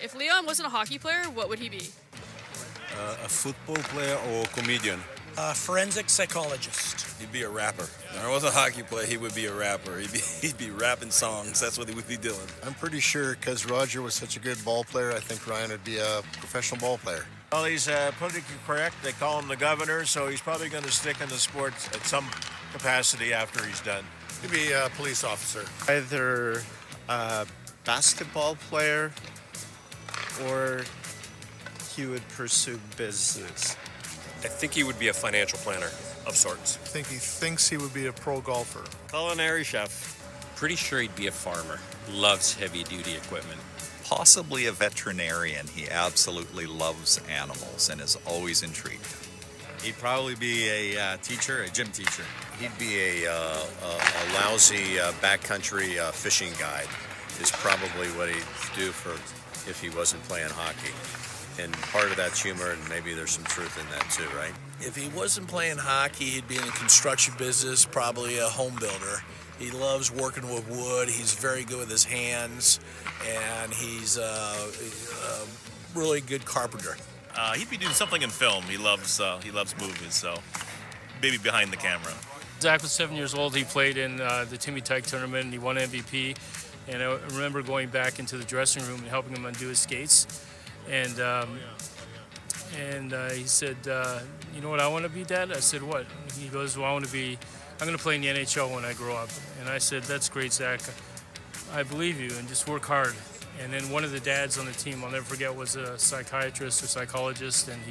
If Leon wasn't a hockey player, what would he be? A football player or comedian? Forensic psychologist. He'd be a rapper. If I was a hockey player, he would be a rapper. He'd be rapping songs. That's what he would be doing. I'm pretty sure because Roger was such a good ball player, I think Ryan would be a professional ball player. Well, he's politically correct. They call him the governor, so he's probably going to stick in the sports at some capacity after he's done. He'd be a police officer. Either a basketball player or he would pursue business. I think he would be a financial planner of sorts. I think he thinks he would be a pro golfer. Culinary chef. Pretty sure he'd be a farmer. Loves heavy-duty equipment. Possibly a veterinarian. He absolutely loves animals and is always intrigued. He'd probably be a teacher, a gym teacher. He'd be a lousy backcountry fishing guide is probably what he'd do for if he wasn't playing hockey. And part of that's humor, and maybe there's some truth in that too, right? If he wasn't playing hockey, he'd be in the construction business, probably a home builder. He loves working with wood. He's very good with his hands, and he's a really good carpenter. He'd be doing something in film. He loves movies, so maybe behind the camera. Zach was 7 years old. He played in the Timmy Tyke tournament, and he won MVP. And I remember going back into the dressing room and helping him undo his skates. And he said, you know what I want to be, Dad? I said, what? He goes, well, I'm going to play in the NHL when I grow up. And I said, that's great, Zach. I believe you, and just work hard. And then one of the dads on the team, I'll never forget, was a psychiatrist or psychologist, and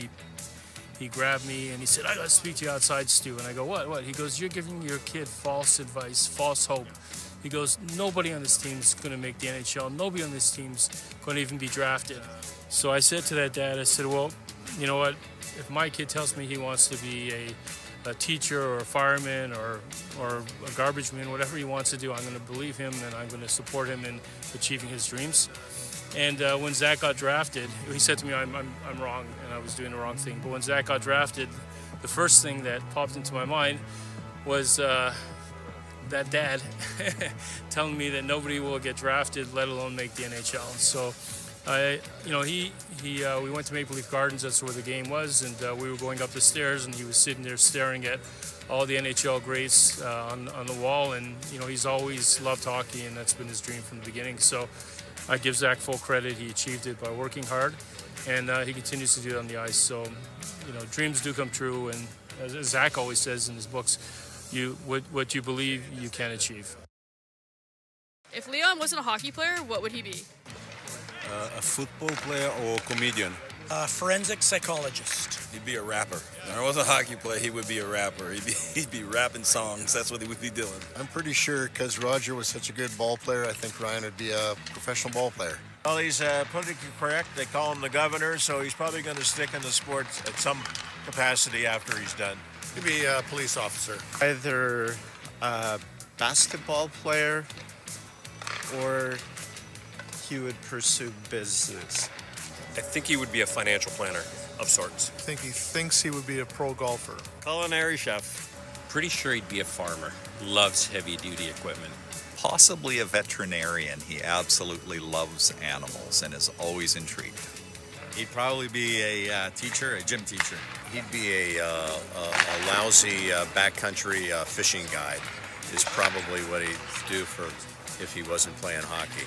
he grabbed me and he said, I got to speak to you outside, Stu. And I go, what? He goes, you're giving your kid false advice, false hope. He goes, nobody on this team is going to make the NHL. Nobody on this team's going to even be drafted. So I said to that dad, I said, well, you know what? If my kid tells me he wants to be a teacher or a fireman or a garbage man, whatever he wants to do, I'm going to believe him and I'm going to support him in achieving his dreams. And when Zach got drafted, he said to me, I'm wrong and I was doing the wrong thing. But when Zach got drafted, the first thing that popped into my mind was that dad telling me that nobody will get drafted, let alone make the NHL. So, we went to Maple Leaf Gardens. That's where the game was, and we were going up the stairs, and he was sitting there staring at all the NHL greats on the wall. And he's always loved hockey, and that's been his dream from the beginning. So, I give Zach full credit. He achieved it by working hard, and he continues to do it on the ice. So, dreams do come true, and as Zach always says in his books, what you believe you can achieve. If Leon wasn't a hockey player, what would he be? A football player or comedian? Forensic psychologist. He'd be a rapper. If I was a hockey player, he would be a rapper. He'd be rapping songs. That's what he would be doing. I'm pretty sure because Roger was such a good ball player, I think Ryan would be a professional ball player. Well, he's politically correct. They call him the governor, so he's probably going to stick in the sports at some capacity after he's done. He'd be a police officer. Either a basketball player or he would pursue business. I think he would be a financial planner of sorts. I think he thinks he would be a pro golfer. Culinary chef. Pretty sure he'd be a farmer. Loves heavy-duty equipment. Possibly a veterinarian. He absolutely loves animals and is always intrigued. He'd probably be a teacher, a gym teacher. He'd be a lousy backcountry fishing guide is probably what he'd do for if he wasn't playing hockey.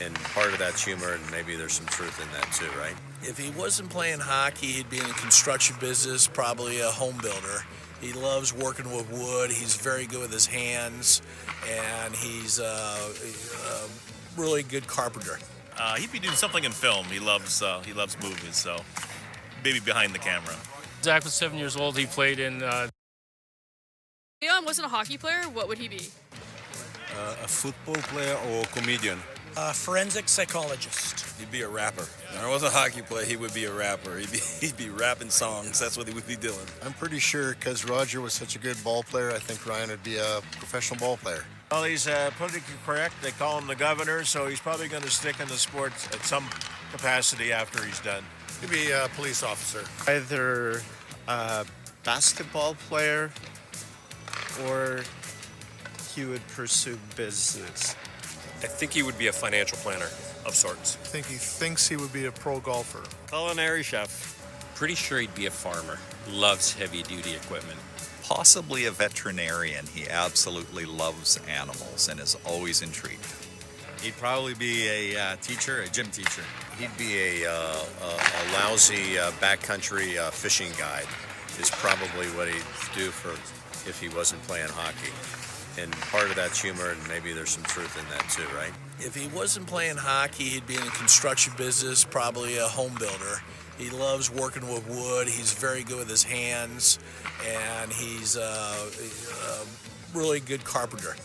And part of that's humor, and maybe there's some truth in that too, right? If he wasn't playing hockey, he'd be in the construction business, probably a home builder. He loves working with wood. He's very good with his hands, and he's a really good carpenter. He'd be doing something in film. He loves movies, so maybe behind the camera. Zach was 7 years old. He played in... Leon wasn't a hockey player, what would he be? A football player or comedian? Forensic psychologist. He'd be a rapper. If I was a hockey player, he would be a rapper. He'd be rapping songs. That's what he would be doing. I'm pretty sure because Roger was such a good ball player, I think Ryan would be a professional ball player. Well, he's politically correct. They call him the governor, so he's probably going to stick in the sports at some capacity after he's done. He'd be a police officer. Either a basketball player or he would pursue business. I I think he would be a financial planner of sorts. I think he thinks he would be a pro golfer. Culinary chef. Pretty sure he'd be a farmer. Loves heavy-duty equipment. Possibly a veterinarian. He absolutely loves animals and is always intrigued. He'd probably be a teacher, a gym teacher. He'd be a lousy backcountry fishing guide is probably what he'd do if he wasn't playing hockey. And part of that's humor, and maybe there's some truth in that too, right? If he wasn't playing hockey, he'd be in the construction business, probably a home builder. He loves working with wood. He's very good with his hands, and he's a really good carpenter.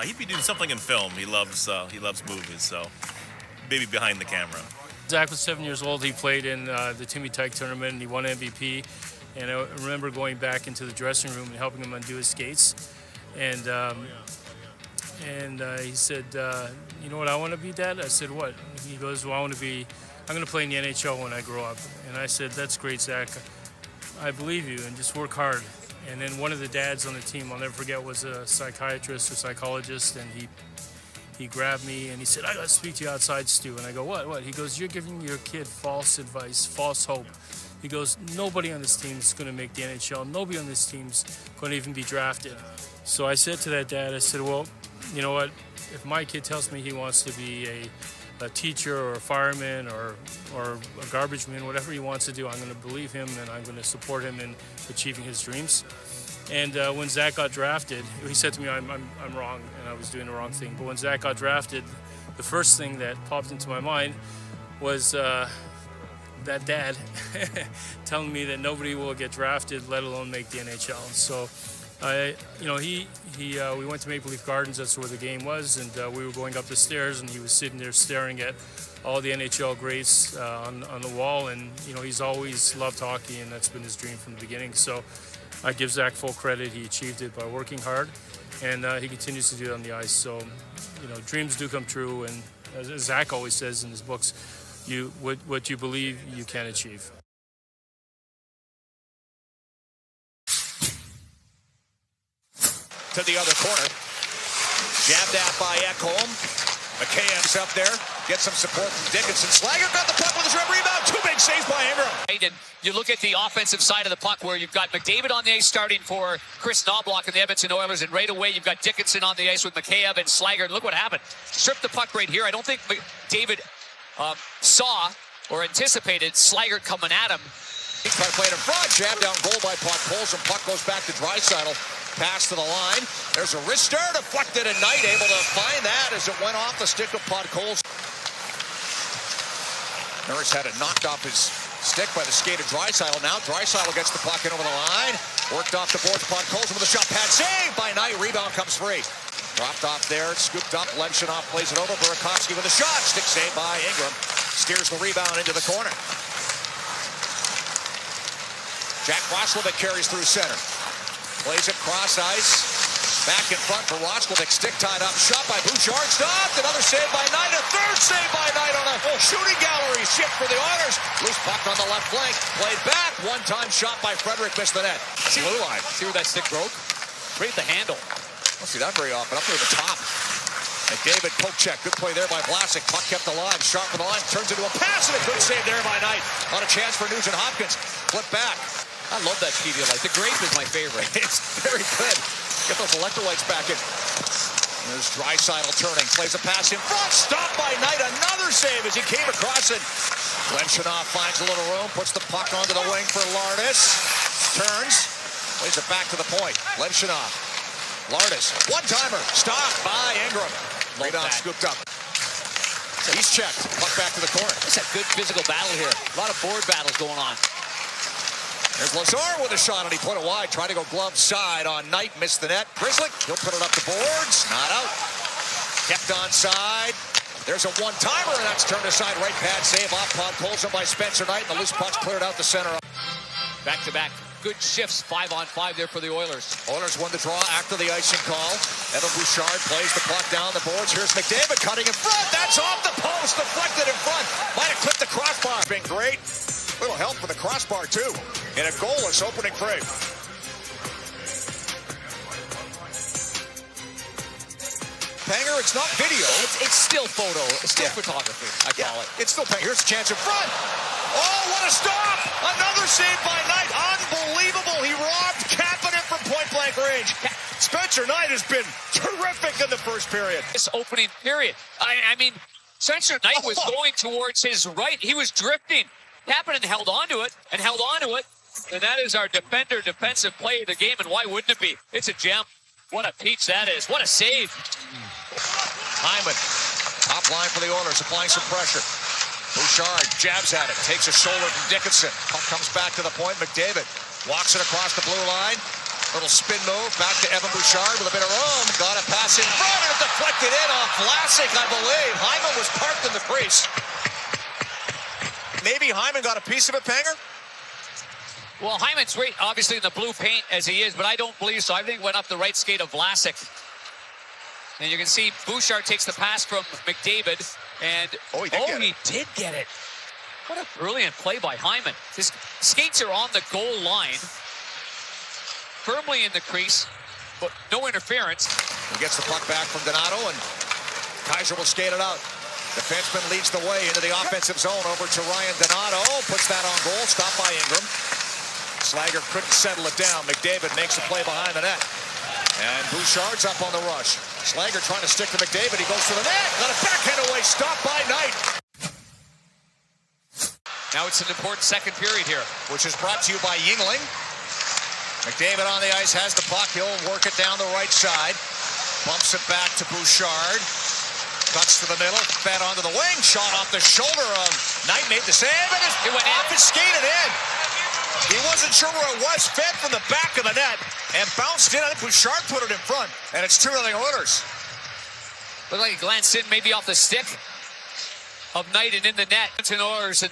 He'd be doing something in film. He loves movies, so maybe behind the camera. Zach was 7 years old. He played in the Timmy Tyke tournament, and he won MVP. And I remember going back into the dressing room and helping him undo his skates. And he said, you know what I want to be, Dad? I said, what? He goes, well, I'm going to play in the NHL when I grow up. And I said, that's great, Zach. I believe you, and just work hard. And then one of the dads on the team, I'll never forget, was a psychiatrist or psychologist, and he grabbed me and he said, I got to speak to you outside, Stu. And I go, what? He goes, you're giving your kid false advice, false hope. He goes, nobody on this team is going to make the NHL. Nobody on this team's going to even be drafted. So I said to that dad, I said, well, you know what? If my kid tells me he wants to be a teacher or a fireman or a garbage man, whatever he wants to do, I'm going to believe him and I'm going to support him in achieving his dreams. And when Zach got drafted, he said to me, I'm wrong and I was doing the wrong thing. But when Zach got drafted, the first thing that popped into my mind was that dad telling me that nobody will get drafted, let alone make the NHL. So, we went to Maple Leaf Gardens. That's where the game was, and we were going up the stairs, and he was sitting there staring at all the NHL greats on the wall. And he's always loved hockey, and that's been his dream from the beginning. So, I give Zach full credit. He achieved it by working hard, and he continues to do it on the ice. So, dreams do come true, and as Zach always says in his books, what you believe you can achieve. To the other corner. Jabbed at by Ekholm. McKay's up there. Gets some support from Dickinson. Slager got the puck with his rebound. Two big saves by Ingram. And you look at the offensive side of the puck where you've got McDavid on the ice starting for Chris Knobloch and the Edmonton Oilers, and right away you've got Dickinson on the ice with McKayev and Slager. And look what happened. Stripped the puck right here. I don't think McDavid saw or anticipated Slager coming at him. He tried to play it in front. Jab down goal by Podkolzin. Puck goes back to Draisaitl. Pass to the line. There's a wrister deflected, and Knight able to find that as it went off the stick of Podkolzin. Norris had it knocked off his stick by the skate of Draisaitl. Now Draisaitl gets the puck in over the line. Worked off the boards. Podkolzin with a shot pad. Saved by Knight. Rebound comes free. Dropped off there. Scooped up. Levshunov plays it over. Burakovsky with a shot. Stick saved by Ingram. Steers the rebound into the corner. Jack Roslovic carries through center. Plays it cross ice. Back in front for Roslovic. Stick tied up. Shot by Bouchard. Stopped. Another save by Knight. A third save by Knight on a shooting gallery shift for the Oilers. Loose puck on the left flank. Played back. One-time shot by Frederick. Missed the net. Blue line. See where that stick broke? Right at the handle. Don't see that very often. Up near the top. McDavid poke check. Good play there by Vlasic. Puck kept alive. Shot from the line. Turns into a pass. And a good save there by Knight. On a chance for Nugent Hopkins. Flip back. I love that Pedialyte. The grape is my favorite. It's very good. Get those electrolytes back in. There's Draisaitl turning. Plays a pass in front. Stopped by Knight. Another save as he came across it. Levshunov finds a little room. Puts the puck onto the wing for Lardis. Turns. Plays it back to the point. Levshunov. Lardis. One-timer. Stopped by Ingram. Rebound scooped up. He's checked. Puck back to the corner. It's a good physical battle here. A lot of board battles going on. There's Lazar with a shot, and he put it wide. Tried to go glove side on Knight. Missed the net. Grizzly, he'll put it up the boards. Not out. Kept onside. There's a one-timer, and that's turned aside. Right pad save off Podkolzin by Spencer Knight, and the loose puck's cleared out the center. Back-to-back. Good shifts, 5-on-5 there for the Oilers. Oilers won the draw after the icing call. Evan Bouchard plays the puck down the boards. Here's McDavid cutting in front. That's off the post. Deflected in front. Might have clipped the crossbar. Been great. Little help for the crossbar, too. And a goalless opening frame. Panger. It's not video. It's still photo. It's still photography, I call it. It's still Panger. Here's a chance in front. Oh, what a stop! Another save by Knight. Unbelievable. He robbed Kapanen from point-blank range. Spencer Knight has been terrific in the first period. This opening period. I mean, Spencer Knight was going towards his right. He was drifting. Kapanen held onto it and held onto it. And that is our defensive play of the game. And why wouldn't it be? It's a gem. What a peach that is. What a save. Hyman, top line for the Oilers, applying some pressure. Bouchard jabs at it, takes a shoulder from Dickinson. Puck comes back to the point. McDavid walks it across the blue line. Little spin move, back to Evan Bouchard with a bit of room. Got a pass in front and deflected in off Vlasic, I believe. Hyman was parked in the crease. Maybe Hyman got a piece of it, Panger? Well, Hyman's right, obviously in the blue paint as he is, but I don't believe so. I think it went up the right skate of Vlasic. And you can see Bouchard takes the pass from McDavid. And he did get it. What a brilliant play by Hyman. His skates are on the goal line, firmly in the crease, but no interference. He gets the puck back from Donato, and Kaiser will skate it out. Defenseman leads the way into the offensive zone over to Ryan Donato. Puts that on goal, stopped by Ingram. Slager couldn't settle it down. McDavid makes the play behind the net. And Bouchard's up on the rush. Slager trying to stick to McDavid. He goes to the net. Got a backhand away. Stopped by Knight. Now it's an important second period here, which is brought to you by Yingling. McDavid on the ice has the puck. He'll work it down the right side. Bumps it back to Bouchard. Cuts to the middle. Fed onto the wing. Shot off the shoulder of Knight. Made the save. And it went off and skated in. He wasn't sure where it was. Fed from the back of the net and bounced in. I think Bouchard put it in front. And it's 2-0 Oilers. Looked like it glanced in maybe off the stick of Knight and in the net. Oilers and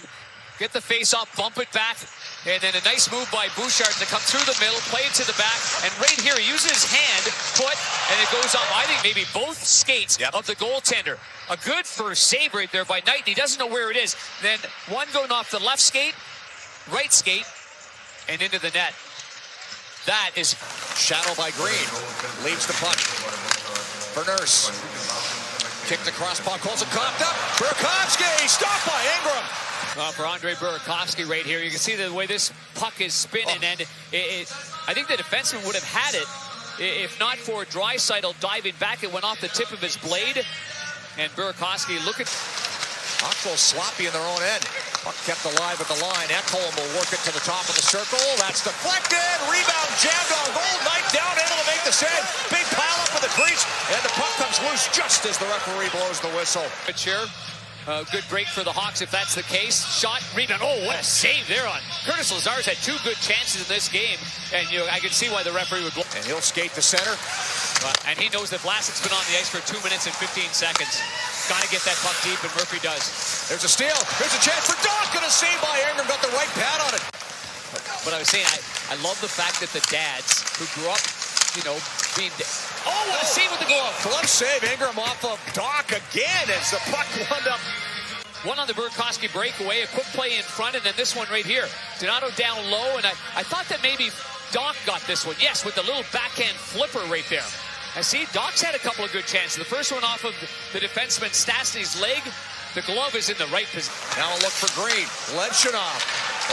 get the face off, bump it back. And then a nice move by Bouchard to come through the middle, play it to the back. And right here, he uses his hand, foot, and it goes off. I think maybe both skates of the goaltender. A good first save right there by Knight. He doesn't know where it is. Then one going off the left skate, right skate, and into the net. That is shadow by Green. Leaves the puck for Nurse. Kicked across puck, holds it cocked up. Burakovsky stopped by Ingram. For Andre Burakovsky right here, you can see the way this puck is spinning, and I think the defenseman would have had it if not for Draisaitl diving back. It went off the tip of his blade, and Burakovsky, look at Ockville sloppy in their own end. Puck kept alive at the line. Ekholm will work it to the top of the circle. That's deflected. Rebound jammed on goal. Knight down, able to make the save. Big pile up in the crease, and the puck comes loose just as the referee blows the whistle. Good break for the Hawks if that's the case. Shot, rebound. Oh, what a save there on. Curtis Lazar's had 2 good chances in this game, and I can see why the referee would blow. And he'll skate to center. And he knows that Vlasic's been on the ice for 2 minutes and 15 seconds. Got to get that puck deep, and Murphy does. There's a steal. There's a chance for Doc. And a save by Ingram. Got the right pad on it. But I was saying, I love the fact that the dads who grew up, being... Oh, what a save with the glove. Glove save. Ingram off of Doc again as the puck wound up. One on the Burakovsky breakaway, a quick play in front, and then this one right here. Donato down low, and I thought that maybe Doc got this one. Yes, with the little backhand flipper right there. I see Doc's had a couple of good chances. The first one off of the defenseman Stastny's leg. The glove is in the right position. Now a look for Green. Levshunov.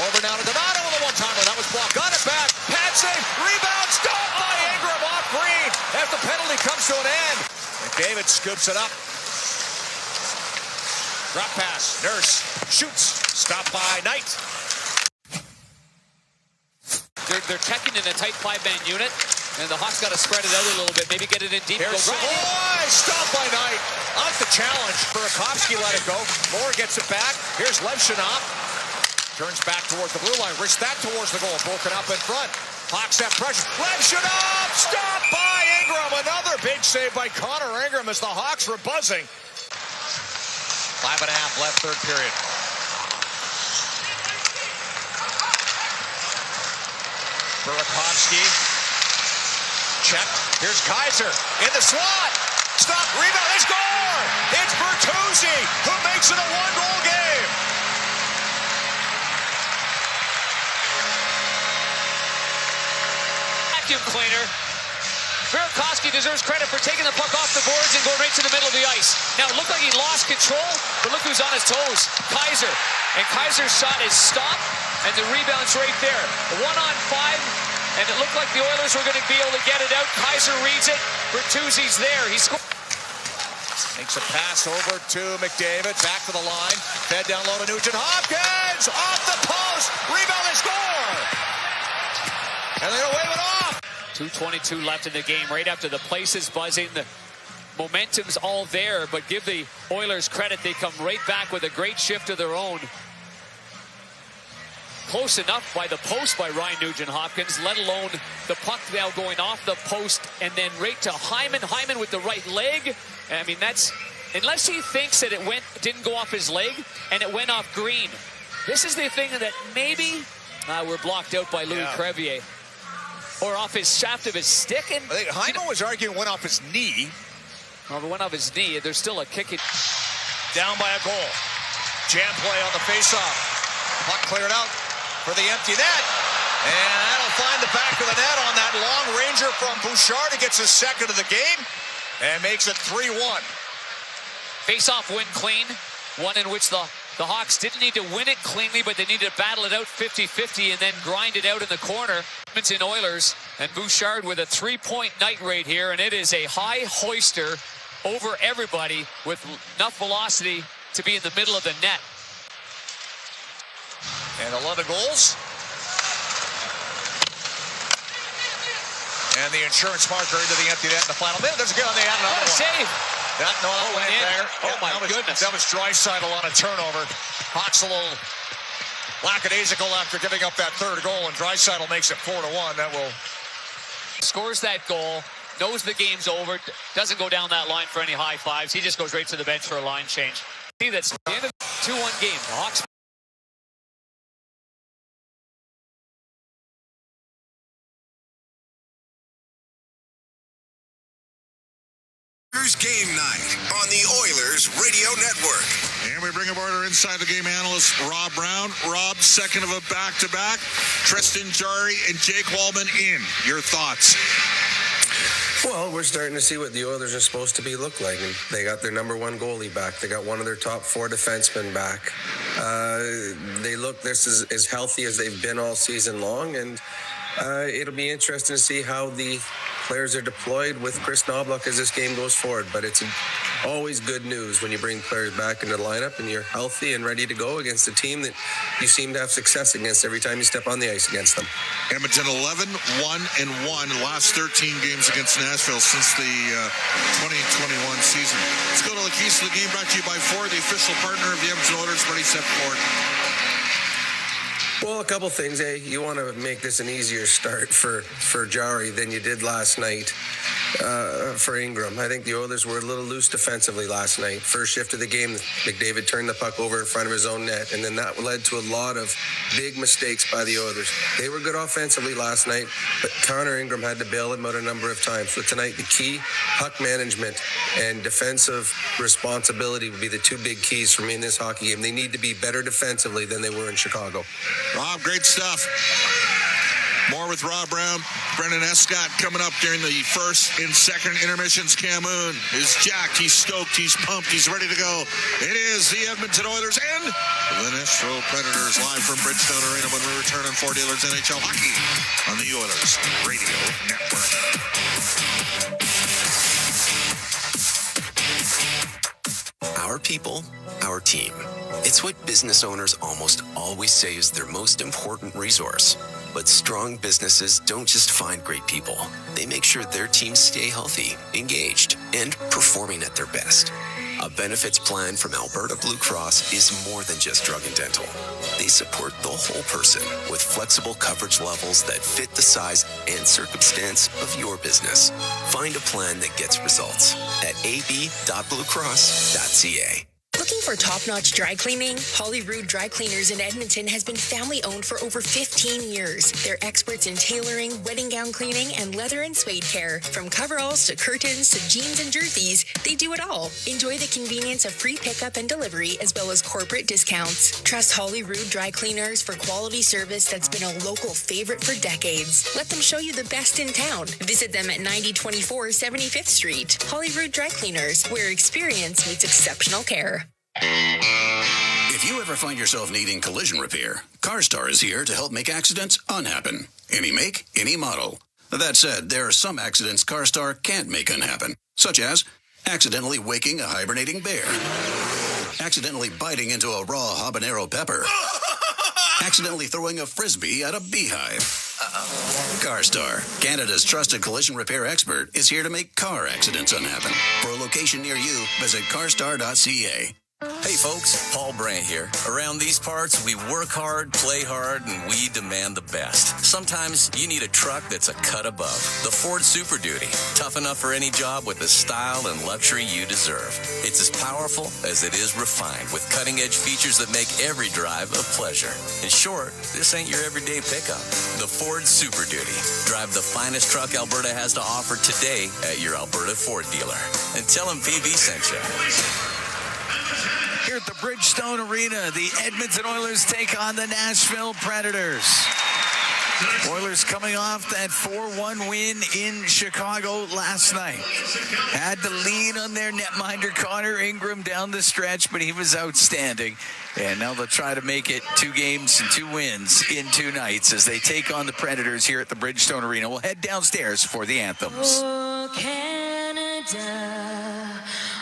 Over now to Donato with a one-timer. That was blocked. Got it back. Pad save. Rebound. Stopped by Ingram off Green as the penalty comes to an end. McDavid scoops it up. Drop pass. Nurse shoots. Stopped by Knight. They're checking in a tight 5-man unit, and the Hawks got to spread it out a little bit. Maybe get it in deep. Here's stopped by Knight. On the challenge. Burakovsky let it go. Moore gets it back. Here's Levshunov. Turns back towards the blue line. Wrists that towards the goal. Broken up in front. Hawks have pressure. Levshunov stopped by Ingram. Another big save by Connor Ingram as the Hawks were buzzing. 5.5 left, third period. Burakovsky. Check. Here's Kaiser in the slot. Stop. Rebound. They score. It's Bertuzzi who makes it a 1-goal game. Vacuum cleaner. Burakovsky deserves credit for taking the puck off the boards and going right to the middle of the ice. Now, it looked like he lost control, but look who's on his toes. Kaiser. And Kaiser's shot is stopped, and the rebound's right there. 1-on-5, and it looked like the Oilers were going to be able to get it out. Kaiser reads it. Bertuzzi's there. He scored. Makes a pass over to McDavid. Back to the line. Fed down low to Nugent Hopkins. Off the post. Rebound and score. And they're going to wave it off. 2:22 left in the game. Right after the place is buzzing. The momentum's all there. But give the Oilers credit. They come right back with a great shift of their own. Close enough by the post by Ryan Nugent-Hopkins, let alone the puck now going off the post and then right to Hyman. Hyman with the right leg. I mean, that's, unless he thinks that it didn't go off his leg and it went off Green. This is the thing that maybe we're blocked out by Louis Crevier. Or off his shaft of his stick. And I think Hyman was arguing it went off his knee. Well, if it went off his knee, there's still a kick. Down by a goal. Jam play on the faceoff. Puck cleared out for the empty net. And that'll find the back of the net on that long ranger from Bouchard. He gets his second of the game and makes it 3-1. Face-off win clean. One in which the Hawks didn't need to win it cleanly, but they needed to battle it out 50-50 and then grind it out in the corner. Edmonton Oilers and Bouchard with a 3-point night rate here, and it is a high hoister over everybody with enough velocity to be in the middle of the net. And 11 goals. And the insurance marker into the empty net in the final minute. There's a good on the end. What a save. That went there. Oh, my goodness. That was Draisaitl on a turnover. Hawks a little lackadaisical after giving up that third goal, and Draisaitl makes it 4-1. That will... Scores that goal, knows the game's over, doesn't go down that line for any high fives. He just goes right to the bench for a line change. See, that's the end of the 2-1 game. The Hawks... Game night on the Oilers Radio Network. And we bring aboard our inside the game analyst, Rob Brown. Rob, second of a back-to-back. Tristan Jarry and Jake Wallman in. Your thoughts? Well, we're starting to see what the Oilers are supposed to look like. And they got their number one goalie back. They got one of their top four defensemen back. They look as healthy as they've been all season long. And it'll be interesting to see how the players are deployed with Chris Knoblauch as this game goes forward. But it's always good news when you bring players back into the lineup and you're healthy and ready to go against a team that you seem to have success against every time you step on the ice against them. Edmonton 11-1-1, last 13 games against Nashville since the 2021 season. Let's go to the keys to the game, brought to you by Ford, the official partner of the Edmonton Oilers. Ready, set, Ford. Well, a couple things. You want to make this an easier start for Jarry than you did last night for Ingram. I think the Oilers were a little loose defensively last night. First shift of the game, McDavid turned the puck over in front of his own net, and then that led to a lot of big mistakes by the Oilers. They were good offensively last night, but Connor Ingram had to bail them out a number of times. So tonight, the key, puck management and defensive responsibility would be the two big keys for me in this hockey game. They need to be better defensively than they were in Chicago. Rob, great stuff. More with Rob Brown. Brendan Escott coming up during the first and second intermissions. Camoon is jacked. He's stoked. He's pumped. He's ready to go. It is the Edmonton Oilers and the Nashville Predators live from Bridgestone Arena when we return on Four Dealers NHL Hockey on the Oilers Radio Network. Our people, our team. It's what business owners almost always say is their most important resource. But strong businesses don't just find great people. They make sure their teams stay healthy, engaged, and performing at their best. A benefits plan from Alberta Blue Cross is more than just drug and dental. They support the whole person with flexible coverage levels that fit the size and circumstance of your business. Find a plan that gets results at ab.bluecross.ca. Looking for top-notch dry cleaning? Holyrood Dry Cleaners in Edmonton has been family-owned for over 15 years. They're experts in tailoring, wedding gown cleaning, and leather and suede care. From coveralls to curtains to jeans and jerseys, they do it all. Enjoy the convenience of free pickup and delivery as well as corporate discounts. Trust Holyrood Dry Cleaners for quality service that's been a local favorite for decades. Let them show you the best in town. Visit them at 9024 75th Street. Holyrood Dry Cleaners, where experience meets exceptional care. If you ever find yourself needing collision repair, CarStar is here to help make accidents unhappen. Any make, any model. That said, there are some accidents CarStar can't make unhappen, such as accidentally waking a hibernating bear, accidentally biting into a raw habanero pepper, accidentally throwing a frisbee at a beehive. CarStar, Canada's trusted collision repair expert, is here to make car accidents unhappen. For a location near you, visit carstar.ca. Hey folks, Paul Brandt here. Around these parts, we work hard, play hard, and we demand the best. Sometimes you need a truck that's a cut above. The Ford Super Duty. Tough enough for any job with the style and luxury you deserve. It's as powerful as it is refined, with cutting-edge features that make every drive a pleasure. In short, this ain't your everyday pickup. The Ford Super Duty. Drive the finest truck Alberta has to offer today at your Alberta Ford dealer. And tell them PB sent you. Here at the Bridgestone Arena, the Edmonton Oilers take on the Nashville Predators. Oilers coming off that 4-1 win in Chicago last night. Had the lead on their netminder Connor Ingram down the stretch, but he was outstanding. And now they'll try to make it 2 games and 2 wins in 2 nights as they take on the Predators here at the Bridgestone Arena. We'll head downstairs for the anthems. Oh, Canada,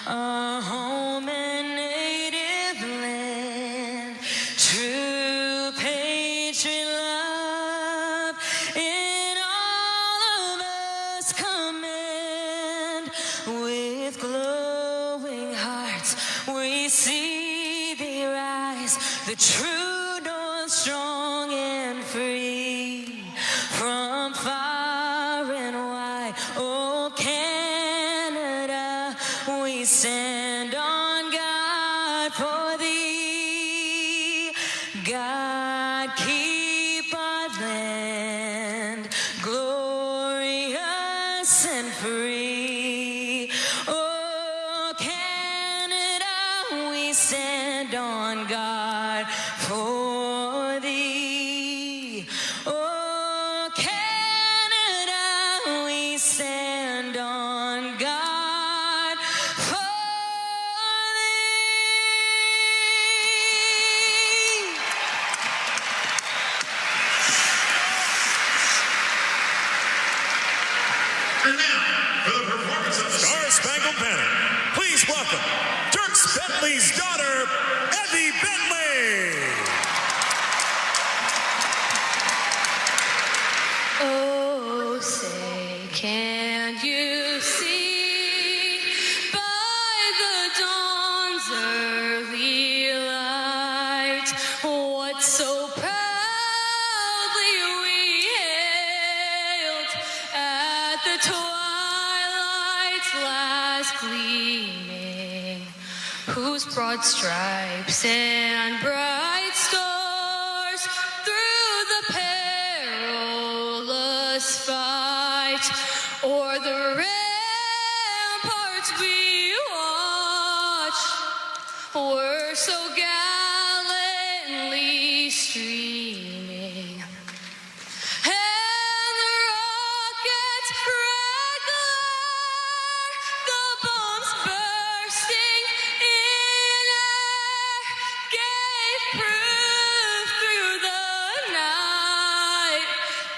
our home and native land, true patriot love in all of us command. With glowing hearts we see thee rise, the true north strong and free, from far and wide. Oh, Canada, we stand on God for thee. God, keep our land glorious and free. Oh, Canada, we stand on God for thee. Oh, Canada, we stand on God for And now, for the performance of the Star Spangled Banner, please welcome Dirks Bentley's daughter, Evie Bentley. Oh, say, can you see by the dawn's early light what so proudly we hailed at the twilight's last gleaming, whose broad stripes and bright stars through the perilous fight o'er the ramparts we watched were so gallantly streaming. And the rockets' red glare, the bombs bursting in air, gave proof through the night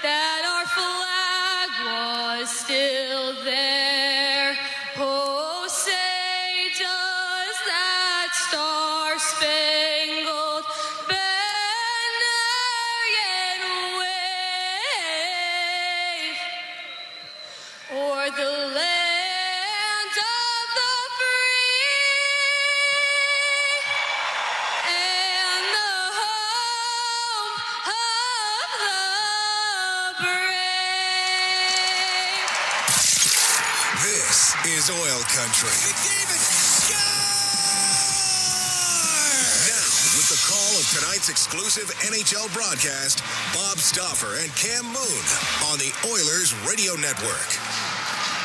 that our flag was still there. Oh, say does that star-spangled banner yet wave o'er the land of the free and the home of the brave? This is Oil Country. tonight's exclusive NHL broadcast, Bob Stauffer and Cam Moon on the Oilers Radio Network.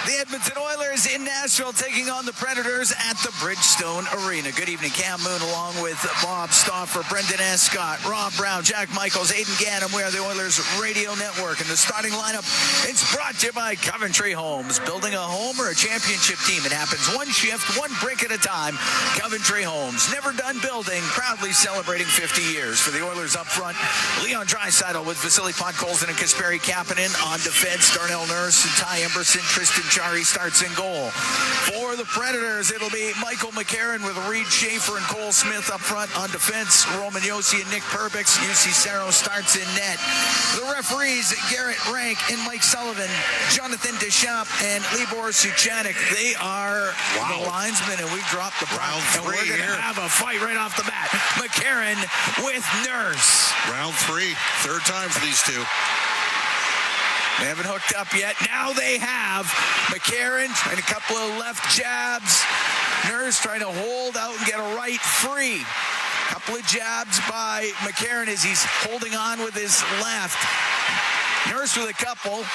The Edmonton Oilers in Nashville taking on the Predators at the Bridgestone Arena. Good evening, Cam Moon, along with Bob Stauffer, Brendan Escott, Rob Brown, Jack Michaels, Aidan Gannon. We are the Oilers Radio Network, and the starting lineup, it's brought to you by Coventry Homes. Building a home or a championship team, it happens one shift, one brick at a time. Coventry Homes, never done building, proudly celebrating 50 years. For the Oilers up front, Leon Draisaitl with Vasily Podkolzin and Kasperi Kapanen. On defense, Darnell Nurse and Ty Emberson, Tristan Jarry starts in goal. For the Predators, it'll be Michael McCarron with Reed Schaefer and Cole Smith up front. On defense, Roman Josi and Nick Perbix. UC Cerro starts in net. The referees, Garrett Rank and Mike Sullivan, Jonathan Deschamps and Libor Suchanek. They are the linesmen, and we dropped the round and we're going to have a fight right off the bat. McCarron with Nurse. Round 3, third time for these two. They haven't hooked up yet. Now they have. McCarron trying a couple of left jabs. Nurse trying to hold out and get a right free. Couple of jabs by McCarron as he's holding on with his left. Nurse with a couple.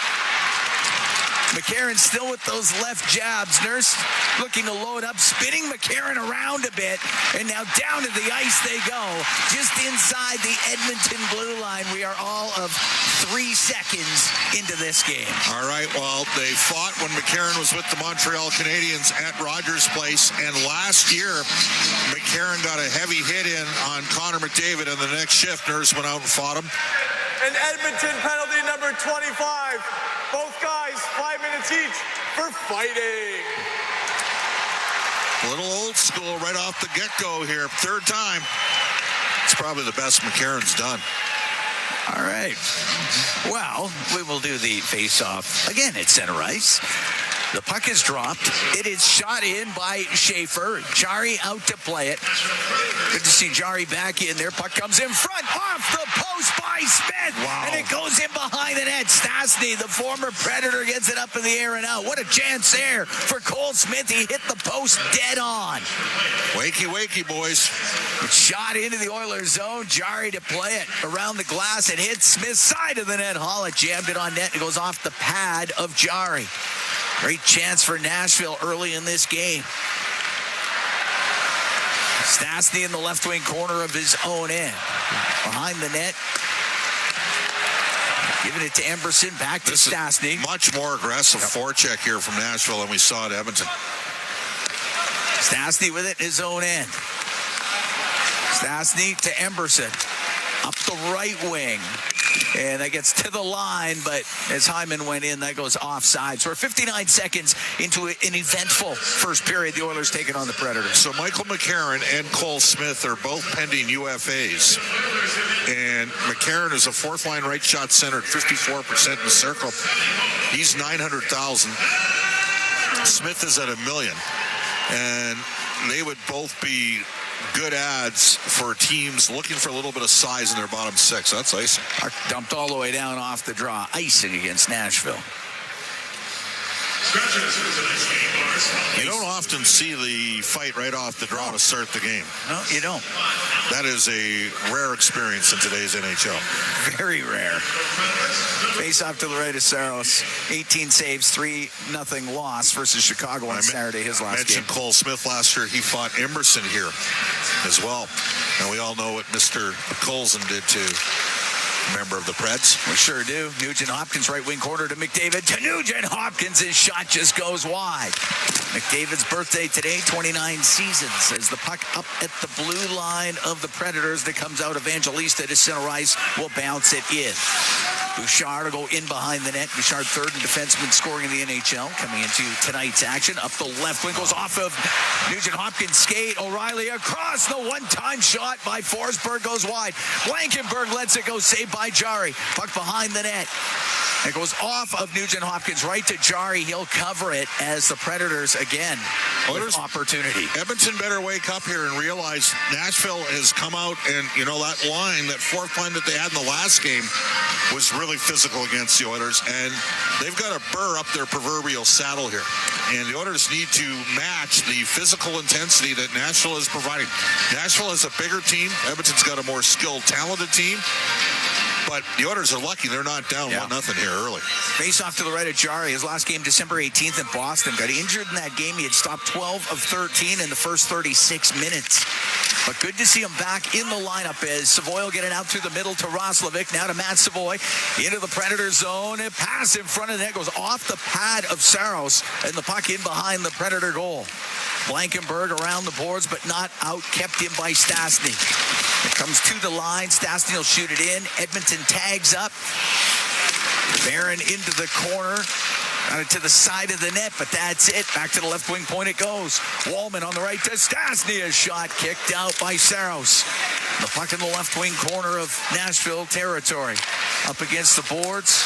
McCarron still with those left jabs. Nurse looking to load up, spinning McCarron around a bit, and now down to the ice they go. Just inside the Edmonton blue line. We are all of 3 seconds into this game. All right, well, they fought when McCarron was with the Montreal Canadiens at Rogers Place, and last year, McCarron got a heavy hit in on Connor McDavid, and the next shift, Nurse went out and fought him. And Edmonton penalty number 25. Both guys, 5 minutes each for fighting. A little old school right off the get-go here. Third time. It's probably the best McCarron's done. All right. Well, we will do the face-off again at center ice. The puck is dropped. It is shot in by Schaefer. Jarry out to play it. Good to see Jarry back in there. Puck comes in front, off the post by Smith. Wow. And it goes in behind the net. Stastny, the former Predator, gets it up in the air and out. What a chance there for Cole Smith. He hit the post dead on. Wakey, wakey, boys. It's shot into the Oilers zone. Jarry to play it around the glass. It hits Smith's side of the net. Hollett jammed it on net. It goes off the pad of Jarry. Great chance for Nashville early in this game. Stastny in the left wing corner of his own end. Behind the net. Giving it to Emberson. Back to Stastny. Much more aggressive forecheck here from Nashville than we saw at Edmonton. Stastny with it in his own end. Stastny to Emberson. Up the right wing. And that gets to the line, but as Hyman went in, that goes offside. So we're 59 seconds into an eventful first period. The Oilers taking on the Predators. So Michael McCarron and Cole Smith are both pending UFAs. And McCarron is a fourth-line right shot center, 54% in the circle. He's 900,000. Smith is at $1 million. And they would both be good ads for teams looking for a little bit of size in their bottom six. That's icing. Dumped all the way down off the draw. Icing against Nashville. You don't often see the fight right off the draw to start the game. No, you don't. That is a rare experience in today's NHL. Very rare. Face off to the right of Saros. 18 saves, 3-0 loss versus Chicago on Saturday, his last game. I mentioned Cole Smith last year. He fought Emberson here as well. And we all know what Mr. Colson did to member of the Preds. We sure do. Nugent Hopkins, right wing corner to McDavid. To Nugent Hopkins, his shot just goes wide. McDavid's birthday today, 29 seasons. As the puck up at the blue line of the Predators that comes out, Evangelista to center ice will bounce it in. Bouchard will go in behind the net. Bouchard, third in defenseman scoring in the NHL, coming into tonight's action. Up the left wing, goes off of Nugent Hopkins' skate. O'Reilly across, the one-time shot by Forsberg goes wide. Blankenberg lets it go, saved by Jarry. Puck behind the net. It goes off of Nugent Hopkins right to Jarry. He'll cover it as the Predators again with opportunity. Edmonton better wake up here and realize Nashville has come out, and you know that line, that fourth line that they had in the last game was really really physical against the Oilers, and they've got to burr up their proverbial saddle here. And the Oilers need to match the physical intensity that Nashville is providing. Nashville is a bigger team. Edmonton's got a more skilled, talented team. But the Oilers are lucky they're not down 1-0 here early. Face off to the right of Jarry. His last game, December 18th in Boston. Got injured in that game. He had stopped 12 of 13 in the first 36 minutes. But good to see him back in the lineup as Savoy will get it out through the middle to Roslovic. Now to Matt Savoy into the Predator zone. A pass in front of the net goes off the pad of Saros, and the puck in behind the Predator goal. Blankenberg around the boards, but not out, kept in by Stastny. It comes to the line. Stastny will shoot it in. Edmonton tags up. Barron into the corner. Got it to the side of the net, but that's it. Back to the left wing point it goes. Wallman on the right to Stastny. A shot kicked out by Saros. The puck in the left wing corner of Nashville territory. Up against the boards.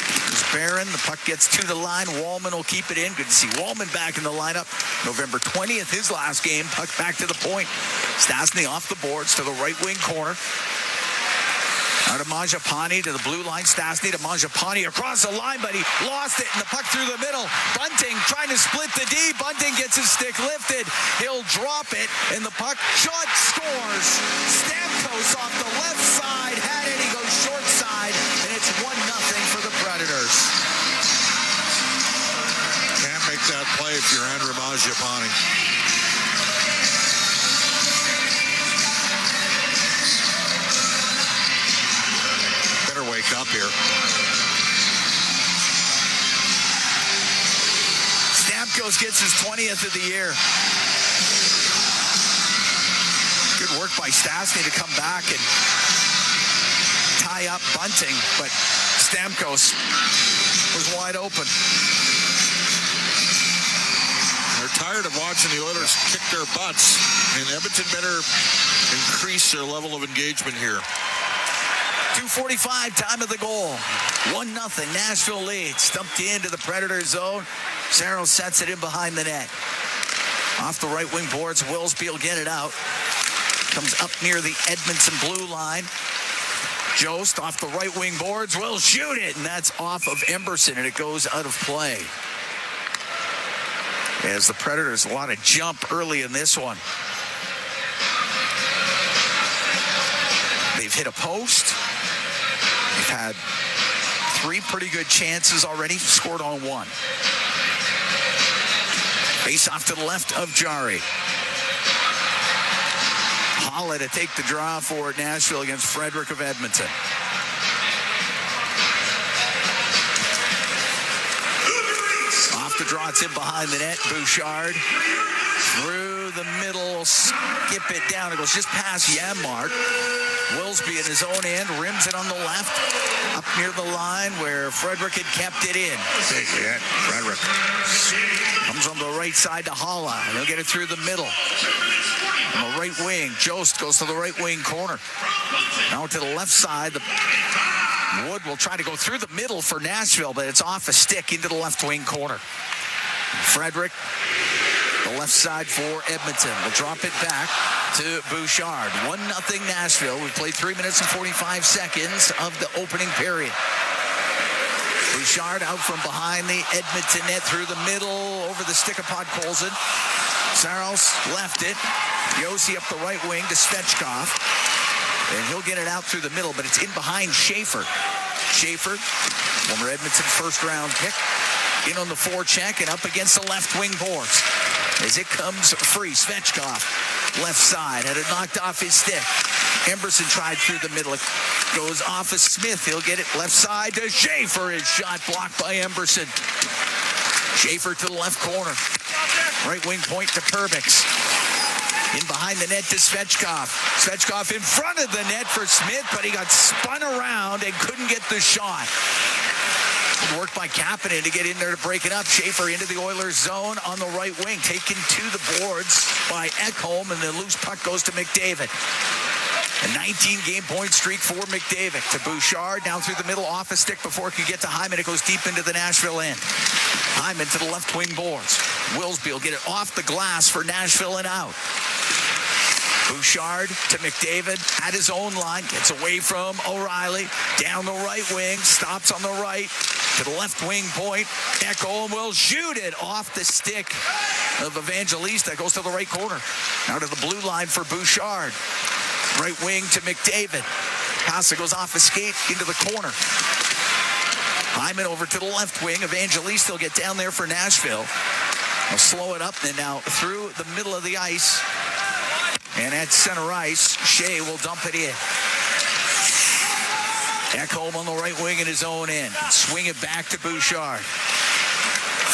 There's Barron. The puck gets to the line. Wallman will keep it in. Good to see Wallman back in the lineup. November 20th, his last game. Puck back to the point. Stastny off the boards to the right wing corner. Out of Mangiapane to the blue line. Stastny to Mangiapane across the line, but he lost it, and the puck through the middle. Bunting trying to split the D. Bunting gets his stick lifted. He'll drop it, and the puck shot scores. Stamkos off the left side. Had it. He goes short side, and it's 1-0 for the Predators. Can't make that play if you're Andrew Mangiapane. Wake up here. Stamkos gets his 20th of the year. Good work by Stastny to come back and tie up Bunting, but Stamkos was wide open. They're tired of watching the Oilers kick their butts, and Edmonton better increase their level of engagement here. 2:45, time of the goal. 1-0, Nashville leads. Stumped into the Predator zone. Saros sets it in behind the net. Off the right wing boards, Willsby will get it out. Comes up near the Edmonton blue line. Jost off the right wing boards will shoot it, and that's off of Emberson, and it goes out of play. As the Predators, a lot of jump early in this one. They've hit a post. They've had 3 pretty good chances already, scored on 1. Face off to the left of Jarry. Holla to take the draw for Nashville against Frederick of Edmonton. Off the draw, it's in behind the net. Bouchard through the middle, skip it down. It goes just past Janmark. Willsby in his own end, rims it on the left, up near the line where Frederick had kept it in. Big hit, Frederick. Comes on the right side to Holla, and he'll get it through the middle. On the right wing, Jost goes to the right wing corner. Now to the left side, Wood will try to go through the middle for Nashville, but it's off a stick into the left wing corner. Frederick, the left side for Edmonton. We'll drop it back to Bouchard. 1-0 Nashville. We've played 3 minutes and 45 seconds of the opening period. Bouchard out from behind the Edmonton net through the middle over the stick of Podkolzin. Saros left it. Yossi up the right wing to Svechkov. And he'll get it out through the middle, but it's in behind Schaefer. Schaefer, former Edmonton first-round pick, in on the forecheck and up against the left wing boards. As it comes free, Svechkov, left side, had it knocked off his stick. Emberson tried through the middle. It goes off of Smith. He'll get it left side to Schaefer. His shot blocked by Emberson. Schaefer to the left corner. Right wing point to Perbix. In behind the net to Svechkov. Svechkov in front of the net for Smith, but he got spun around and couldn't get the shot. Good work by Kapanen to get in there to break it up. Schaefer into the Oilers zone on the right wing. Taken to the boards by Ekholm, and the loose puck goes to McDavid. A 19-game point streak for McDavid. To Bouchard, down through the middle, off a stick before it can get to Hyman. It goes deep into the Nashville end. Hyman to the left wing boards. Willsby will get it off the glass for Nashville and out. Bouchard to McDavid at his own line. Gets away from O'Reilly. Down the right wing. Stops on the right. To the left wing point. Ekholm will shoot it off the stick of Evangelista. Goes to the right corner. Now to the blue line for Bouchard. Right wing to McDavid. Pasa goes off his skate into the corner. Hyman over to the left wing. Evangelista will get down there for Nashville. They'll slow it up, and now through the middle of the ice. And at center ice, Shea will dump it in. Ekholm on the right wing in his own end. Swing it back to Bouchard.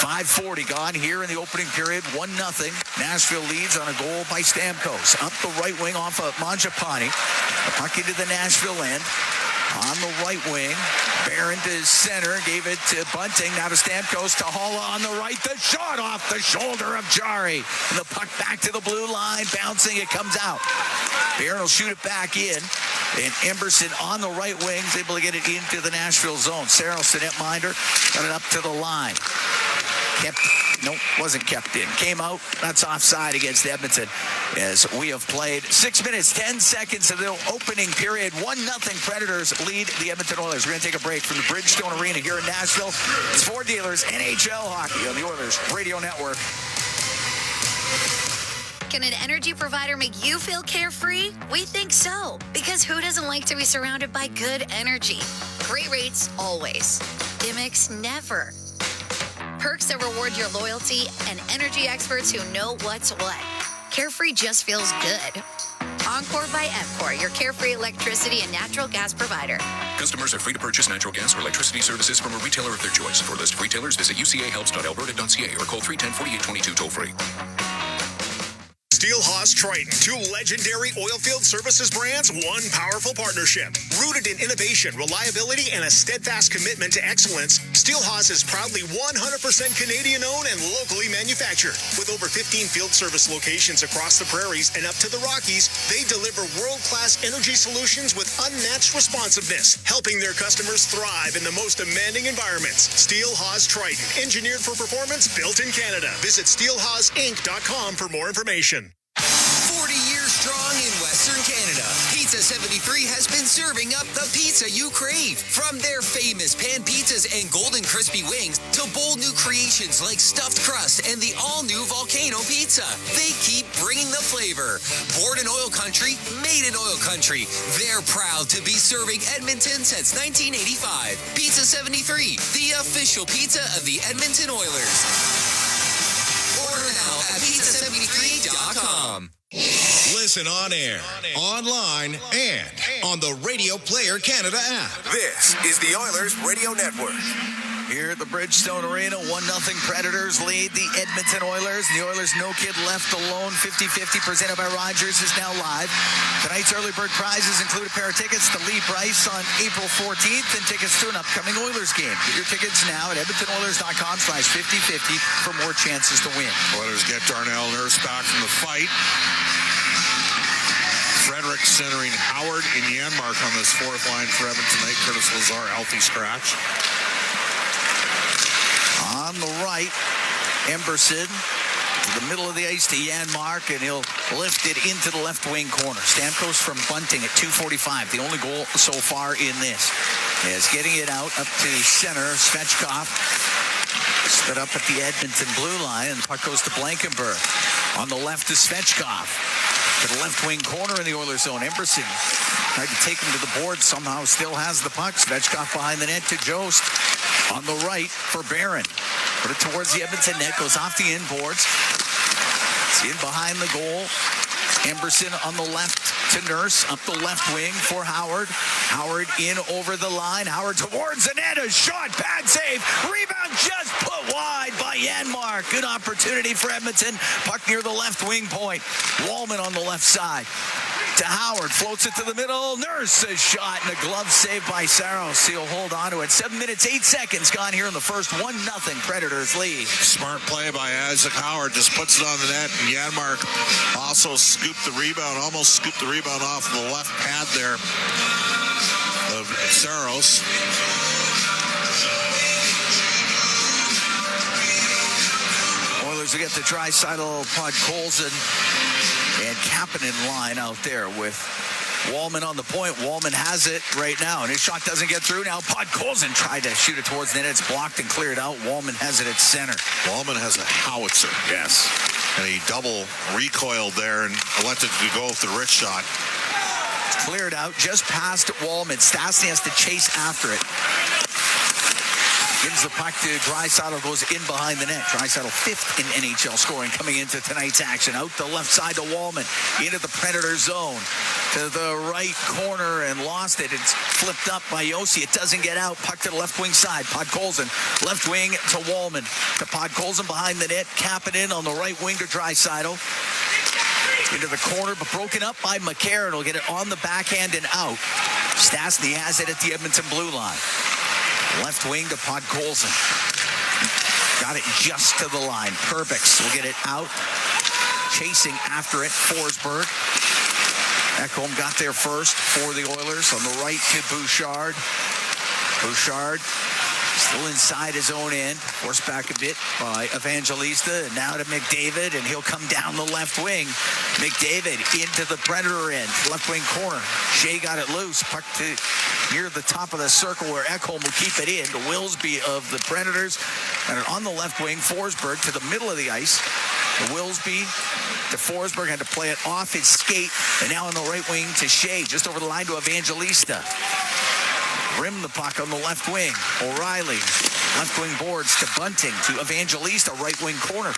5:40 gone here in the opening period. 1-0. Nashville leads on a goal by Stamkos. Up the right wing off of Mangiapane. The puck into the Nashville end. On the right wing. Barron to his center. Gave it to Bunting. Now to Stamkos. To Haula on the right. The shot off the shoulder of Jari. And the puck back to the blue line. Bouncing. It comes out. Barron will shoot it back in. And Emberson on the right wing is able to get it into the Nashville zone. Saros, the netminder, got it up to the line. Wasn't kept in. Came out. That's offside against Edmonton. As we have played 6 minutes, 10 seconds of the opening period. 1-0 Predators lead the Edmonton Oilers. We're going to take a break from the Bridgestone Arena here in Nashville. It's Ford Dealers NHL Hockey on the Oilers Radio Network. Can an energy provider make you feel carefree? We think so. Because who doesn't like to be surrounded by good energy? Great rates always. Gimmicks never. Perks that reward your loyalty and energy experts who know what's what. Carefree just feels good. Encore by EMCOR, your carefree electricity and natural gas provider. Customers are free to purchase natural gas or electricity services from a retailer of their choice. For a list of retailers, visit ucahelps.alberta.ca or call 310-4822 toll-free. Steelhaus Triton, two legendary oilfield services brands, one powerful partnership. Rooted in innovation, reliability, and a steadfast commitment to excellence, Steelhaus is proudly 100% Canadian-owned and locally manufactured. With over 15 field service locations across the prairies and up to the Rockies, they deliver world-class energy solutions with unmatched responsiveness, helping their customers thrive in the most demanding environments. Steelhaus Triton, engineered for performance, built in Canada. Visit steelhausinc.com for more information. 40 years strong in Western Canada, Pizza 73 has been serving up the pizza you crave. From their famous pan pizzas and golden crispy wings to bold new creations like stuffed crust and the all-new volcano pizza, they keep bringing the flavor. Born in OilCountry, made in OilCountry. They're proud to be serving Edmonton since 1985. Pizza 73, the official pizza of the Edmonton Oilers. Order now at pizza73.com. Listen on air, online, and on the Radio Player Canada app. This is the Oilers Radio Network. Here at the Bridgestone Arena, 1-0 Predators lead the Edmonton Oilers. The Oilers No Kid Left Alone 50-50 presented by Rogers is now live. Tonight's early bird prizes include a pair of tickets to Lee Bryce on April 14th and tickets to an upcoming Oilers game. Get your tickets now at edmontonoilers.com/50-50 for more chances to win. Oilers get Darnell Nurse back from the fight. Frederick centering Howard in Janmark on this fourth line for Edmonton tonight. Curtis Lazar, healthy scratch. On the right, Emberson to the middle of the ice to Janmark, and he'll lift it into the left wing corner. Stamkos from Bunting at 2:45, the only goal so far in this. Is getting it out up to center. Svechkov stood up at the Edmonton blue line, and the puck goes to Blankenburg. On the left is Svechkov. To the left wing corner in the Oilers zone. Emberson tried to take him to the board. Somehow still has the puck. Svechkov behind the net to Jost. On the right for Barron. Put it towards the Edmonton net. Goes off the inboards. It's in behind the goal. Emberson on the left to Nurse. Up the left wing for Howard. Howard in over the line. Howard towards the net. A shot. Bad save. Rebound just put wide by Janmark. Good opportunity for Edmonton. Puck near the left wing point. Wallman on the left side. To Howard. Floats it to the middle. Nurse a shot and a glove save by Saros. He'll hold on to it. 7 minutes, 8 seconds gone here in the first. 1-0 Predators lead. Smart play by Isaac Howard. Just puts it on the net. And Janmark also scooped the rebound. Almost scooped the rebound off the left pad there of Saros. Oilers will get the Draisaitl, Podkolzin, and Kapanen line out there with Wallman on the point. Wallman has it right now, and his shot doesn't get through. Now Podkolzin tried to shoot it towards the net. It's blocked and cleared out. Wallman has it at center. Wallman has a howitzer. Yes. And he double recoiled there and elected to go with the wrist shot. Cleared out just past Wallman. Stastny has to chase after it. Gives the puck to Draisaitl, goes in behind the net. Draisaitl 5th in NHL scoring coming into tonight's action. Out the left side to Wallman, into the Predator zone, to the right corner and lost it. It's flipped up by Yossi. It doesn't get out. Puck to the left wing side. Podkolzin, left wing to Wallman. To Podkolzin behind the net. Kapanen on the right wing to Draisaitl. Into the corner, but broken up by McCarron. Will get it on the backhand and out. Stastny has it at the Edmonton blue line. Left wing to Podkolzin. Got it just to the line. Perbix will get it out. Chasing after it, Forsberg. Ekholm got there first for the Oilers. On the right to Bouchard. Bouchard still inside his own end. Forced back a bit by Evangelista. And now to McDavid, and he'll come down the left wing. McDavid into the Predator end. Left wing corner. Shea got it loose. Puck to near the top of the circle where Ekholm will keep it in. To Wilsby of the Predators. And on the left wing, Forsberg to the middle of the ice. Wilsby to Forsberg, had to play it off his skate. And now on the right wing to Shea. Just over the line to Evangelista. Rim the puck on the left wing. O'Reilly, left wing boards to Bunting, to Evangelista, right wing corner.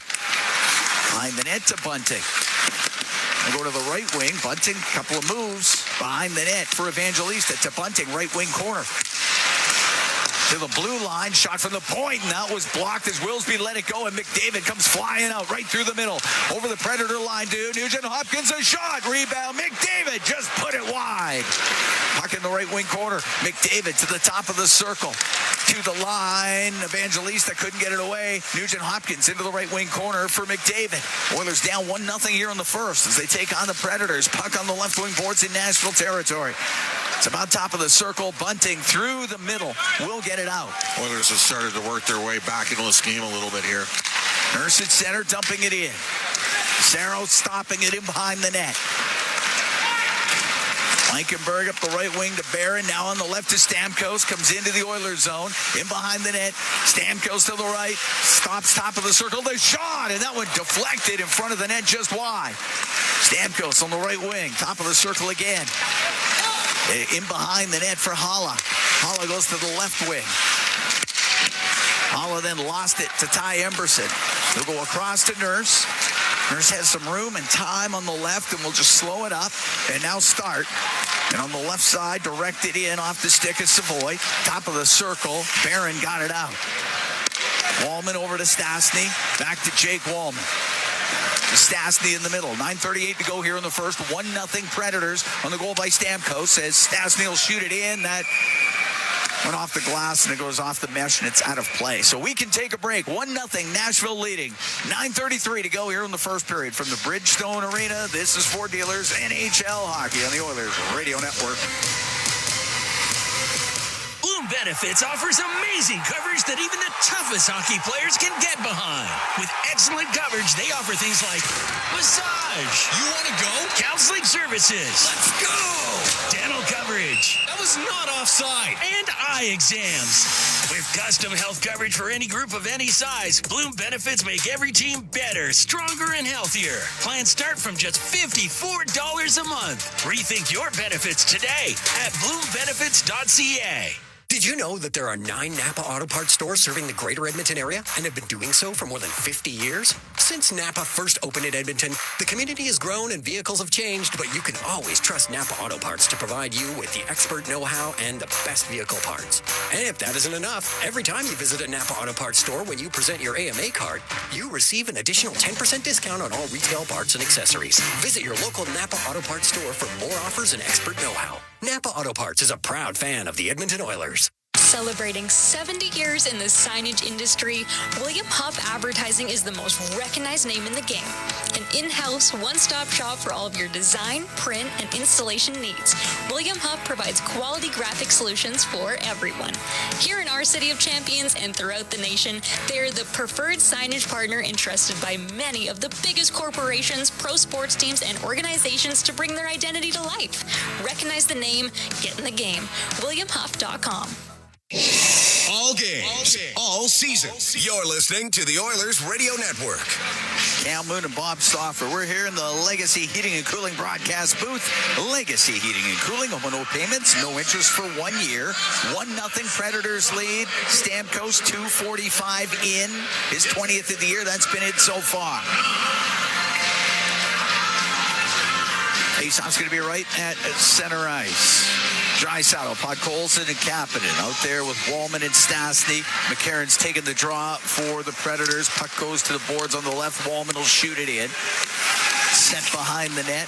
Behind the net to Bunting. They go to the right wing. Bunting, couple of moves behind the net for Evangelista to Bunting, right wing corner. To the blue line, shot from the point, and that was blocked as Wilsby let it go, and McDavid comes flying out right through the middle. Over the Predator line, dude. Nugent Hopkins, a shot, rebound. McDavid just put it wide. Puck in the right wing corner. McDavid to the top of the circle. To the line. Evangelista couldn't get it away. Nugent Hopkins into the right wing corner for McDavid. Oilers down 1-0 here in the first as they take on the Predators. Puck on the left wing boards in Nashville territory. It's about top of the circle. Bunting through the middle. Will get it out. Oilers have started to work their way back into this game a little bit here. Nurse at center, dumping it in. Cerro stopping it in behind the net. Eichenberg up the right wing to Barron. Now on the left to Stamkos. Comes into the Oilers zone. In behind the net. Stamkos to the right. Stops top of the circle. The shot. And that one deflected in front of the net just wide. Stamkos on the right wing. Top of the circle again. In behind the net for Haula. Haula goes to the left wing. Haula then lost it to Ty Emberson. They'll go across to Nurse. Nurse has some room and time on the left, and we'll just slow it up and now start. And on the left side, directed in off the stick of Savoy. Top of the circle, Barron got it out. Wallman over to Stastny. Back to Jake Wallman. Stastny in the middle. 9:38 to go here in the first. 1-0 Predators on the goal by Stamkos. As Stastny will shoot it in. That went off the glass and it goes off the mesh and it's out of play. So we can take a break. 1-0 Nashville leading. 9:33 to go here in the first period from the Bridgestone Arena. This is For Dealers NHL Hockey on the Oilers Radio Network. Bloom Benefits offers amazing coverage that even the toughest hockey players can get behind. With excellent coverage, they offer things like massage. You want to go? Counseling services. Let's go. Dental coverage. That was not offside. And eye exams. With custom health coverage for any group of any size, Bloom Benefits make every team better, stronger, and healthier. Plans start from just $54 a month. Rethink your benefits today at bloombenefits.ca. Did you know that there are 9 Napa Auto Parts stores serving the greater Edmonton area and have been doing so for more than 50 years? Since Napa first opened in Edmonton, the community has grown and vehicles have changed, but you can always trust Napa Auto Parts to provide you with the expert know-how and the best vehicle parts. And if that isn't enough, every time you visit a Napa Auto Parts store when you present your AMA card, you receive an additional 10% discount on all retail parts and accessories. Visit your local Napa Auto Parts store for more offers and expert know-how. Napa Auto Parts is a proud fan of the Edmonton Oilers. Celebrating 70 years in the signage industry, William Hupp Advertising is the most recognized name in the game. An in-house, one-stop shop for all of your design, print, and installation needs. William Hupp provides quality graphic solutions for everyone. Here in our our City of Champions and throughout the nation, they're the preferred signage partner entrusted by many of the biggest corporations, pro sports teams, and organizations to bring their identity to life. Recognize the name, get in the game. WilliamHuff.com. All games, all season. You're listening to the Oilers Radio Network. Cal Moon and Bob Stauffer. We're here in the Legacy Heating and Cooling broadcast booth. Legacy Heating and Cooling, no payments, no interest for 1 year. 1-0 Predators lead. Stamkos 2:45 in. His 20th of the year. That's been it so far. Faceoff's going to be right at center ice. Draisaitl, Podkolzin, and Kapanen out there with Wallman and Stastny. McCarron's taking the draw for the Predators. Puck goes to the boards on the left. Wallman will shoot it in. Sent behind the net.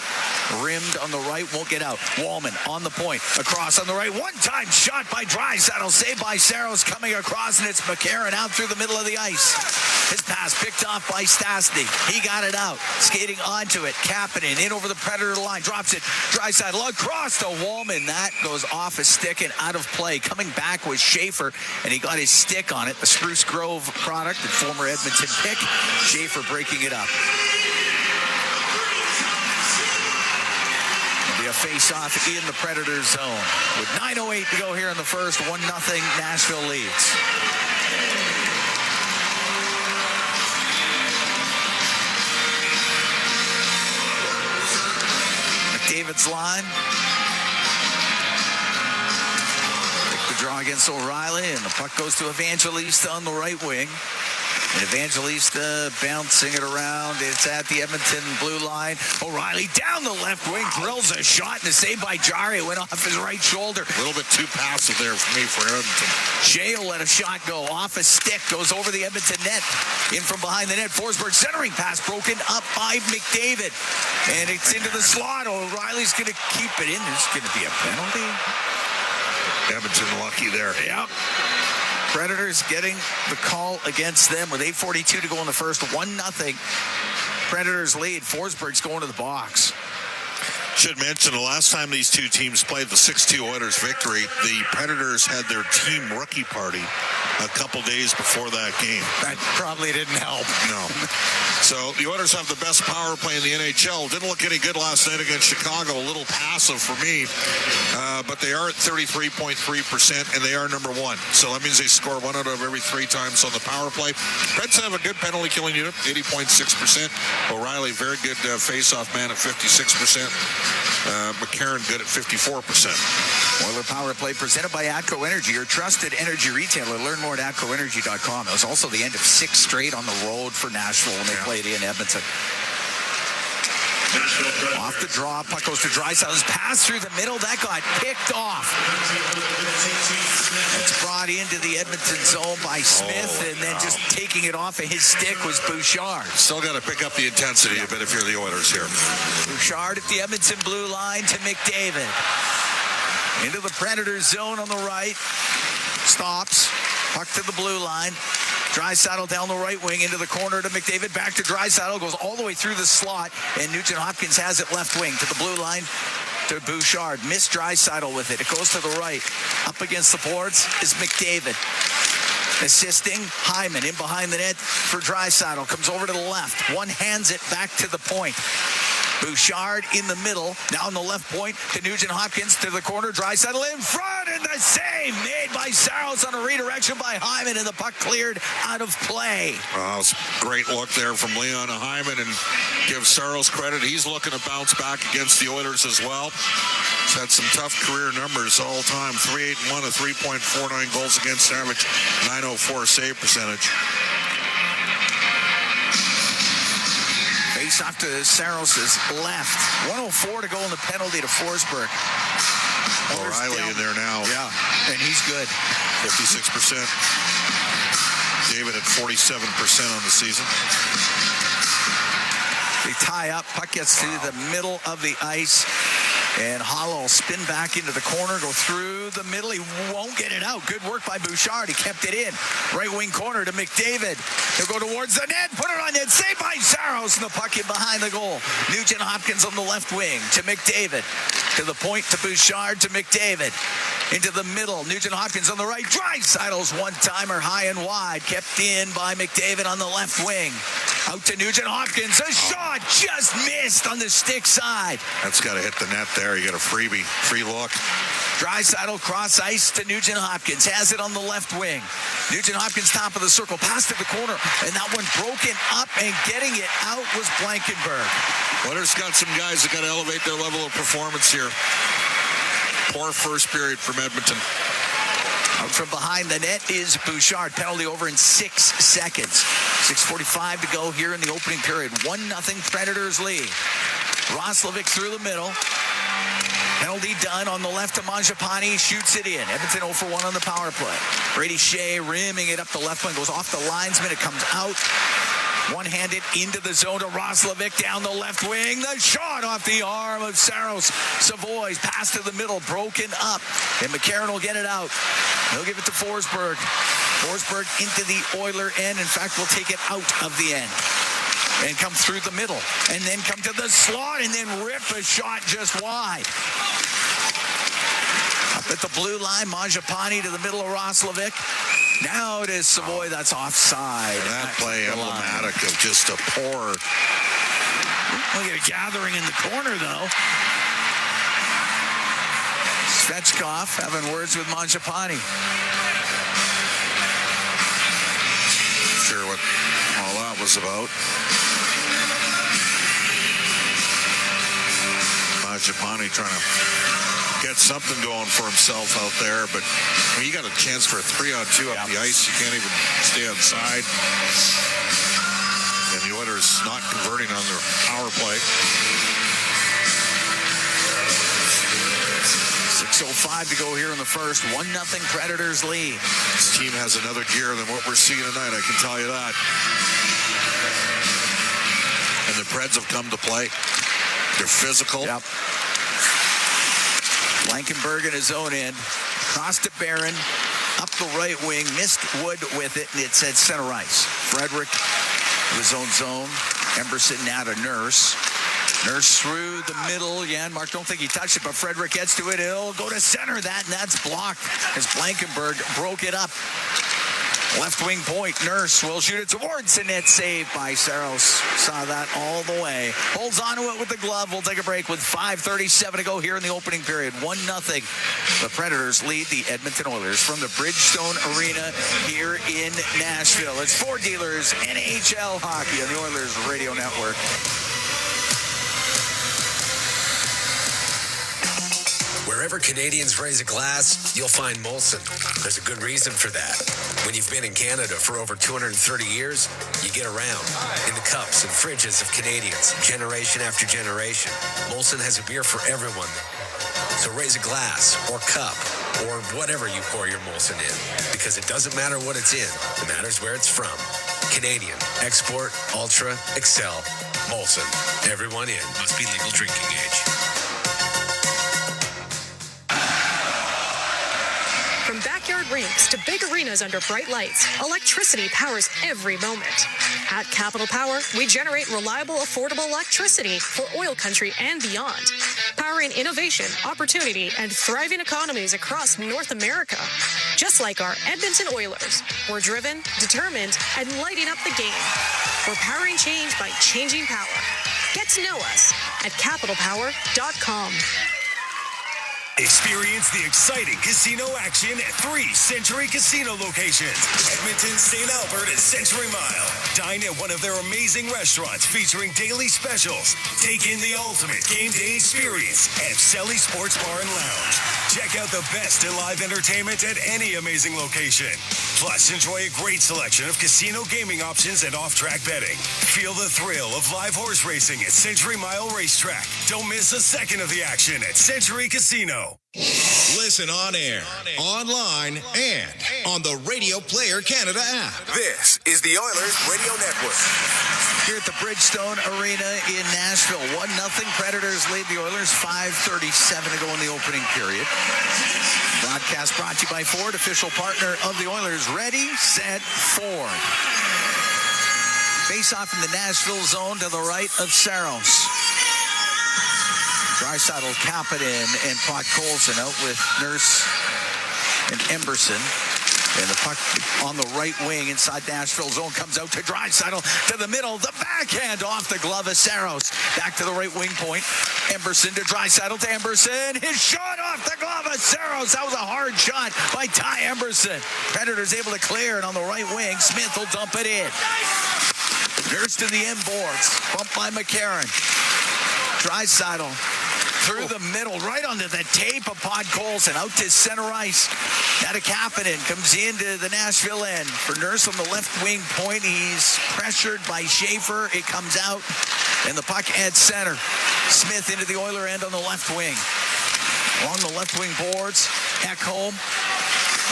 Rimmed on the right, won't get out. Wallman on the point. Across on the right. One-time shot by Draisaitl. Saved by Saros coming across, and it's McCarron out through the middle of the ice. His pass picked off by Stastny. He got it out. Skating onto it. Kapanen in over the Predator line. Drops it. Draisaitl across to Wallman. That goes off his stick and out of play. Coming back was Schaefer, and he got his stick on it. The Spruce Grove product and former Edmonton pick. Schaefer breaking it up. It'll be a face-off in the Predator zone. With 9:08 to go here in the first, 1-0 Nashville leads. McDavid's line. Pick the draw against O'Reilly, and the puck goes to Evangelista on the right wing. And Evangelista bouncing it around. It's at the Edmonton blue line. O'Reilly down the left wing, drills a shot, and a save by Jari. Went off his right shoulder. A little bit too passive there for me for Edmonton. Shea let a shot go off a stick, goes over the Edmonton net. In from behind the net, Forsberg centering pass broken up by McDavid. And it's into the slot. O'Reilly's going to keep it in. There's going to be a penalty. Edmonton lucky there. Yep. Predators getting the call against them with 8:42 to go in the first. 1-0. Predators lead. Forsberg's going to the box. Should mention the last time these two teams played the 6-2 Oilers victory, the Predators had their team rookie party a couple days before that game. That probably didn't help. No. So the Oilers have the best power play in the NHL. Didn't look any good last night against Chicago. A little passive for me. But they are at 33.3%, and they are number one. So that means they score 1 out of every 3 times on the power play. Preds have a good penalty killing unit, 80.6%. O'Reilly, very good face-off man at 56%. McCarron good at 54%. Oiler Power Play presented by ATCO Energy, your trusted energy retailer. Learn more at ATCOenergy.com. It was also the end of 6 straight on the road for Nashville when they played in Edmonton. Off the draw, puck goes to Draisaitl's pass through the middle. That got picked off. It's brought into the Edmonton zone by Smith, and then just taking it off of his stick was Bouchard. Still got to pick up the intensity a bit if you're the Oilers here. Bouchard at the Edmonton blue line to McDavid. Into the Predator zone on the right. Stops. Puck to the blue line. Draisaitl down the right wing into the corner to McDavid. Back to Draisaitl. Goes all the way through the slot. And Nugent-Hopkins has it left wing to the blue line to Bouchard. Missed Draisaitl with it. It goes to the right. Up against the boards is McDavid. Assisting Hyman in behind the net for Draisaitl. Comes over to the left. One hands it back to the point. Bouchard in the middle. Now on the left point to Nugent-Hopkins to the corner. Draisaitl in front, and the save made by Saros on a redirection by Hyman, and the puck cleared out of play. Well, it's a great look there from Leon Hyman, and give Saros credit. He's looking to bounce back against the Oilers as well. He's had some tough career numbers all time. 3.81, a 3.49 goals against average, 904 save percentage. Face off to Saros' left. 1:04 to go in the penalty to Forsberg. O'Reilly in there now. Yeah, and he's good. 56%. David at 47% on the season. They tie up. Puck gets to the middle of the ice. And Hollow spin back into the corner, go through the middle. He won't get it out. Good work by Bouchard. He kept it in. Right wing corner to McDavid. He'll go towards the net. Put it on net. Saved by Saros. And the puck in behind the goal. Nugent Hopkins on the left wing to McDavid. To the point to Bouchard to McDavid. Into the middle. Nugent Hopkins on the right. Draisaitl's one-timer high and wide. Kept in by McDavid on the left wing. Out to Nugent Hopkins. A shot just missed on the stick side. That's got to hit the net there. You got a freebie. Free look. Draisaitl cross ice to Nugent Hopkins. Has it on the left wing. Nugent Hopkins top of the circle. Pass to the corner. And that one broken up and getting it out was Blankenberg. Oilers got some guys that got to elevate their level of performance here. Poor first period from Edmonton. Out from behind the net is Bouchard. Penalty over in 6 seconds. 6:45 to go here in the opening period. 1-0 Predators lead. Roslovic through the middle. Penalty done on the left to Mangiapane. Shoots it in. Edmonton 0 for 1 on the power play. Brady Shea rimming it up the left wing. Goes off the linesman. It comes out. One-handed into the zone to Roslovic down the left wing. The shot off the arm of Saros. Savoy's pass to the middle, broken up. And McCarron will get it out. He'll give it to Forsberg. Forsberg into the Oiler end. In fact, we'll take it out of the end. And come through the middle. And then come to the slot and then rip a shot just wide. Up at the blue line, Mangiapane to the middle of Roslovic. Now it is Savoy. That's offside. And that play emblematic of just a poor. Look at a gathering in the corner, though. Svechkov having words with Mangiapane. Sure what all that was about. Mangiapane trying to get something going for himself out there, but when you got a chance for a 3-on-2 up the ice, you can't even stay inside. And the Oilers not converting on their power play. 6:05 to go here in the first. 1-0 Predators lead. This team has another gear than what we're seeing tonight, I can tell you that. And the Preds have come to play. They're physical. Yep. Blankenberg in his own end. Cross to Barron. Up the right wing. Missed Wood with it, and it said center ice. Frederick to his own zone. Emberson now to Nurse. Nurse through the middle. Yeah, Mark, don't think he touched it, but Frederick gets to it. He'll go to center that, and that's blocked as Blankenberg broke it up. Left wing point. Nurse will shoot it towards the net. Saved by Saros. Saw that all the way. Holds on to it with the glove. We'll take a break with 5:37 to go here in the opening period. 1-0. The Predators lead the Edmonton Oilers from the Bridgestone Arena here in Nashville. It's Ford Dealers NHL Hockey on the Oilers Radio Network. Wherever Canadians raise a glass, you'll find Molson. There's a good reason for that. When you've been in Canada for over 230 years, you get around in the cups and fridges of Canadians, generation after generation. Molson has a beer for everyone. So raise a glass or cup or whatever you pour your Molson in, because it doesn't matter what it's in. It matters where it's from. Canadian, export, ultra, excel, Molson. Everyone in. Must be legal drinking age. From backyard rinks to big arenas under bright lights, electricity powers every moment. At Capital Power, we generate reliable, affordable electricity for OilCountry and beyond, powering innovation, opportunity, and thriving economies across North America. Just like our Edmonton Oilers, we're driven, determined, and lighting up the game. We're powering change by changing power. Get to know us at capitalpower.com. Experience the exciting casino action at 3 Century Casino locations. Edmonton, St. Albert, and Century Mile. Dine at one of their amazing restaurants featuring daily specials. Take in the ultimate game day experience at Selly Sports Bar and Lounge. Check out the best in live entertainment at any amazing location. Plus, enjoy a great selection of casino gaming options and off-track betting. Feel the thrill of live horse racing at Century Mile Racetrack. Don't miss a second of the action at Century Casino. Listen on air, online, and on the Radio Player Canada app. This is the Oilers Radio Network. here at the Bridgestone Arena in Nashville. 1-0 Predators lead the Oilers. 5:37 to go in the opening period. Broadcast brought to you by Ford, official partner of the Oilers. Ready, set, Ford. Face off in the Nashville zone to the right of Saros. Draisaitl, Kapanen, and Podkolzin out with Nurse and Emberson. And the puck on the right wing inside Nashville zone comes out to Draisaitl to the middle. The backhand off the glove of Saros. Back to the right wing point. Emberson to Draisaitl to Emberson. His shot off the glove of Saros. That was a hard shot by Ty Emberson. Predators able to clear it on the right wing. Smith will dump it in. Nurse to the end boards. Bumped by McCarron. Draisaitl through the middle, right onto the tape of Podkolzin, out to center ice. Now to Kapanen, comes into the Nashville end. For Nurse on the left wing point, he's pressured by Schaefer. It comes out, and the puck at center. Smith into the Oiler end on the left wing. Along the left wing boards, Ekholm.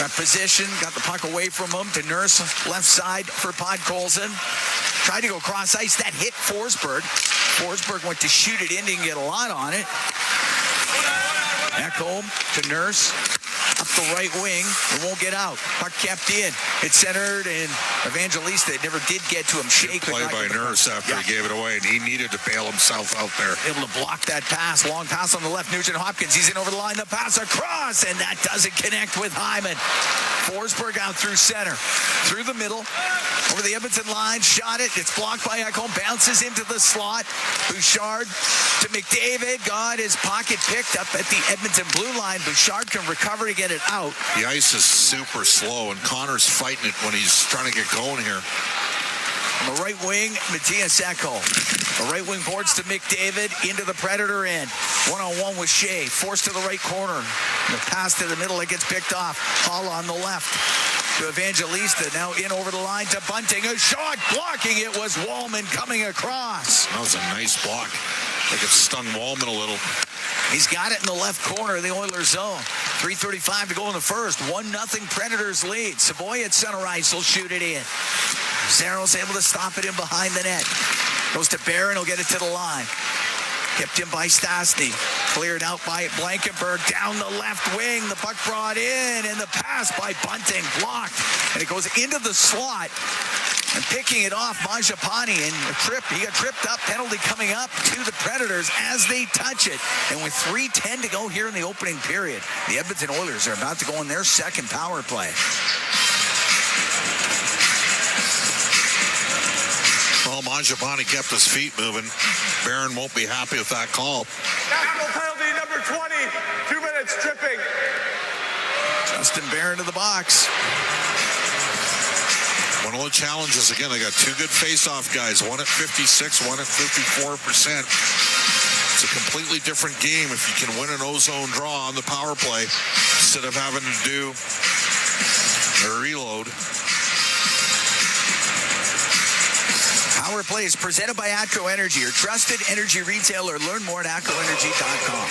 Got position, got the puck away from him to Nurse, left side for Podkolzin. Tried to go cross ice, that hit Forsberg. Forsberg went to shoot it in, didn't get a lot on it. Ekholm to Nurse, up the right wing, it won't get out. Puck kept in. It's centered, and Evangelista never did get to him. Shake play by Nurse after he gave it away, and he needed to bail himself out there. Able to block that pass. Long pass on the left. Nugent Hopkins, he's in over the line. The pass across, and that doesn't connect with Hyman. Forsberg out through center. Through the middle. Over the Edmonton line. Shot it. It's blocked by Ekholm. Bounces into the slot. Bouchard to McDavid. Got his pocket picked up at the Edmonton blue line. Bouchard can recover to get it out. The ice is super slow, and Connor's fighting it when he's trying to get going here. On the right wing, Matthias Ekholm. The right wing boards to McDavid into the Predator end. One-on-one with Shea. Forced to the right corner. The pass to the middle, it gets picked off. Hall on the left to Evangelista. Now in over the line to Bunting. A shot blocking it was Wallman coming across. That was a nice block. Like it stung Wallman a little. He's got it in the left corner of the Oilers zone. 3:35 to go in the first. 1-0 Predators lead. Savoy at center ice will shoot it in. Saros able to stop it in behind the net. Goes to Barron, he'll get it to the line. Kept in by Stastny. Cleared out by Blankenberg. Down the left wing. The puck brought in. And the pass by Bunting. Blocked. And it goes into the slot. And picking it off, Mangiapane. And a trip. He got tripped up. Penalty coming up to the Predators as they touch it. And with 3:10 to go here in the opening period, the Edmonton Oilers are about to go on their second power play. Well, Mangiapane kept his feet moving. Barron won't be happy with that call. National penalty number 20. 2 minutes tripping. Justin Barron to the box. One of the challenges, again, they got two good face-off guys. One at 56, one at 54%. It's a completely different game if you can win an ozone draw on the power play instead of having to do a reload. Power play is presented by ATCO Energy, your trusted energy retailer. Learn more at ATCOenergy.com.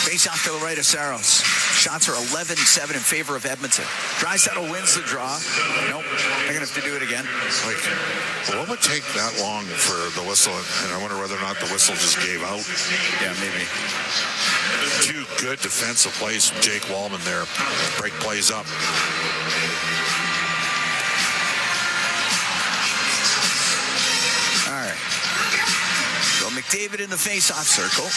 Face off to the right of Saros. Shots are 11-7 in favor of Edmonton. Draisaitl wins the draw. Nope, they're going to have to do it again. Like, what would take that long for the whistle? And I wonder whether or not the whistle just gave out. Yeah, maybe. Two good defensive plays from Jake Wallman there. Break plays up. All right. So McDavid in the face-off circle.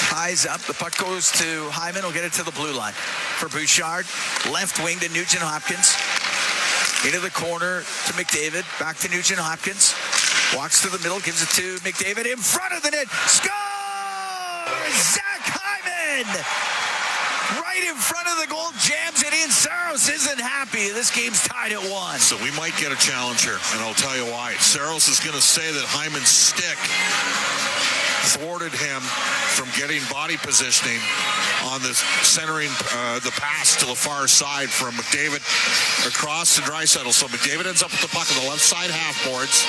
Ties up. The puck goes to Hyman. He'll get it to the blue line. For Bouchard. Left wing to Nugent Hopkins. Into the corner to McDavid. Back to Nugent Hopkins. Walks to the middle. Gives it to McDavid. In front of the net. Score! Zach Hyman! Right in front of the goal. Jams it in. Saros isn't happy. This game's tied at 1. So we might get a challenge here, and I'll tell you why. Saros is going to say that Hyman's stick thwarted him from getting body positioning on the centering the pass to the far side from McDavid across to Draisaitl. So McDavid ends up with the puck on the left side half boards.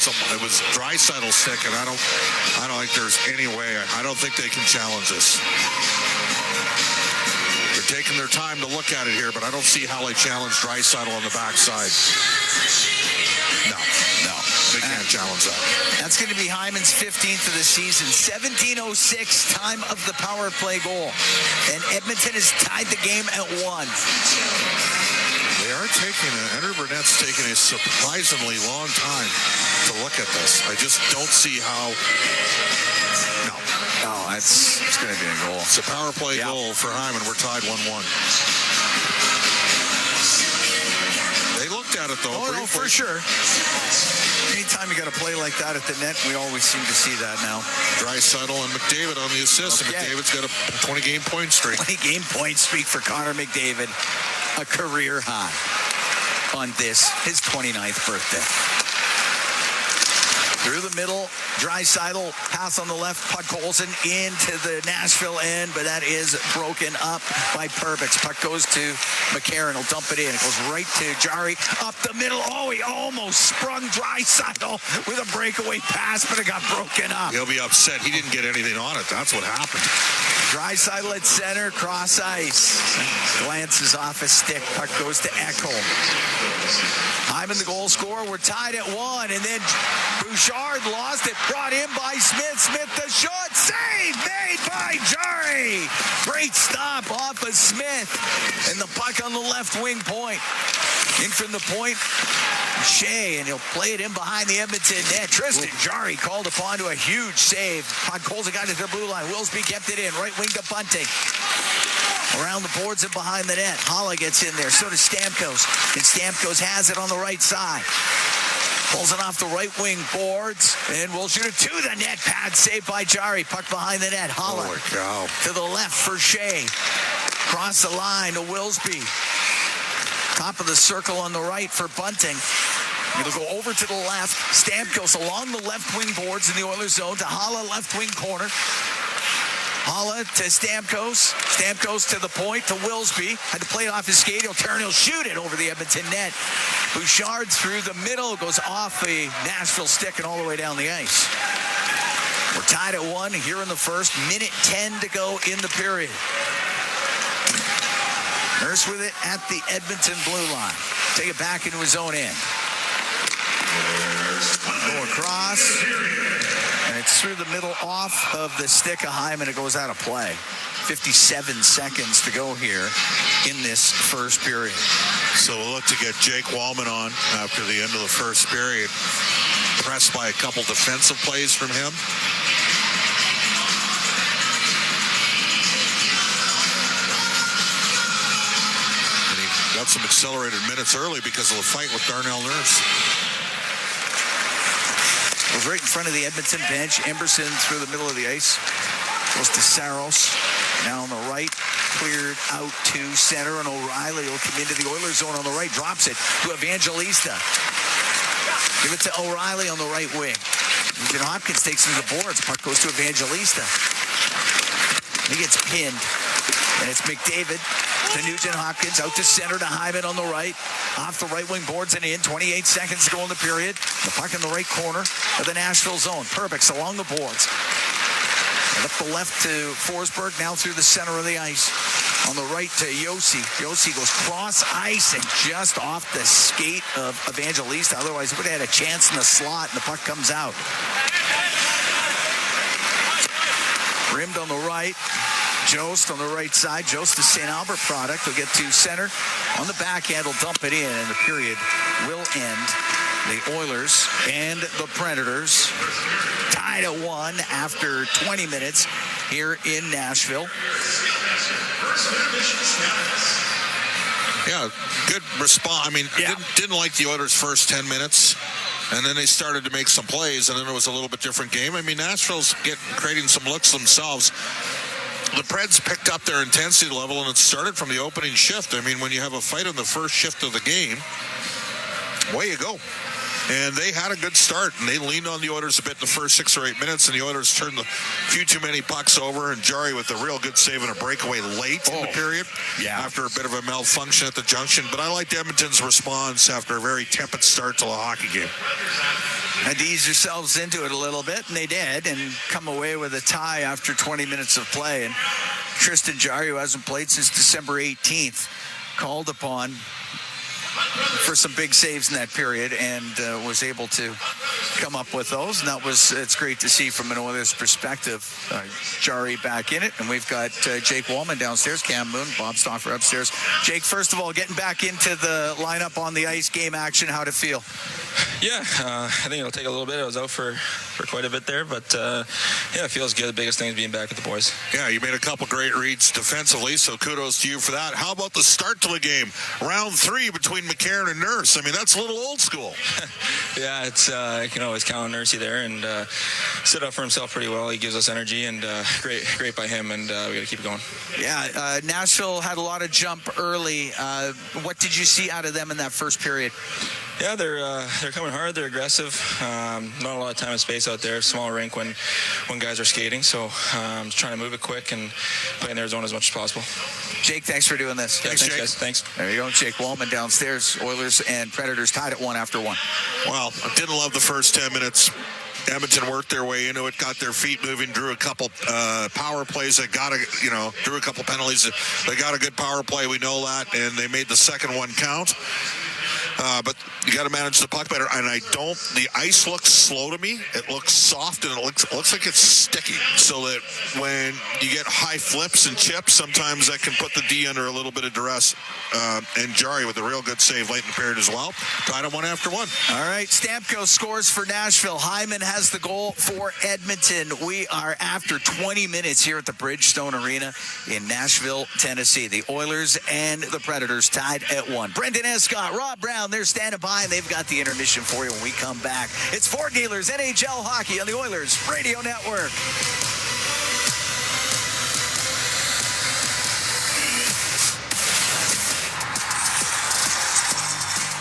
It was Draisaitl's stick, and I don't think there's any way. I don't think they can challenge this. taking their time to look at it here, but I don't see how they challenge Draisaitl on the backside. No. They can't challenge that. That's going to be Hyman's 15th of the season. 17:06 time of the power play goal. And Edmonton has tied the game at 1. They are Andrew Burnett's taking a surprisingly long time to look at this. I just don't see how. No, it's going to be a goal. It's a power play goal for Hyman. We're tied 1-1. They looked at it, though. Oh, no, for sure. Anytime you got a play like that at the net, we always seem to see that now. Draisaitl and McDavid on the assist. Okay. And McDavid's got a 20-game point streak. 20-game point streak for Connor McDavid. A career high on this, his 29th birthday. Through the middle, Draisaitl, pass on the left, puck goes into the Nashville end, but that is broken up by Perbix. Puck goes to McCarron, he'll dump it in. It goes right to Jarry, up the middle. Oh, he almost sprung Draisaitl with a breakaway pass, but it got broken up. He'll be upset. He didn't get anything on it. That's what happened. Draisaitl at center, cross ice. Glances off his stick. Puck goes to Ekholm. Hyman, the goal scorer. We're tied at 1, and then Bouchard lost it. Brought in by Smith. Smith the shot. Save made by Jarry. Great stop off of Smith. And the puck on the left wing point. In from the point, Shea, and he'll play it in behind the Edmonton net. Tristan Jarry called upon to a huge save. Podkolzin got to the blue line. Willsby kept it in. Right wing to Bunting. Around the boards and behind the net. Holla gets in there. So does Stamkos. And Stamkos has it on the right side. Pulls it off the right wing boards. And will shoot it to the net. Pad saved by Jarry. Puck behind the net. Holla to the left for Shea. Cross the line to Willsby. Top of the circle on the right for Bunting. It'll go over to the left. Stamkos along the left wing boards in the Oilers zone to Holla, left wing corner. Holla to Stamkos. Stamkos to the point to Willsby. Had to play it off his skate. He'll turn. He'll shoot it over the Edmonton net. Bouchard through the middle. Goes off the Nashville stick and all the way down the ice. We're tied at 1 here in the first. Minute 10 to go in the period. Nurse with it at the Edmonton blue line. Take it back into his own end. Go across. And it's through the middle off of the stick of Hyman. It goes out of play. 57 seconds to go here in this first period. So we'll look to get Jake Wallman on after the end of the first period. Pressed by a couple defensive plays from him. Got some accelerated minutes early because of the fight with Darnell Nurse. Was right in front of the Edmonton bench. Emberson through the middle of the ice. Goes to Saros. Now on the right. Cleared out to center. And O'Reilly will come into the Oilers zone on the right. Drops it to Evangelista. Give it to O'Reilly on the right wing. Nugent Hopkins takes him to the boards. Puck goes to Evangelista. He gets pinned. And it's McDavid to Nugent Hopkins, out to center to Hyman on the right. Off the right wing boards and in. 28 seconds to go in the period. The puck in the right corner of the Nashville zone. Perbix along the boards. And up the left to Forsberg, now through the center of the ice. On the right to Yossi. Yossi goes cross ice and just off the skate of Evangelista. Otherwise, he would have had a chance in the slot, and the puck comes out. Rimmed on the right. Jost on the right side. Jost, the St. Albert product, will get to center. On the backhand, will dump it in, and the period will end. The Oilers and the Predators tied at 1 after 20 minutes here in Nashville. Yeah, good response. I mean, didn't like the Oilers' first 10 minutes. And then they started to make some plays, and then it was a little bit different game. I mean, Nashville's creating some looks themselves. The Preds picked up their intensity level, and it started from the opening shift. I mean, when you have a fight in the first shift of the game, away you go. And they had a good start, and they leaned on the Oilers a bit in the first 6 or 8 minutes, and the Oilers turned a few too many pucks over, and Jarry with a real good save and a breakaway late in the period after a bit of a malfunction at the junction. But I liked Edmonton's response after a very tepid start to the hockey game. Had to ease yourselves into it a little bit, and they did, and come away with a tie after 20 minutes of play. And Tristan Jarry, who hasn't played since December 18th, called upon for some big saves in that period and was able to come up with those. And it's great to see from an Oilers perspective. Jarry back in it, and we've got Jake Wallman downstairs, Cam Moon, Bob Stauffer upstairs. Jake, first of all, getting back into the lineup on the ice, game action, how'd it feel? Yeah, I think it'll take a little bit. I was out for quite a bit there, but yeah, it feels good. The biggest thing is being back with the boys. Yeah, you made a couple great reads defensively, so kudos to you for that. How about the start to the game? Round 3 between McCarron and Nurse. I mean, that's a little old school. Yeah, it's you can always count on Nursey there, and stood up for himself pretty well. He gives us energy, and great by him, and we got to keep going. Yeah, Nashville had a lot of jump early. What did you see out of them in that first period? Yeah, they're coming hard. They're aggressive. Not a lot of time and space out there. Small rink when guys are skating. So just trying to move it quick and play in their zone as much as possible. Jake, thanks for doing this. Yeah, thanks, guys. Thanks. There you go, Jake Wallman downstairs. Oilers and Predators tied at 1 after 1. Well, I didn't love the first 10 minutes. Edmonton worked their way into it, got their feet moving, drew a couple power plays that drew a couple penalties. They got a good power play, we know that, and they made the second one count. But you got to manage the puck better. And the ice looks slow to me. It looks soft, and it looks like it's sticky. So that when you get high flips and chips, sometimes that can put the D under a little bit of duress. And Jarry with a real good save late in the period as well. Tied at 1 after 1. All right, Stamkos scores for Nashville. Hyman has the goal for Edmonton. We are after 20 minutes here at the Bridgestone Arena in Nashville, Tennessee. The Oilers and the Predators tied at 1. Brendan Escott, Rob Brown, they're standing by, and they've got the intermission for you when we come back. It's Ford Dealers NHL Hockey on the Oilers Radio Network.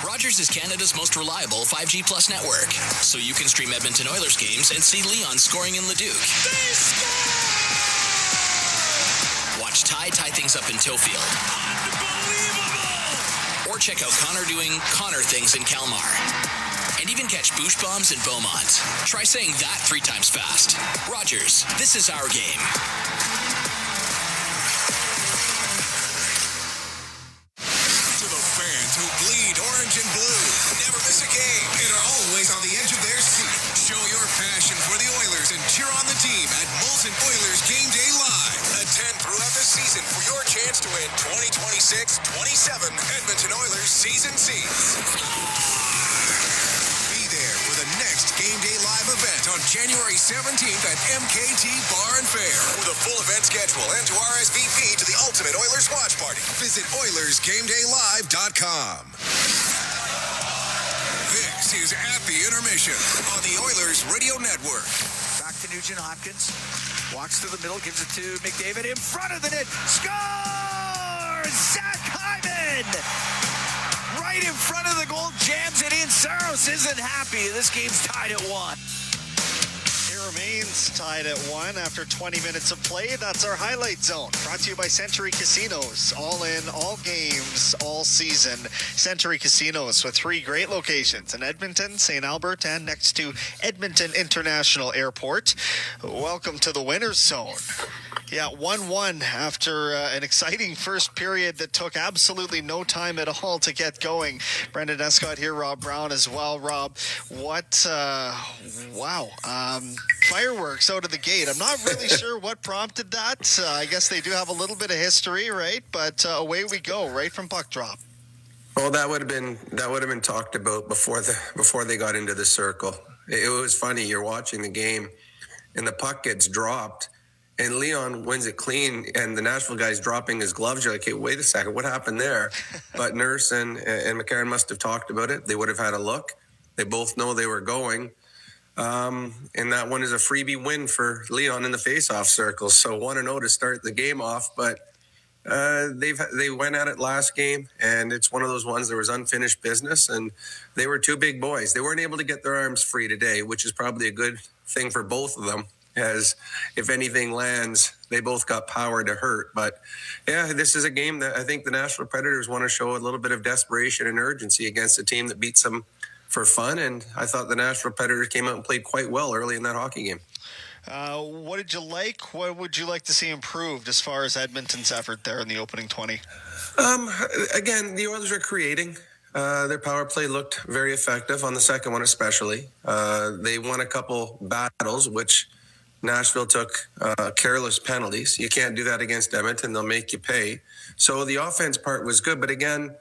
Rogers is Canada's most reliable 5G Plus network, so you can stream Edmonton Oilers games and see Leon scoring in Leduc. Watch Ty tie things up in Tofield. Or check out Connor doing Connor things in Kalmar. And even catch Boosh Bombs in Beaumont. Try saying that 3 times fast. Rogers, this is our game. To the fans who bleed orange and blue, never miss a game, and are always on the edge of their seat. Show your passion for the Oilers and cheer on the team at Molson Oilers Game Day Live. Attend throughout the season for your chance to win 2026-27 Edmonton Oilers season seats. Be there for the next Game Day Live event on January 17th at MKT Bar and Fair. For the full event schedule and to RSVP to the Ultimate Oilers Watch Party, visit OilersGameDayLive.com. This is At the Intermission on the Oilers Radio Network. Back to Nugent Hopkins. Walks to the middle, gives it to McDavid in front of the net. Scores! Zach Hyman! Right in front of the goal, jams it in. Saros isn't happy. This game's tied at 1. It remains tied at 1 after 20 minutes of play. That's our highlight zone. Brought to you by Century Casinos. All in, all games, all season. Century Casinos with 3 great locations in Edmonton, St. Albert, and next to Edmonton International Airport. Welcome to the winner's zone. Yeah, 1-1 after an exciting first period that took absolutely no time at all to get going. Brendan Escott here, Rob Brown as well. Rob, what, wow. Fireworks out of the gate. I'm not really sure what prompted that. I guess they do have a little bit of history, right? But away we go, right from puck drop. Well, that would have been talked about before they got into the circle. It was funny. You're watching the game, and the puck gets dropped, and Leon wins it clean, and the Nashville guy's dropping his gloves. You're like, hey, wait a second, what happened there? But Nurse and McCarron must have talked about it. They would have had a look. They both know they were going. And that one is a freebie win for Leon in the face-off circle. So 1-0 to start the game off, but they went at it last game, and it's one of those ones there was unfinished business, and they were 2 big boys. They weren't able to get their arms free today, which is probably a good thing for both of them, as if anything lands, they both got power to hurt. But yeah, this is a game that I think the Nashville Predators want to show a little bit of desperation and urgency against a team that beats them for fun, and I thought the Nashville Predators came out and played quite well early in that hockey game. What did you like? What would you like to see improved as far as Edmonton's effort there in the opening 20? Again, the Oilers are creating. Their power play looked very effective on the second one especially. They won a couple battles, which Nashville took careless penalties. You can't do that against Edmonton. They'll make you pay. So the offense part was good, but again,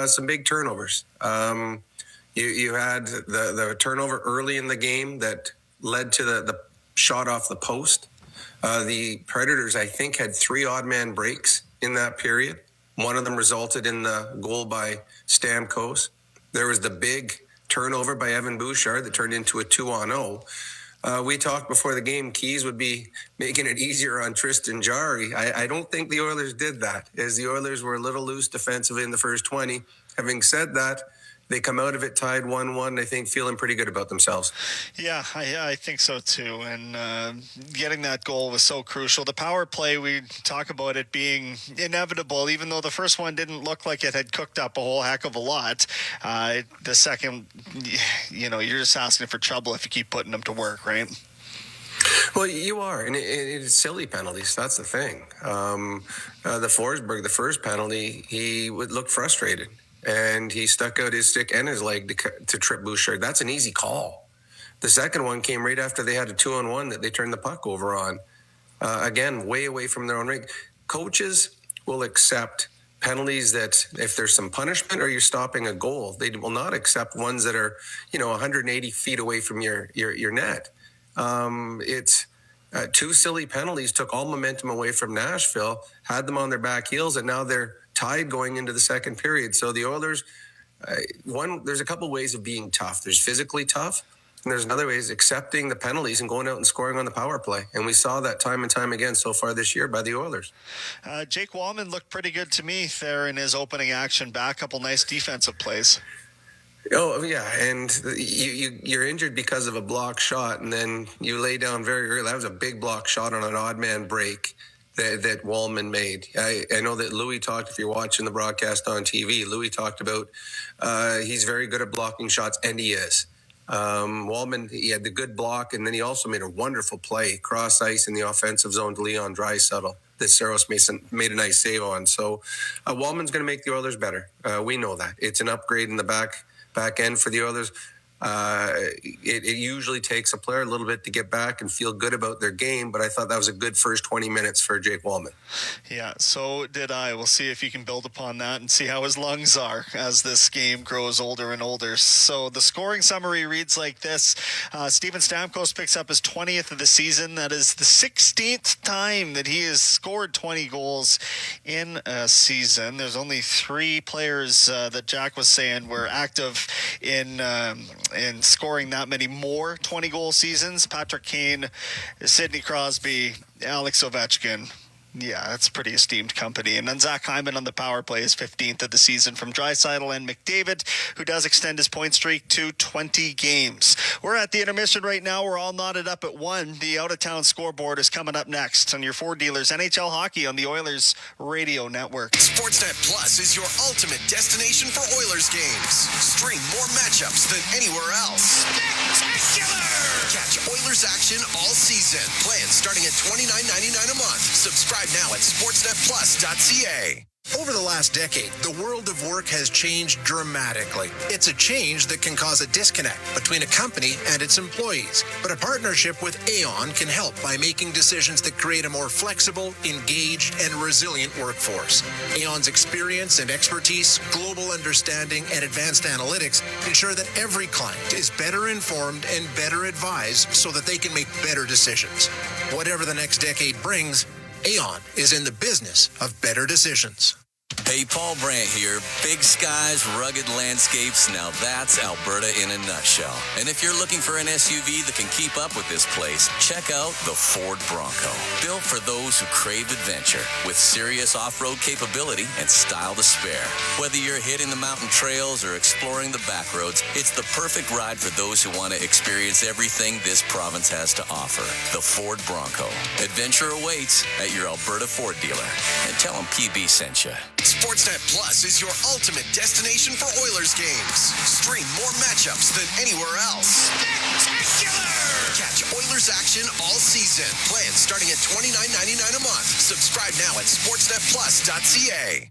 some big turnovers. You had the turnover early in the game that led to the shot off the post. The Predators, I think, had 3 odd man breaks in that period. One of them resulted in the goal by Stamkos. There was the big turnover by Evan Bouchard that turned into a 2-on-0. We talked before the game, Keys would be making it easier on Tristan Jarry. I don't think the Oilers did that, as the Oilers were a little loose defensively in the first 20. Having said that, they come out of it tied 1-1, I think, feeling pretty good about themselves. Yeah, I think so too. And getting that goal was so crucial. The power play, we talk about it being inevitable, even though the first one didn't look like it had cooked up a whole heck of a lot. The second, you're just asking for trouble if you keep putting them to work, right? Well, you are, and it's silly penalties. That's the thing. The Forsberg, the first penalty, he would look frustrated. And he stuck out his stick and his leg to trip Bouchard. That's an easy call. The second one came right after they had a 2-on-1 that they turned the puck over on. Again, way away from their own ring. Coaches will accept penalties that if there's some punishment or you're stopping a goal, they will not accept ones that are, 180 feet away from your net. It's 2 silly penalties took all momentum away from Nashville, had them on their back heels, and now they're tied going into the second period. So the Oilers, there's a couple ways of being tough. There's physically tough, and there's another way is accepting the penalties and going out and scoring on the power play. And we saw that time and time again so far this year by the Oilers. Jake Wallman looked pretty good to me there in his opening action back. Couple nice defensive plays. Oh, yeah, and you're injured because of a block shot, and then you lay down very early. That was a big block shot on an odd man break that Wallman made. I know that Louis talked, if you're watching the broadcast on TV, Louis talked about he's very good at blocking shots, and he is. Wallman, he had the good block, and then he also made a wonderful play, cross ice in the offensive zone to Leon Draisaitl that Saros made a nice save on. So Wallman's going to make the Oilers better. We know that. It's an upgrade in the back end for the Oilers. It usually takes a player a little bit to get back and feel good about their game, but I thought that was a good first 20 minutes for Jake Wallman. Yeah, so did I. We'll see if he can build upon that and see how his lungs are as this game grows older and older. So the scoring summary reads like this. Steven Stamkos picks up his 20th of the season. That is the 16th time that he has scored 20 goals in a season. There's only 3 players that Jack was saying were active in scoring that many more 20-goal seasons. Patrick Kane, Sidney Crosby, Alex Ovechkin. Yeah, that's pretty esteemed company. And then Zach Hyman on the power play is 15th of the season from Draisaitl and McDavid, who does extend his point streak to 20 games. We're at the intermission right now. We're all knotted up at 1. The out-of-town scoreboard is coming up next on your Ford dealers. NHL hockey on the Oilers Radio Network. Sportsnet Plus is your ultimate destination for Oilers games. Stream more matchups than anywhere else. Spectacular! Catch Oilers action all season. Plans starting at $29.99 a month. Subscribe now at sportsnetplus.ca. Over the last decade, the world of work has changed dramatically. It's a change that can cause a disconnect between a company and its employees. But a partnership with Aon can help by making decisions that create a more flexible, engaged, and resilient workforce. Aon's experience and expertise, global understanding, and advanced analytics ensure that every client is better informed and better advised so that they can make better decisions. Whatever the next decade brings, Aon is in the business of better decisions. Hey, Paul Brandt here. Big skies, rugged landscapes. Now that's Alberta in a nutshell. And if you're looking for an SUV that can keep up with this place, check out the Ford Bronco. Built for those who crave adventure, with serious off-road capability and style to spare. Whether you're hitting the mountain trails or exploring the back roads, it's the perfect ride for those who want to experience everything this province has to offer. The Ford Bronco. Adventure awaits at your Alberta Ford dealer. And tell them PB sent you. Sportsnet Plus is your ultimate destination for Oilers games. Stream more matchups than anywhere else. Spectacular! Catch Oilers Oilers action all season. Plans starting at $29.99 a month. Subscribe now at sportsnetplus.ca.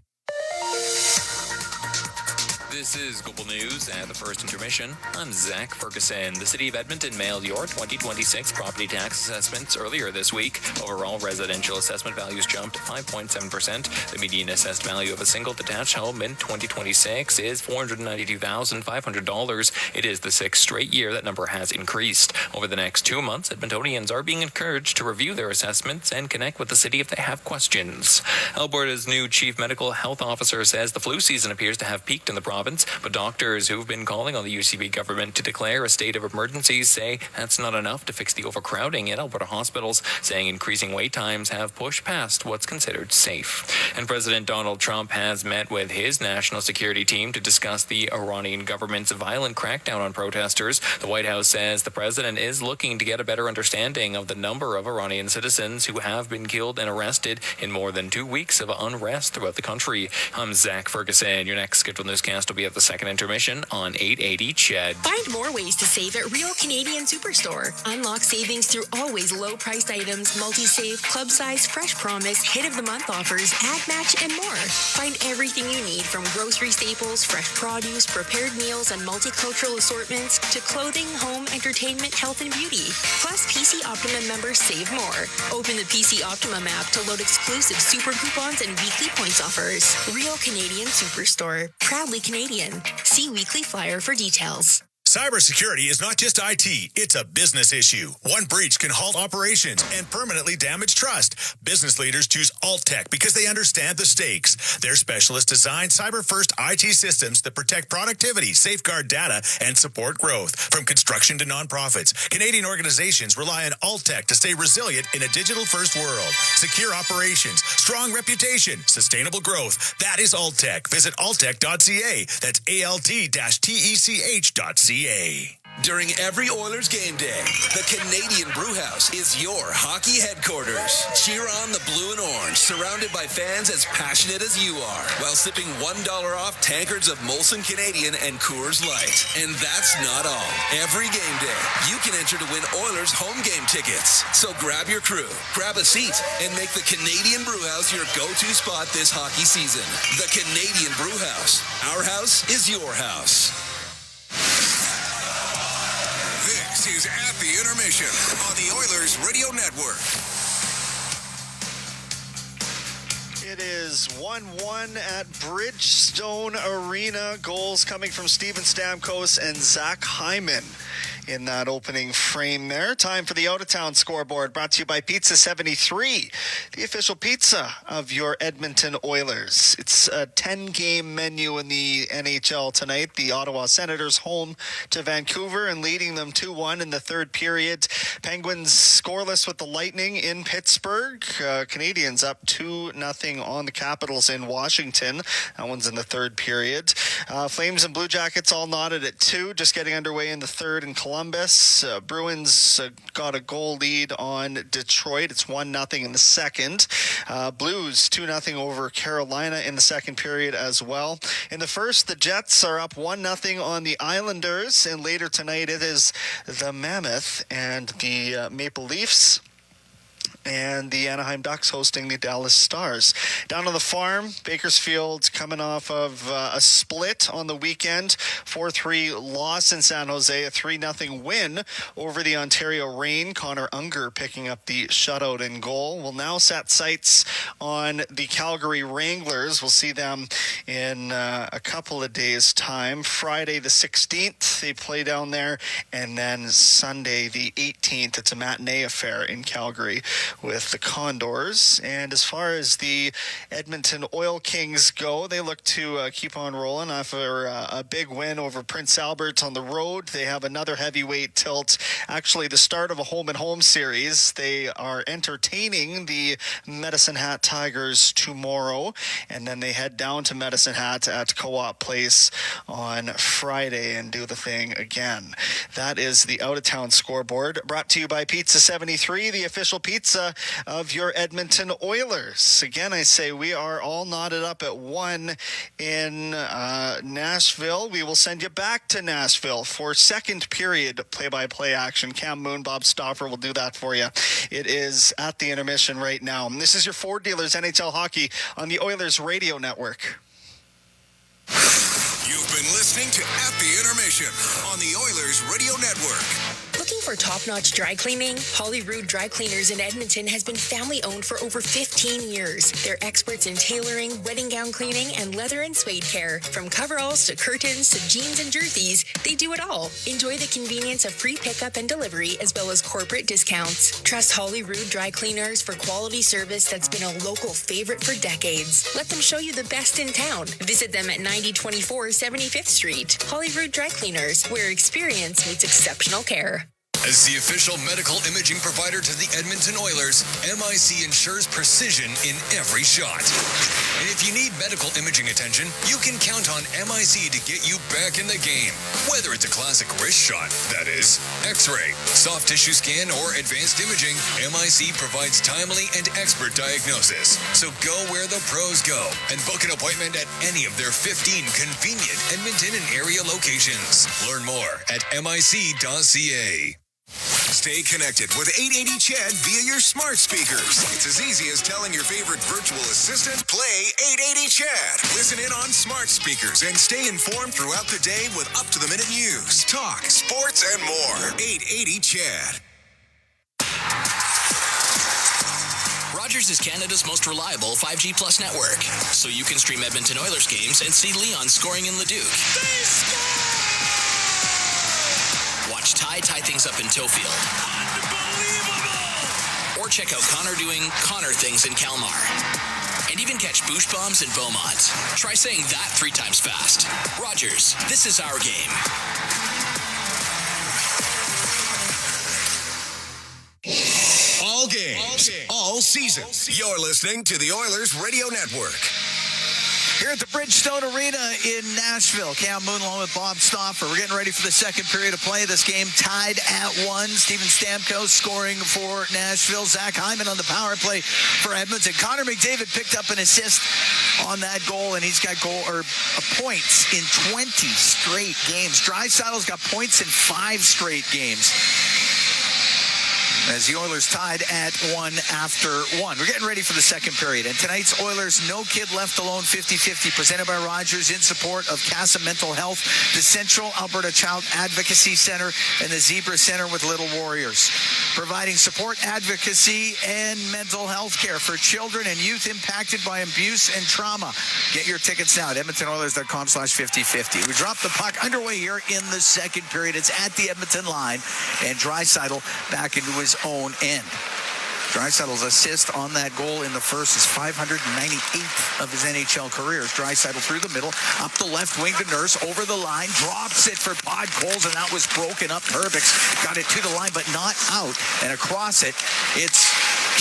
This is Global News at the first intermission. I'm Zach Ferguson. The City of Edmonton mailed your 2026 property tax assessments earlier this week. Overall, residential assessment values jumped 5.7%. The median assessed value of a single detached home in 2026 is $492,500. It is the sixth straight year that number has increased. Over the next 2 months, Edmontonians are being encouraged to review their assessments and connect with the city if they have questions. Alberta's new chief medical health officer says the flu season appears to have peaked in the province, but doctors who've been calling on the UCB government to declare a state of emergency say that's not enough to fix the overcrowding in Alberta hospitals, saying increasing wait times have pushed past what's considered safe. And President Donald Trump has met with his national security team to discuss the Iranian government's violent crackdown on protesters. The White House says the president is looking to get a better understanding of the number of Iranian citizens who have been killed and arrested in more than 2 weeks of unrest throughout the country. I'm Zach Ferguson. Your next scheduled newscast will be at the second intermission on 880 CHED. Find more ways to save at Real Canadian Superstore. Unlock savings through always low-priced items, multi-save, club size, fresh promise, hit of the month offers, ad match, and more. Find everything you need from grocery staples, fresh produce, prepared meals, and multicultural assortments to clothing, home, entertainment, health, and beauty. Plus, PC Optimum members save more. Open the PC Optimum app to load exclusive super coupons and weekly points offers. Real Canadian Superstore. Proudly Canadian. See weekly flyer for details. Cybersecurity is not just IT, it's a business issue. One breach can halt operations and permanently damage trust. Business leaders choose AltTech because they understand the stakes. Their specialists design cyber-first IT systems that protect productivity, safeguard data, and support growth. From construction to nonprofits, Canadian organizations rely on AltTech to stay resilient in a digital-first world. Secure operations, strong reputation, sustainable growth. That is AltTech. Visit alttech.ca. That's alt-tech.ca. During every Oilers game day, the Canadian Brewhouse is your hockey headquarters. Cheer on the blue and orange, surrounded by fans as passionate as you are, while sipping $1 off tankards of Molson Canadian and Coors Light. And that's not all. Every game day, you can enter to win Oilers home game tickets. So grab your crew, grab a seat, and make the Canadian Brewhouse your go-to spot this hockey season. The Canadian Brewhouse. Our house is your house. This is At the Intermission on the Oilers Radio Network. It is 1-1 at Bridgestone Arena. Goals coming from Steven Stamkos and Zach Hyman in that opening frame there. Time for the out-of-town scoreboard, brought to you by Pizza 73, the official pizza of your Edmonton Oilers. It's a 10-game menu in the NHL tonight. The Ottawa Senators home to Vancouver and leading them 2-1 in the third period. Penguins scoreless with the Lightning in Pittsburgh. Canadians up 2-0 on the Capitals in Washington. That one's in the third period. Flames and Blue Jackets all knotted at 2, just getting underway in the third in Columbus. Bruins got a goal lead on Detroit. It's 1-0 in the second. Blues 2-0 over Carolina in the second period as well. In the first, the Jets are up 1-0 on the Islanders, and later tonight it is the Mammoth and the Maple Leafs and the Anaheim Ducks hosting the Dallas Stars. Down on the farm, Bakersfield coming off of a split on the weekend. 4-3 loss in San Jose, a 3-0 win over the Ontario Reign. Connor Unger picking up the shutout in goal. We'll now set sights on the Calgary Wranglers. We'll see them in a couple of days' time. Friday the 16th, they play down there, and then Sunday the 18th, it's a matinee affair in Calgary with the Condors. And as far as the Edmonton Oil Kings go, they look to keep on rolling after a big win over Prince Albert on the road. They have another heavyweight tilt, actually the start of a home-and-home series. They are entertaining the Medicine Hat Tigers tomorrow, and then they head down to Medicine Hat at Co-op Place on Friday and do the thing again. That is the out-of-town scoreboard, brought to you by Pizza 73, the official pizza pizza of your Edmonton Oilers. Again, I say we are all knotted up at 1 in Nashville. We will send you back to Nashville for second period play-by-play action. Cam Moon, Bob Stauffer will do that for you. It is at the intermission right now. And this is your Ford Dealers NHL Hockey on the Oilers Radio Network. You've been listening to At the Intermission on the Oilers Radio Network. Looking for top-notch dry cleaning? Holyrood Dry Cleaners in Edmonton has been family-owned for over 15 years. They're experts in tailoring, wedding gown cleaning, and leather and suede care. From coveralls to curtains to jeans and jerseys, they do it all. Enjoy the convenience of free pickup and delivery as well as corporate discounts. Trust Holyrood Dry Cleaners for quality service that's been a local favorite for decades. Let them show you the best in town. Visit them at 9024 75th Street. Holyrood Dry Cleaners, where experience meets exceptional care. As the official medical imaging provider to the Edmonton Oilers, MIC ensures precision in every shot. And if you need medical imaging attention, you can count on MIC to get you back in the game. Whether it's a classic wrist shot, that is, X-ray, soft tissue scan, or advanced imaging, MIC provides timely and expert diagnosis. So go where the pros go and book an appointment at any of their 15 convenient Edmonton and area locations. Learn more at mic.ca. Stay connected with 880 CHED via your smart speakers. It's as easy as telling your favorite virtual assistant, play 880 CHED. Listen in on smart speakers and stay informed throughout the day with up-to-the-minute news, talk, sports, and more. 880 CHED. Rogers is Canada's most reliable 5G Plus network, so you can stream Edmonton Oilers games and see Leon scoring in Leduc. Watch Ty tie things up in Tofield. Unbelievable! Or check out Connor doing Connor things in Kalmar. And even catch Boosh Bombs in Beaumont. Try saying that 3 times fast. Rogers, this is our game. All games, all season. You're listening to the Oilers Radio Network. Here at the Bridgestone Arena in Nashville, Cam Moon along with Bob Stauffer. We're getting ready for the second period of play. This game tied at 1. Steven Stamkos scoring for Nashville. Zach Hyman on the power play for Edmonton. Connor McDavid picked up an assist on that goal, and he's got points in 20 straight games. Draisaitl's got points in 5 straight games, as the Oilers tied at 1 after 1. We're getting ready for the second period. And tonight's Oilers No Kid Left Alone 50-50, presented by Rogers in support of CASA Mental Health, the Central Alberta Child Advocacy Center, and the Zebra Center with Little Warriors. Providing support, advocacy, and mental health care for children and youth impacted by abuse and trauma. Get your tickets now at edmontonoilers.com/5050. We dropped the puck underway here in the second period. It's at the Edmonton line, and Draisaitl back into his own end. Draisaitl's assist on that goal in the first is 598th of his NHL career. Draisaitl through the middle, up the left wing to Nurse, over the line, drops it for Podkolzin, and that was broken up. Herbix got it to the line, but not out. And across it, it's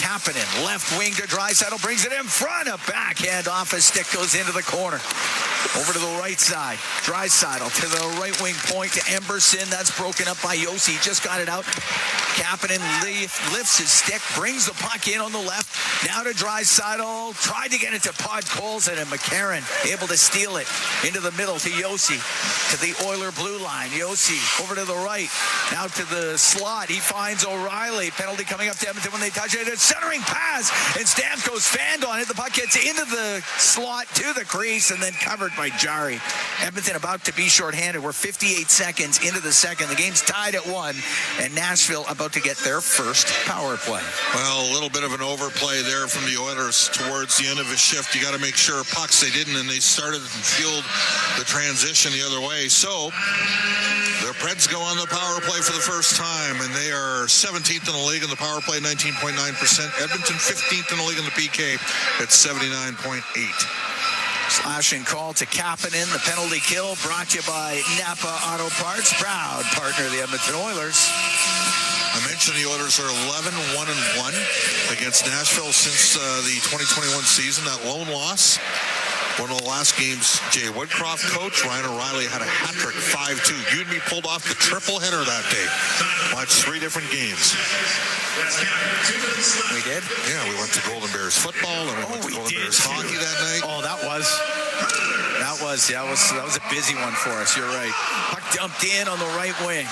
Kapanen, left wing to Draisaitl, brings it in front, a backhand off his stick, goes into the corner. Over to the right side, Draisaitl to the right wing point to Emberson. That's broken up by Yossi. Just got it out. Kapanen lifts his stick, brings the puck in on the left. Now to Draisaitl. Tried to get it to Podkolzin, and McCarron able to steal it into the middle to Yossi. To the Oiler blue line. Yossi over to the right. Now to the slot. He finds O'Reilly. Penalty coming up to Edmonton when they touch it. It's centering pass, and Stamkos fanned on it. The puck gets into the slot to the crease and then covered by Jari. Edmonton about to be shorthanded. We're 58 seconds into the second. The game's tied at 1, and Nashville about to get their first power play. Well, a little bit of an overplay there from the Oilers towards the end of his shift. You got to make sure pucks they didn't, and they started and fueled the transition the other way. So the Preds go on the power play for the first time, and they are 17th in the league in the power play, 19.9%. Edmonton 15th in the league in the PK at 79.8%. Slashing call to Kapanen. The penalty kill brought to you by Napa Auto Parts, proud partner of the Edmonton Oilers. I mentioned the Oilers are 11-1-1 against Nashville since the 2021 season. That lone loss one of the last games, Jay Woodcroft coach, Ryan O'Reilly had a hat trick, 5-2. You and me pulled off the triple header that day. Watched 3 different games. We did? Yeah, we went to Golden Bears football and we went to Golden Bears hockey that night. Oh, that was a busy one for us. You're right. Puck dumped in on the right wing.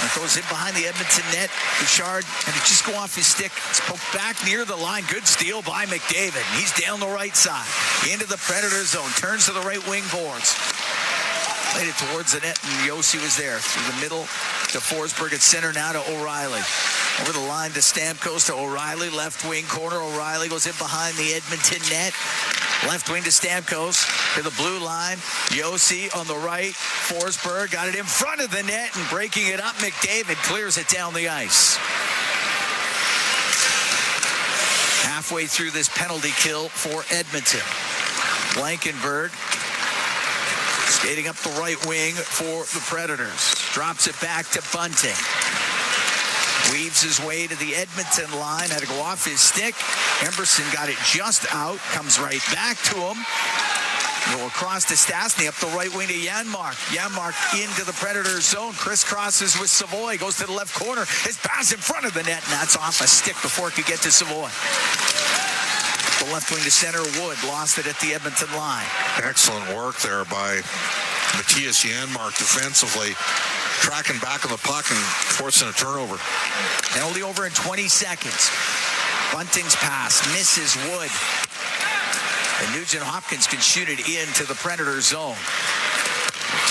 It goes in behind the Edmonton net. Bouchard had to just go off his stick. It's poked back near the line. Good steal by McDavid. He's down the right side. Into the Predator zone. Turns to the right wing boards. Played it towards the net, and Yossi was there. Through the middle to Forsberg at center, now to O'Reilly. Over the line to Stamkos to O'Reilly. Left wing corner. O'Reilly goes in behind the Edmonton net. Left wing to Stamkos to the blue line. Yossi on the right. Forsberg got it in front of the net and breaking it up. McDavid clears it down the ice. Halfway through this penalty kill for Edmonton. Blankenberg skating up the right wing for the Predators. Drops it back to Bunting. Weaves his way to the Edmonton line. Had to go off his stick. Emberson got it just out. Comes right back to him. Go across to Stastny. Up the right wing to Janmark. Janmark into the Predator zone. Crisscrosses with Savoy. Goes to the left corner. His pass in front of the net. And that's off a stick before it could get to Savoy. The left wing to center. Wood lost it at the Edmonton line. Excellent work there by Matthias Janmark defensively. Tracking back on the puck and forcing a turnover. Penalty over in 20 seconds. Bunting's pass misses Wood. And Nugent Hopkins can shoot it into the Predator zone.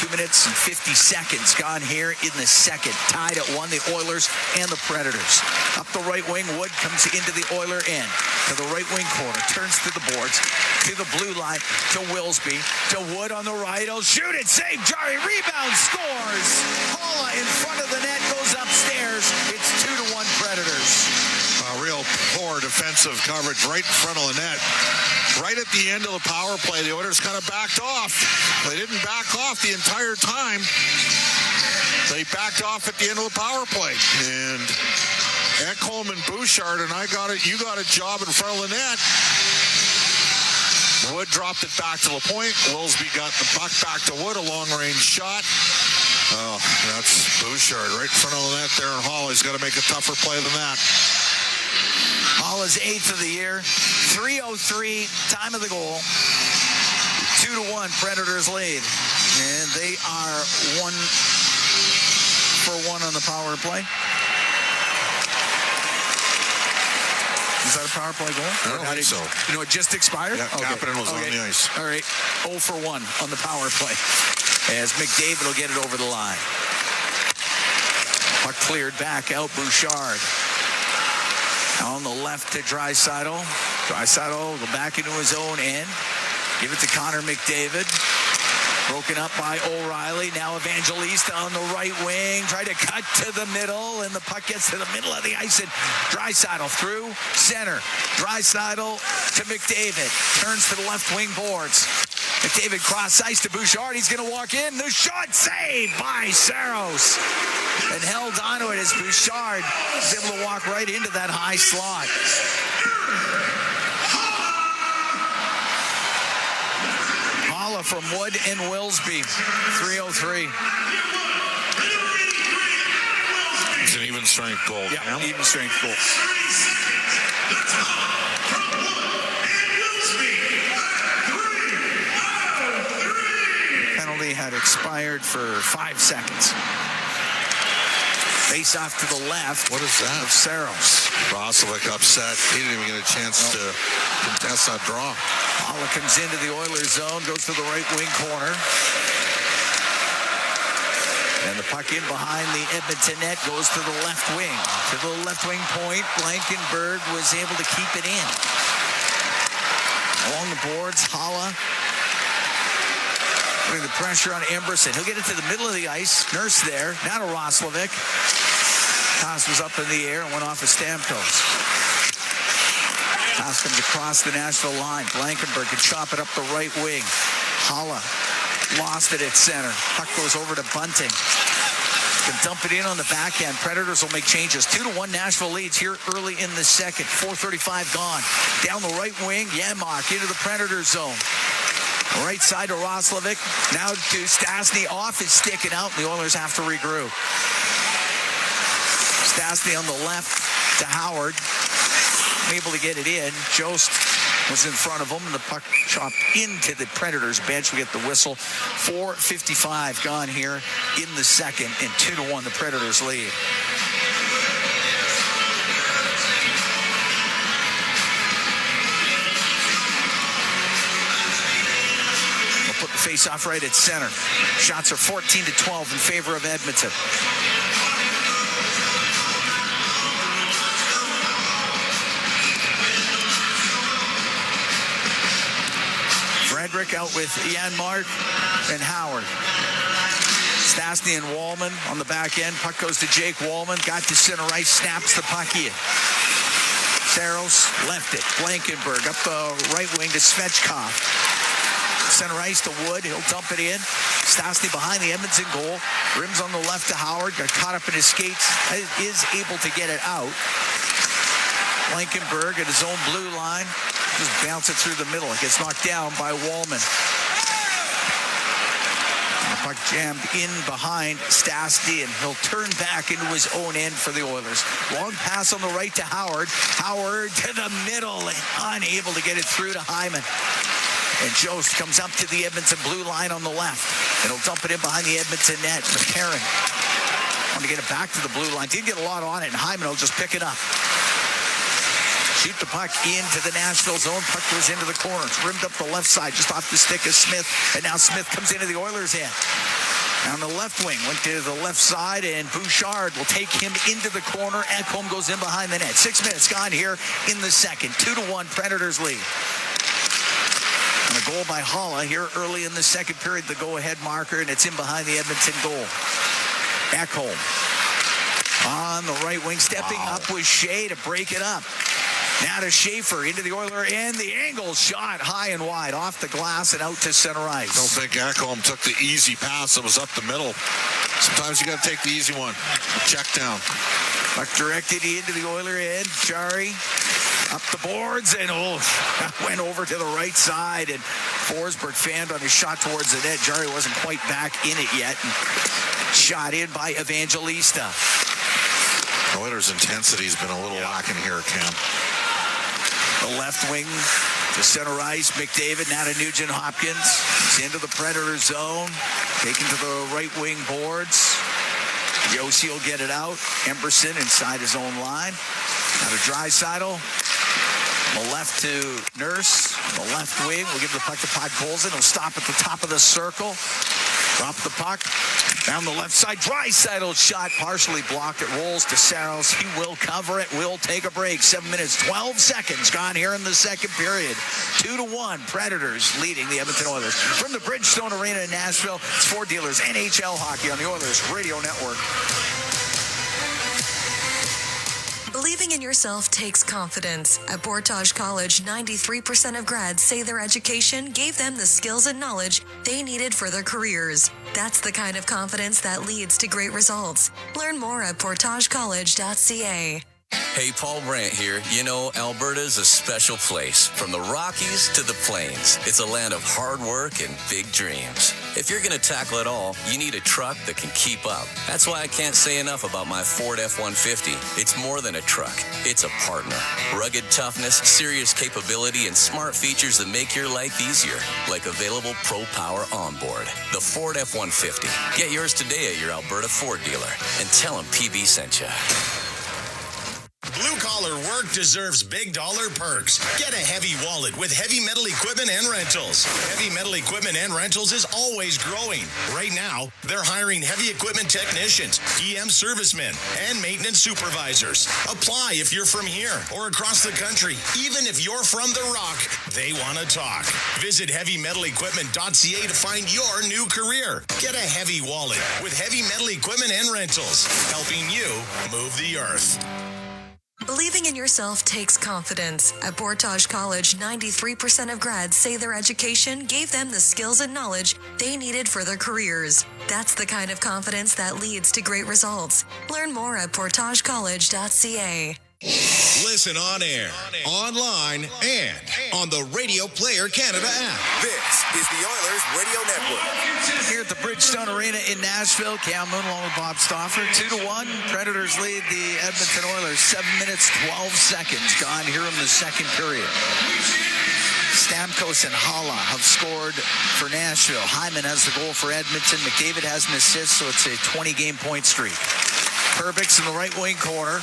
2 minutes and 50 seconds gone here in the second. Tied at 1, the Oilers and the Predators. Up the right wing, Wood comes into the Oiler end. To the right wing corner, turns to the boards. To the blue line, to Wilsby. To Wood on the right. He'll shoot it, save Jari. Rebound, scores. Paula in front of the net, goes upstairs. It's 2-1 Predators. Real poor defensive coverage right in front of the net. Right at the end of the power play, the Oilers kind of backed off. They didn't back off the entire time. They backed off at the end of the power play. And Ekholm and Bouchard, and you got a job in front of the net. Wood dropped it back to the point. Wilsby got the puck back to Wood, a long-range shot. Oh, that's Bouchard right in front of the net there, and Hawley's got to make a tougher play than that. Hall is 8th of the year. 3:03, time of the goal. 2-1, Predators lead. And they are 1 for 1 on the power play. Is that a power play goal? I don't think so. You know, it just expired? Yeah, okay. Kapanen was on the ice. All right, 0 for 1 on the power play. As McDavid will get it over the line. Puck cleared back out, Bouchard. On the left to Draisaitl. Draisaitl will go back into his own end. Give it to Connor McDavid. Broken up by O'Reilly. Now Evangelista on the right wing. Try to cut to the middle, and the puck gets to the middle of the ice. And Draisaitl through center. Draisaitl to McDavid. Turns to the left wing boards. McDavid cross ice to Bouchard. He's going to walk in. The shot saved by Saros. And held onto it as Bouchard is able to walk right into that high slot. Holla from Wood and Wilsby. 3:03. It's an even strength goal. Yeah, even strength goal. Penalty had expired for 5 seconds. Face off to the left. What is that? Of Saros. Roslovic upset. He didn't even get a chance to contest that draw. Holla comes into the Oilers zone, goes to the right wing corner. And the puck in behind the Edmonton net goes to the left wing. To the left wing point, Blankenberg was able to keep it in. Along the boards, Holla putting the pressure on Emberson. He'll get it to the middle of the ice. Nurse there. Now to Roslovic. Toss was up in the air and went off of Stamkos. Toss comes across the Nashville line. Blankenberg can chop it up the right wing. Holla lost it at center. Puck goes over to Bunting. Can dump it in on the backhand. Predators will make changes. 2-1 Nashville leads here early in the second. 4:35 gone. Down the right wing, Janmark into the Predator zone. Right side to Roslovic. Now to Stastny. Off is sticking out, and the Oilers have to regroup. Stastny on the left to Howard. Able to get it in. Jost was in front of him, and the puck chopped into the Predators bench. We get the whistle. 4:55 gone here in the second, and 2-1 the Predators lead. We'll put the face-off right at center. Shots are 14-12 in favor of Edmonton. Frederick out with Janmark and Howard. Stastny and Wallman on the back end. Puck goes to Jake Wallman. Got to center ice. Snaps the puck in. Saros left it. Blankenberg up the right wing to Svechkov. Center ice to Wood. He'll dump it in. Stastny behind the Edmonton goal. Rims on the left to Howard. Got caught up in his skates. Is able to get it out. Blankenberg at his own blue line. Just bounce it through the middle. It gets knocked down by Wallman. The puck jammed in behind Stastny, and he'll turn back into his own end for the Oilers. Long pass on the right to Howard. Howard to the middle, and unable to get it through to Hyman. And Jost comes up to the Edmonton blue line on the left, and he'll dump it in behind the Edmonton net. McCarron want to get it back to the blue line. Didn't get a lot on it, and Hyman will just pick it up. Shoot the puck into the Nashville zone. Puck goes into the corner. It's rimmed up the left side, just off the stick of Smith. And now Smith comes into the Oilers' end. On the left wing, went to the left side, and Bouchard will take him into the corner. Ekholm goes in behind the net. 6 minutes gone here in the second. 2-1 Predators lead. And a goal by Holla here early in the second period, the go-ahead marker, and it's in behind the Edmonton goal. Ekholm on the right wing, stepping up with Shea to break it up. Now to Schaefer into the Oiler end. The angle shot high and wide off the glass and out to center ice. Don't think Ekholm took the easy pass that was up the middle. Sometimes you got to take the easy one. Check down. Puck directed into the Oiler end. Jari up the boards, and went over to the right side, and Forsberg fanned on his shot towards the net. Jari wasn't quite back in it yet, and shot in by Evangelista. The Oilers' intensity has been a little lacking here, Cam. The left wing to center ice. McDavid now to Nugent Hopkins. He's into the Predator zone. Taken to the right wing boards. Yossi will get it out. Emberson inside his own line. Now to Draisaitl. The left to Nurse. The left wing will give the puck to Podkolzin. He'll stop at the top of the circle. Drop the puck. Down the left side. Draisaitl's shot partially blocked. It rolls to Saros. He will cover it. We'll take a break. 7 minutes, 12 seconds gone here in the second period. 2-1. Predators leading the Edmonton Oilers. From the Bridgestone Arena in Nashville, it's Ford Dealers NHL Hockey on the Oilers Radio Network. Believing in yourself takes confidence. At Portage College, 93% of grads say their education gave them the skills and knowledge they needed for their careers. That's the kind of confidence that leads to great results. Learn more at portagecollege.ca. Hey, Paul Brandt here. You know, Alberta is a special place. From the Rockies to the Plains, it's a land of hard work and big dreams. If you're going to tackle it all, you need a truck that can keep up. That's why I can't say enough about my Ford F-150. It's more than a truck. It's a partner. Rugged toughness, serious capability, and smart features that make your life easier, like available Pro Power onboard. The Ford F-150. Get yours today at your Alberta Ford dealer, and tell them PB sent you. Blue-collar work deserves big dollar perks. Get a heavy wallet with Heavy Metal Equipment and Rentals. Heavy Metal Equipment and Rentals is always growing. Right now, they're hiring heavy equipment technicians, EM servicemen, and maintenance supervisors. Apply if you're from here or across the country. Even if you're from the Rock, they want to talk. Visit heavymetalequipment.ca to find your new career. Get a heavy wallet with Heavy Metal Equipment and Rentals, helping you move the earth. Believing in yourself takes confidence. At Portage College, 93% of grads say their education gave them the skills and knowledge they needed for their careers. That's the kind of confidence that leads to great results. Learn more at portagecollege.ca. Listen on air, online, and on the Radio Player Canada app. This is the Oilers Radio Network. Here at the Bridgestone Arena in Nashville, Cam Moon along with Bob Stauffer. 2-1. Predators lead the Edmonton Oilers. 7 minutes, 12 seconds gone here in the second period. Stamkos and Hala have scored for Nashville. Hyman has the goal for Edmonton. McDavid has an assist, so it's a 20-game point streak. Perbix in the right wing corner.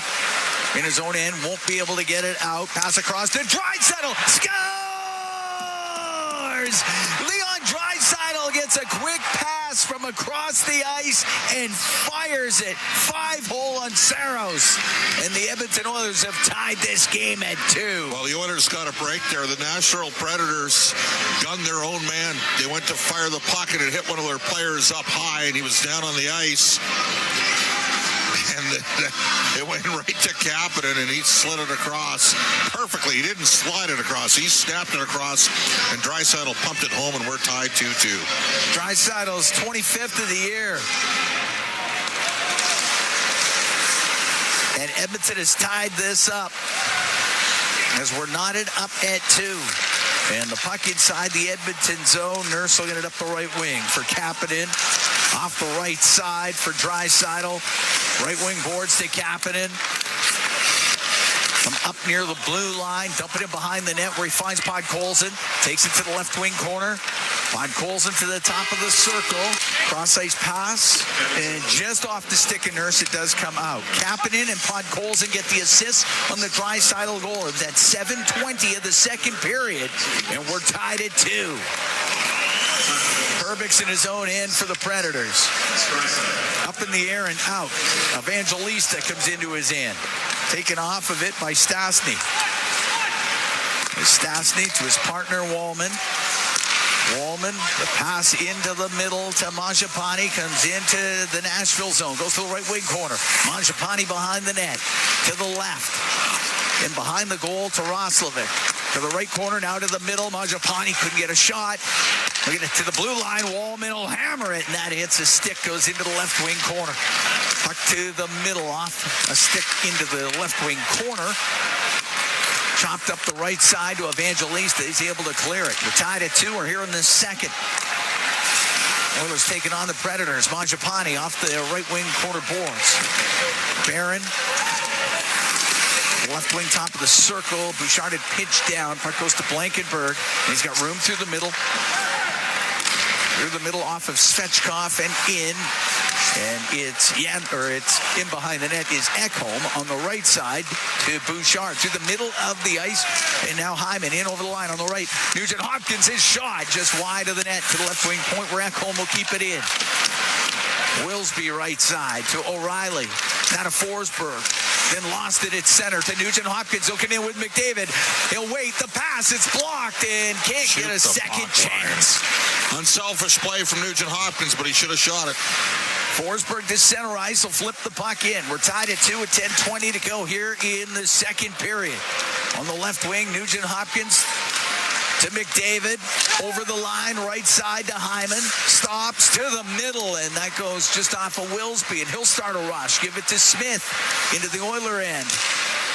In his own end, won't be able to get it out. Pass across to Draisaitl. Scores! Leon Draisaitl gets a quick pass from across the ice and fires it 5-hole on Saros. And the Edmonton Oilers have tied this game at 2. Well, the Oilers got a break there. The Nashville Predators gunned their own man. They went to fire the puck and it hit one of their players up high, and he was down on the ice. And it went right to Kapanen, and he slid it across perfectly. He didn't slide it across. He snapped it across, and Draisaitl pumped it home, and we're tied 2-2. Draisaitl's 25th of the year. And Edmonton has tied this up as we're knotted up at 2. And the puck inside the Edmonton zone. Nurse will get it up the right wing for Kapanen. Off the right side for Draisaitl. Right wing boards to Kapanen. From up near the blue line, dumping it behind the net where he finds Podkolzin. Takes it to the left wing corner. Podkolzin to the top of the circle. Cross-ice pass. And just off the stick of Nurse, it does come out. Kapanen and Podkolzin get the assist on the Draisaitl goal. It was at 7:20 of the second period. And we're tied at 2. Perbix in his own end for the Predators. Up in the air and out. Evangelista comes into his end. Taken off of it by Stastny. Stastny to his partner, Wallman. Wallman, the pass into the middle to Mangiapane, comes into the Nashville zone, goes to the right wing corner. Mangiapane behind the net, to the left, and behind the goal to Roslovic. To the right corner, now to the middle. Mangiapane couldn't get a shot. Look at it to the blue line. Wallman will hammer it, and that hits a stick, goes into the left wing corner. Puck to the middle, off a stick into the left wing corner. Chopped up the right side to Evangelista. He's able to clear it. We're tied at 2. We're here in the second. Oilers taking on the Predators. Mangiapane off the right wing corner boards. Barron. Left wing top of the circle. Bouchard had pitched down. Puck goes to Blankenberg. He's got room through the middle. Through the middle off of Svechkov and in. And it's in behind the net is Ekholm on the right side to Bouchard. To the middle of the ice. And now Hyman in over the line on the right. Nugent Hopkins, his shot just wide of the net to the left wing point where Ekholm will keep it in. Wilsby right side to O'Reilly. Now to Forsberg. Then lost it at center to Nugent Hopkins. He'll come in with McDavid. He'll wait. The pass. It's blocked and can't get a second chance. Unselfish play from Nugent Hopkins, but he should have shot it. Forsberg to center ice. Will flip the puck in. We're tied at 2 with 10:20 to go here in the second period. On the left wing, Nugent Hopkins to McDavid, over the line, right side to Hyman, stops to the middle, and that goes just off of Wilsby, and he'll start a rush. Give it to Smith into the Oiler end.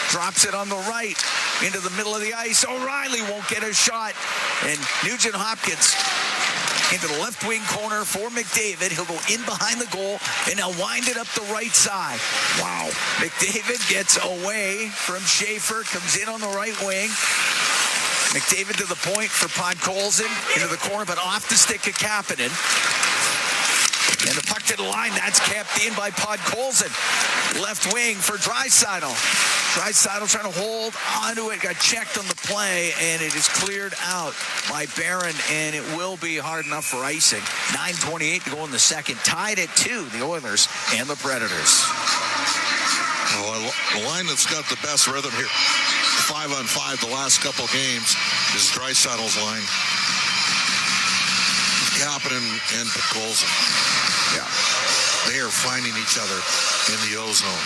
Drops it on the right into the middle of the ice. O'Reilly won't get a shot, and Nugent Hopkins into the left wing corner for McDavid. He'll go in behind the goal, and now wind it up the right side. Wow. McDavid gets away from Schaefer, comes in on the right wing. McDavid to the point for Podkolzin into the corner, but off the stick of Kapanen. And the puck to the line, that's kept in by Podkolzin. Left wing for Draisaitl. Draisaitl trying to hold onto it, got checked on the play, and it is cleared out by Barron, and it will be hard enough for icing. 9:28 to go in the second. Tied at 2, the Oilers and the Predators. Oh, the line that's got the best rhythm here, 5-on-5 the last couple games, is Draisaitl's line. Kapanen and Podkolzin. Yeah. They are finding each other in the O zone.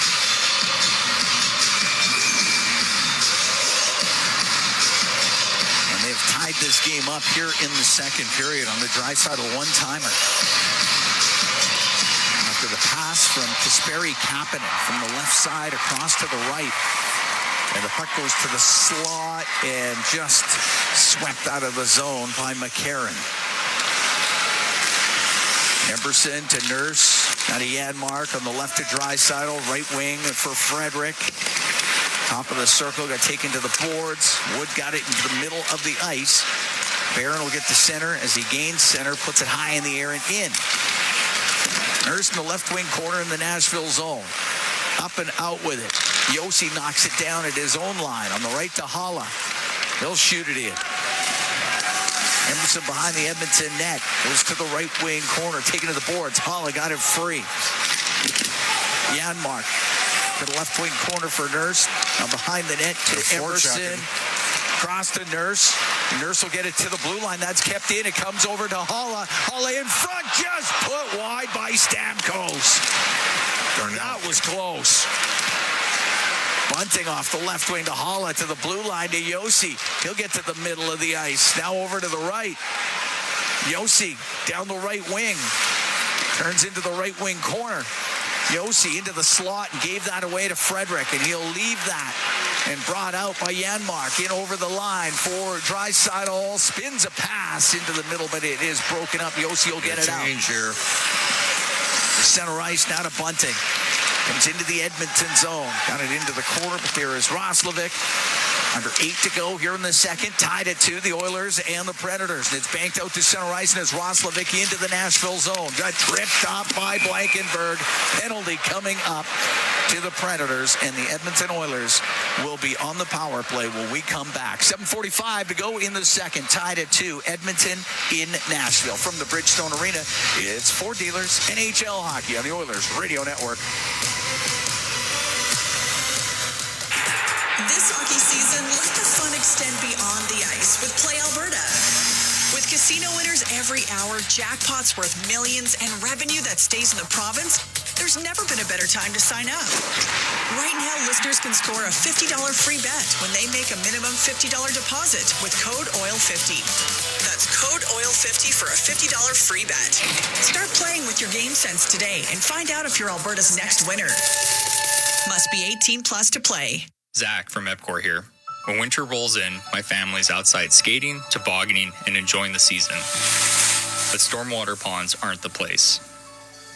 And they've tied this game up here in the second period on the Draisaitl one-timer. After the pass from Kasperi Kapanen from the left side across to the right. And the puck goes to the slot and just swept out of the zone by McCarron. Emerson to Nurse. Now to Janmark on the left to Draisaitl. Right wing for Frederick. Top of the circle, got taken to the boards. Wood got it into the middle of the ice. Barron will get to center. As he gains center, puts it high in the air and in. Nurse in the left wing corner in the Nashville zone. Up and out with it. Yossi knocks it down at his own line. On the right to Hala. He'll shoot it in. Emerson behind the Edmonton net. Goes to the right wing corner. Taken to the boards. Hala got it free. Janmark to the left wing corner for Nurse. Now behind the net to Emerson. Cross to Nurse. Nurse will get it to the blue line. That's kept in. It comes over to Hala. Hala in front. Just put wide by Stamkos. That was close. Bunting off the left wing to Hala to the blue line to Yossi. He'll get to the middle of the ice. Now over to the right. Yossi down the right wing. Turns into the right wing corner. Yossi into the slot and gave that away to Frederick, and he'll leave that. And brought out by Janmark in over the line for Draisaitl. Spins a pass into the middle, but it is broken up. Yossi will get it out. Change here. The center ice now to Bunting. Comes into the Edmonton zone. Got it into the corner, but there is Roslovic. Under 8 to go here in the second. Tied at 2, the Oilers and the Predators. And it's banked out to center ice, and it's Roslovic into the Nashville zone. Got tripped up by Blankenberg. Penalty coming up to the Predators, and the Edmonton Oilers will be on the power play when we come back. 7:45 to go in the second. Tied at 2, Edmonton in Nashville. From the Bridgestone Arena, it's Ford Dealers NHL Hockey on the Oilers Radio Network. This hockey season, let the fun extend beyond the ice with Play Alberta. With casino winners every hour, jackpots worth millions, and revenue that stays in the province, there's never been a better time to sign up. Right now, listeners can score a $50 free bet when they make a minimum $50 deposit with code OIL50. That's code OIL50 for a $50 free bet. Start playing with your game sense today and find out if you're Alberta's next winner. Must be 18 plus to play. Zach from Epcor here. When winter rolls in, my family's outside skating, tobogganing, and enjoying the season. But stormwater ponds aren't the place.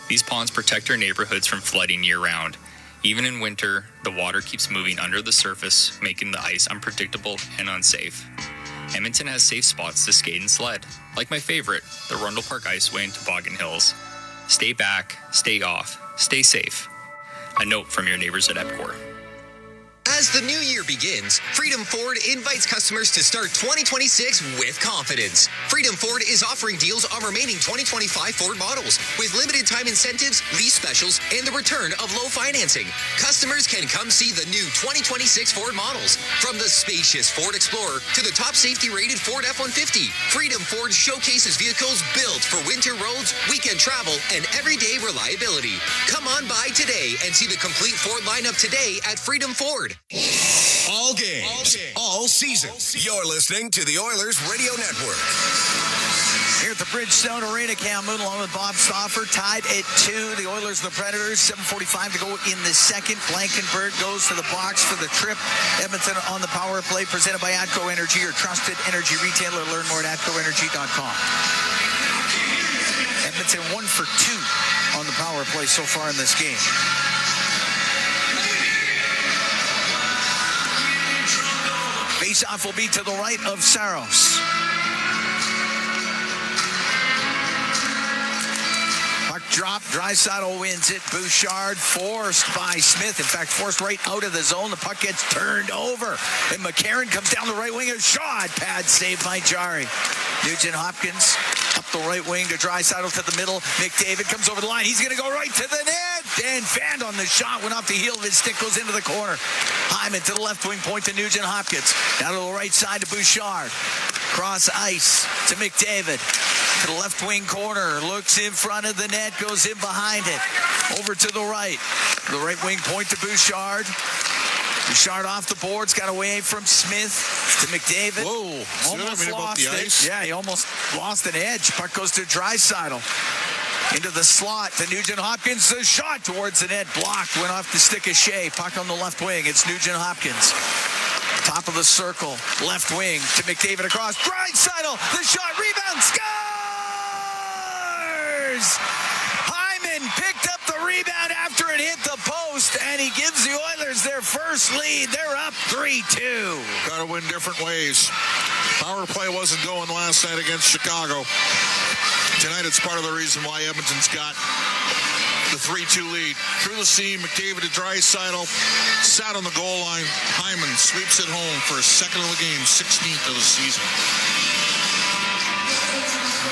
These ponds protect our neighborhoods from flooding year-round. Even in winter, the water keeps moving under the surface, making the ice unpredictable and unsafe. Edmonton has safe spots to skate and sled, like my favorite, the Rundle Park Iceway and Toboggan Hills. Stay back, stay off, stay safe. A note from your neighbors at Epcor. As the new year begins, Freedom Ford invites customers to start 2026 with confidence. Freedom Ford is offering deals on remaining 2025 Ford models with limited time incentives, lease specials, and the return of low financing. Customers can come see the new 2026 Ford models, from the spacious Ford Explorer to the top safety-rated Ford F-150. Freedom Ford showcases vehicles built for winter roads, weekend travel, and everyday reliability. Come on by today and see the complete Ford lineup today at Freedom Ford. All games, all season. You're listening to the Oilers Radio Network. Here at the Bridgestone Arena, Cam Moon along with Bob Stauffer, tied at 2. The Oilers and the Predators, 7:45 to go in the second. Blankenberg goes to the box for the trip. Edmonton on the power play, presented by ATCO Energy, your trusted energy retailer. Learn more at ATCOenergy.com. Edmonton 1 for 2 on the power play so far in this game. Face-off will be to the right of Saros. Puck drop. Draisaitl wins it. Bouchard forced by Smith. In fact, forced right out of the zone. The puck gets turned over. And McCarron comes down the right wing. A shot. Pad saved by Jari. Nugent Hopkins up the right wing to Draisaitl to the middle. McDavid comes over the line. He's going to go right to the net. Dan Fand on the shot. Went off the heel of his stick. Goes into the corner. Hyman to the left wing point to Nugent Hopkins. Down to the right side to Bouchard. Cross ice to McDavid. To the left wing corner. Looks in front of the net. Goes in behind it. Over to the right. The right wing point to Bouchard. Bouchard off the boards, got away from Smith to McDavid. Whoa, almost lost it. Yeah, he almost lost an edge. Puck goes to Draisaitl. Into the slot to Nugent Hopkins. The shot towards the net, blocked. Went off the stick of Shea. Puck on the left wing. It's Nugent Hopkins. Top of the circle, left wing to McDavid across. Draisaitl, the shot, rebound, scores! Hyman picked up the rebound after it hit the post, and he gives the Oilers their first lead. They're up 3-2. Got to win different ways. Power play wasn't going last night against Chicago. Tonight it's part of the reason why Edmonton's got the 3-2 lead. Through the seam, McDavid to Draisaitl, sat on the goal line. Hyman sweeps it home for his second of the game, 16th of the season.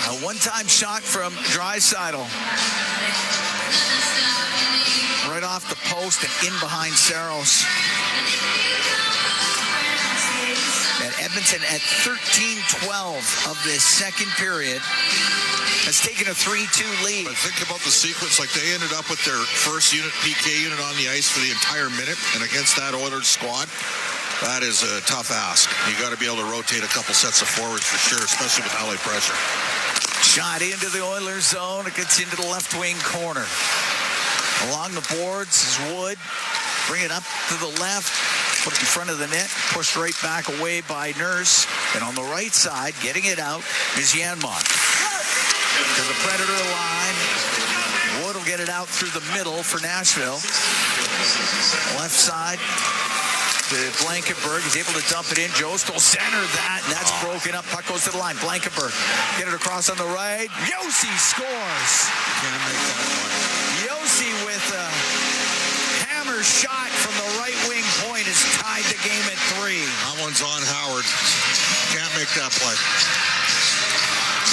A one-time shot from Draisaitl. Right off the post and in behind Saros. And Edmonton at 13-12 of this second period has taken a 3-2 lead. But think about the sequence. Like, they ended up with their first PK unit on the ice for the entire minute, and against that Oilers squad, that is a tough ask. You got to be able to rotate a couple sets of forwards for sure, especially with high pressure. Shot into the Oilers zone. It gets into the left wing corner. Along the boards is Wood. Bring it up to the left. Put it in front of the net. Pushed right back away by Nurse. And on the right side, getting it out, is Janmark. To the Predator line. Wood will get it out through the middle for Nashville. Left side to Blankenberg. He's able to dump it in. Jost will center that, and that's broken up. Puck goes to the line. Blankenberg get it across on the right. Josi scores. Josi with a hammer shot from the right wing point has tied the game at 3. That one's on Howard. Can't make that play.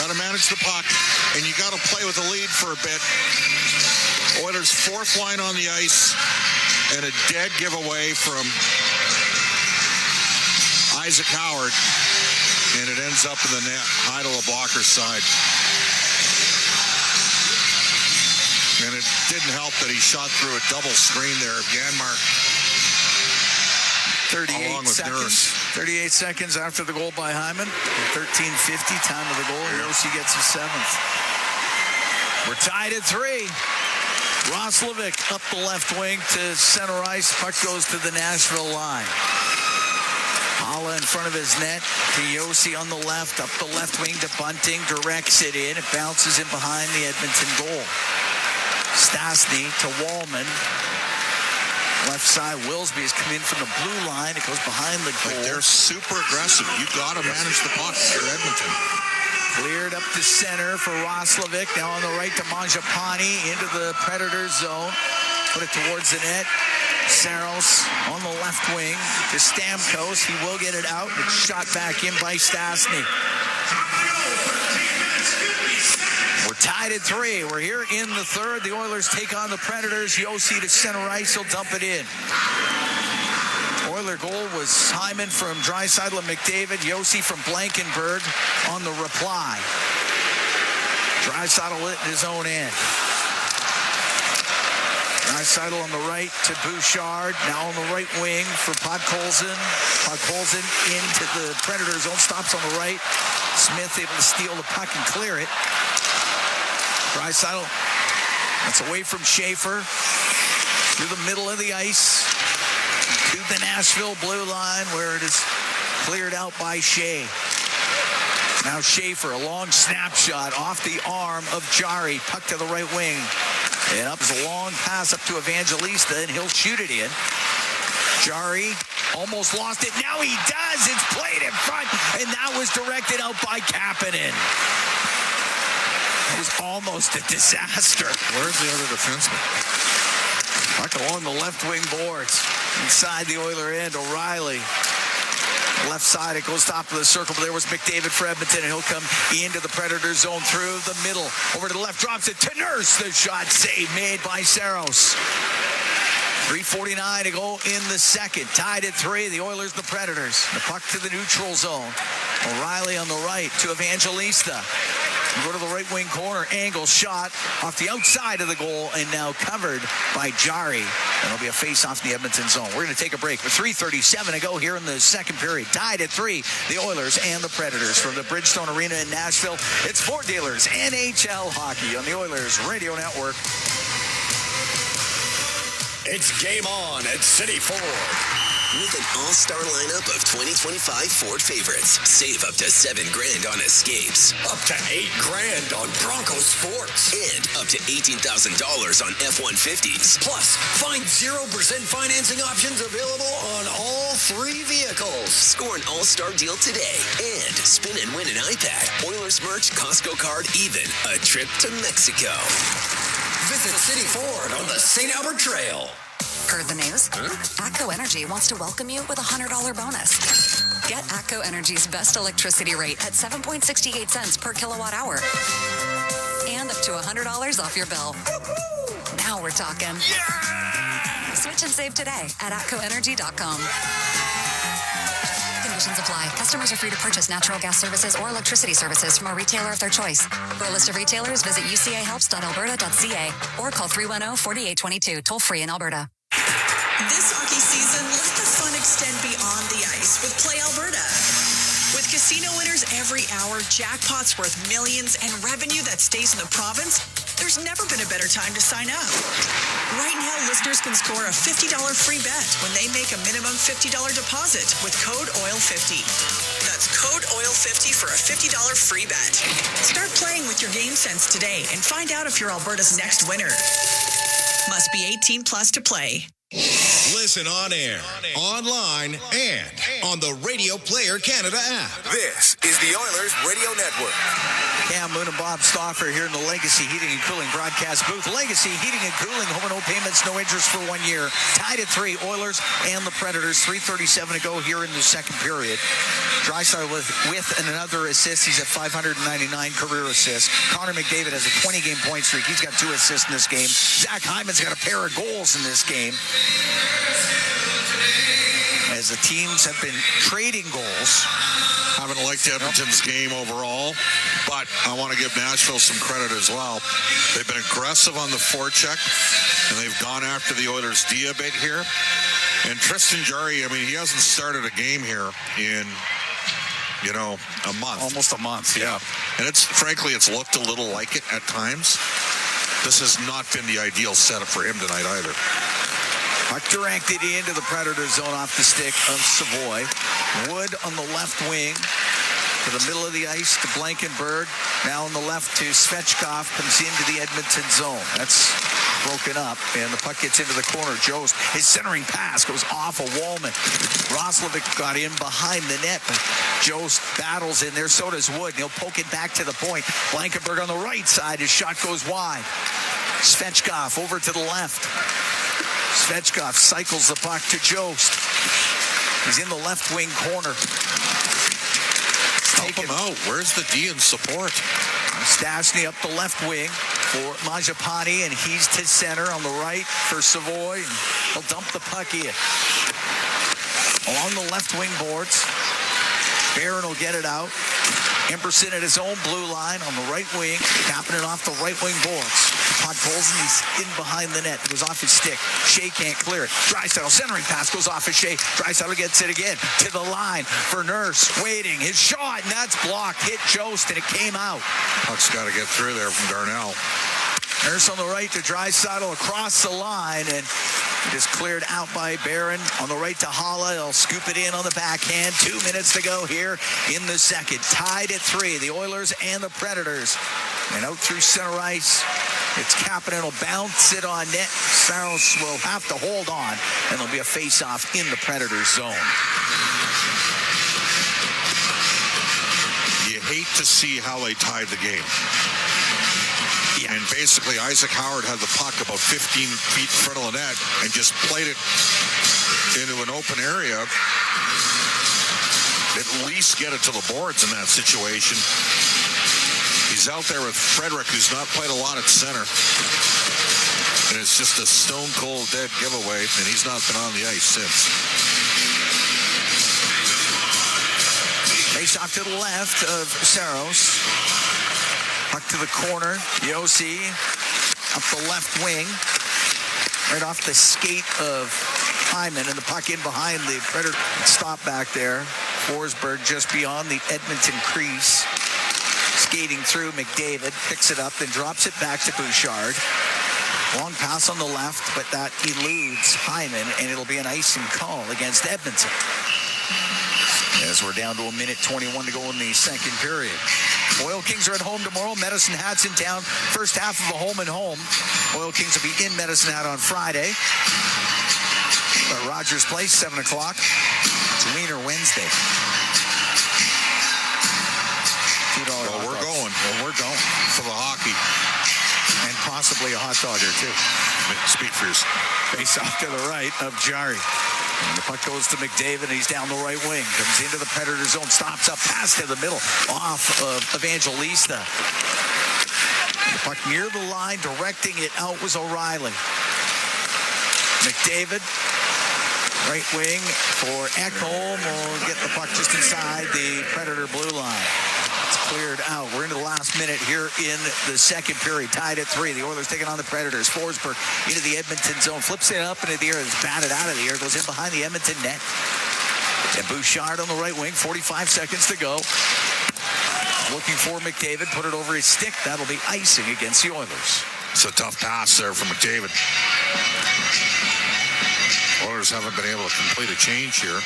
Got to manage the puck, and you got to play with the lead for a bit. Oilers' fourth line on the ice, and a dead giveaway from Isaac Howard, and it ends up in the net. Heidel Blocker's side. And it didn't help that he shot through a double screen there of Janmark. 38 seconds. 38 seconds after the goal by Hyman. 13:50, time of the goal. Josi gets his 7th. We're tied at 3. Roslovic up the left wing to center ice. Puck goes to the Nashville line. Holla in front of his net to Josi on the left. Up the left wing to Bunting. Directs it in. It bounces in behind the Edmonton goal. Stastny to Wallman. Left side, Wilsby has come in from the blue line. It goes behind the goal. But they're super aggressive. You got to manage the puck if you're Edmonton. Cleared up to center for Roslovic. Now on the right to Mangiapane into the Predator zone. Put it towards the net. Saros on the left wing to Stamkos. He will get it out. It's shot back in by Stastny. We're tied at 3. We're here in the third. The Oilers take on the Predators. Josi to center ice. He'll dump it in. Oiler goal was Hyman from Draisaitl and McDavid. Josi from Blankenberg on the reply. Draisaitl lit in his own end. Draisaitl on the right to Bouchard. Now on the right wing for Podkolzin. Podkolzin into the Predator zone. Stops on the right. Smith able to steal the puck and clear it. Draisaitl, that's away from Schaefer, through the middle of the ice, to the Nashville blue line, where it is cleared out by Shea. Now Schaefer, a long snapshot off the arm of Jari, puck to the right wing. And up is a long pass up to Evangelista, and he'll shoot it in. Jari almost lost it. Now he does. It's played in front, and that was directed out by Kapanen. It was almost a disaster. Where's the other defenseman? Puck along the left wing boards. Inside the Oiler end, O'Reilly. Left side, it goes top of the circle, but there was McDavid for Edmonton, and he'll come into the Predator zone through the middle. Over to the left, drops it to Nurse. The shot save made by Saros. 3:49 to go in the second. Tied at 3, the Oilers, the Predators. The puck to the neutral zone. O'Reilly on the right to Evangelista. Go to the right wing corner. Angle shot off the outside of the goal and now covered by Jari. And it'll be a face-off in the Edmonton zone. We're going to take a break with 3:37 to go here in the second period. Tied at 3, the Oilers and the Predators from the Bridgestone Arena in Nashville. It's Ford Dealers NHL Hockey on the Oilers Radio Network. It's game on at City Ford. With an all-star lineup of 2025 Ford favorites, save up to $7,000 on Escapes. Up to $8,000 on Bronco Sports. And up to $18,000 on F-150s. Plus, find 0% financing options available on all 3 vehicles. Score an all-star deal today and spin and win an iPad, Oilers merch, Costco card, even a trip to Mexico. Visit City Ford on the St. Albert Trail. Heard the news? ATCO Energy wants to welcome you with a $100 bonus. Get ATCO Energy's best electricity rate at 7.68 cents per kilowatt hour. And up to $100 off your bill. Now we're talking. Yeah! Switch and save today at atcoenergy.com. Conditions apply. Customers are free to purchase natural gas services or electricity services from a retailer of their choice. For a list of retailers, visit ucahelps.alberta.ca or call 310-4822, toll free in Alberta. This hockey season, let the fun extend beyond the ice with Play Alberta. With casino winners every hour, jackpots worth millions, and revenue that stays in the province, there's never been a better time to sign up. Right now, listeners can score a $50 free bet when they make a minimum $50 deposit with code OIL50. That's code OIL50 for a $50 free bet. Start playing with your game sense today and find out if you're Alberta's next winner. Must be 18 plus to play. Listen on air, online, and on the Radio Player Canada app. This is the Oilers Radio Network. Cam Moon and Bob Stauffer here in the Legacy Heating and Cooling broadcast booth. Legacy Heating and Cooling, home and no payments, no interest for 1 year. Tied at 3, Oilers and the Predators. 3:37 to go here in the second period. Draisaitl with another assist. He's at 599 career assists. Connor McDavid has a 20-game point streak. He's got 2 assists in this game. Zach Hyman's got a pair of goals in this game. As the teams have been trading goals. Haven't liked Edmonton's game overall, but I want to give Nashville some credit as well. They've been aggressive on the forecheck, and they've gone after the Oilers' D a bit here. And Tristan Jarry, I mean, he hasn't started a game here in, a month. Almost a month, yeah. And frankly, it's looked a little like it at times. This has not been the ideal setup for him tonight either. Puck directed into the Predator zone off the stick of Savoy. Wood on the left wing to the middle of the ice to Blankenberg. Now on the left to Svechkov, comes into the Edmonton zone. That's broken up, and the puck gets into the corner. Jost, his centering pass goes off of Wallman. Roslovic got in behind the net, but Jost battles in there. So does Wood. He'll poke it back to the point. Blankenberg on the right side. His shot goes wide. Svechkov over to the left. Svechkov cycles the puck to Jost. He's in the left wing corner. Help him out. Where's the D in support? Stastny up the left wing for Majapani, and he's to center on the right for Savoy. And he'll dump the puck in. Along the left wing boards, Barron will get it out. Emberson at his own blue line on the right wing, tapping it off the right wing boards. Podkolzin, he's in behind the net. It goes off his stick. Shea can't clear it. Draisaitl, centering pass goes off of Shea. Draisaitl gets it again to the line for Nurse. Waiting. His shot, and that's blocked. Hit Jost, and it came out. Puck's got to get through there from Darnell. Nurse on the right to Draisaitl across the line, and it is cleared out by Barron. On the right to Hala. He'll scoop it in on the backhand. 2 minutes to go here in the second. Tied at 3, the Oilers and the Predators. And out through center ice, it's Kapanen will bounce it on net. Saros will have to hold on, and there'll be a face-off in the Predators zone. You hate to see how they tied the game. Yeah. And basically, Isaac Howard had the puck about 15 feet in front of the net and just played it into an open area. At least get it to the boards in that situation. He's out there with Frederick, who's not played a lot at center. And it's just a stone-cold dead giveaway, and he's not been on the ice since. Face off to the left of Saros. Puck to the corner. Yossi up the left wing. Right off the skate of Hyman, and the puck in behind the Predator. Stop back there. Forsberg just beyond the Edmonton crease. Skating through, McDavid picks it up, then drops it back to Bouchard. Long pass on the left, but that eludes Hyman, and it'll be an icing call against Edmonton. As we're down to 1:21 to go in the second period. Oil Kings are at home tomorrow. Medicine Hat's in town. First half of a home and home. Oil Kings will be in Medicine Hat on Friday. Rogers Place, 7 o'clock. It's Wiener Wednesday. Well, we're going. Well, we're going. For the hockey. And possibly a hot dog or two. Speak for yourself. Face off to the right of Jari. And the puck goes to McDavid, and he's down the right wing. Comes into the Predator zone, stops up, pass to the middle, off of Evangelista. The puck near the line, directing it out was O'Reilly. McDavid, right wing for Ekholm, will get the puck just inside the Predator blue line. It's cleared out. We're into the last minute here in the second period. Tied at 3. The Oilers taking on the Predators. Forsberg into the Edmonton zone. Flips it up into the air. It's batted out of the air. Goes in behind the Edmonton net. And Bouchard on the right wing. 45 seconds to go. Looking for McDavid. Put it over his stick. That'll be icing against the Oilers. It's a tough pass there from McDavid. Oilers haven't been able to complete a change here.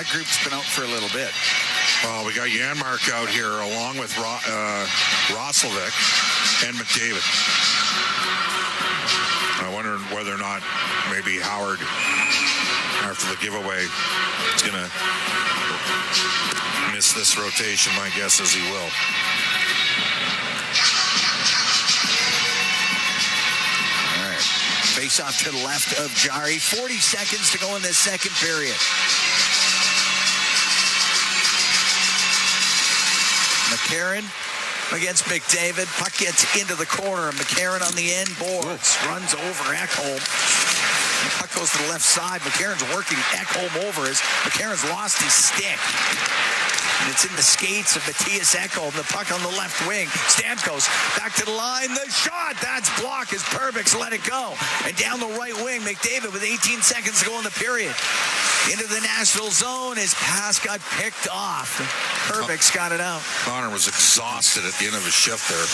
That group's been out for a little bit. Well, we got Janmark out here along with Roslovic and McDavid. I wonder whether or not maybe Howard, after the giveaway, is going to miss this rotation. My guess is he will. All right. Face off to the left of Jari. 40 seconds to go in this second period. McCarron against McDavid. Puck gets into the corner. McCarron on the end boards. Runs over Ekholm. The puck goes to the left side. McCarron's working Ekholm over as McCarron's lost his stick. And it's in the skates of Matthias Ekholm. The puck on the left wing. Stamkos back to the line. The shot. That's blocked as Perbix let it go. And down the right wing, McDavid with 18 seconds to go in the period. Into the Nashville zone. His pass got picked off. Perbix got it out. Connor was exhausted at the end of his shift there.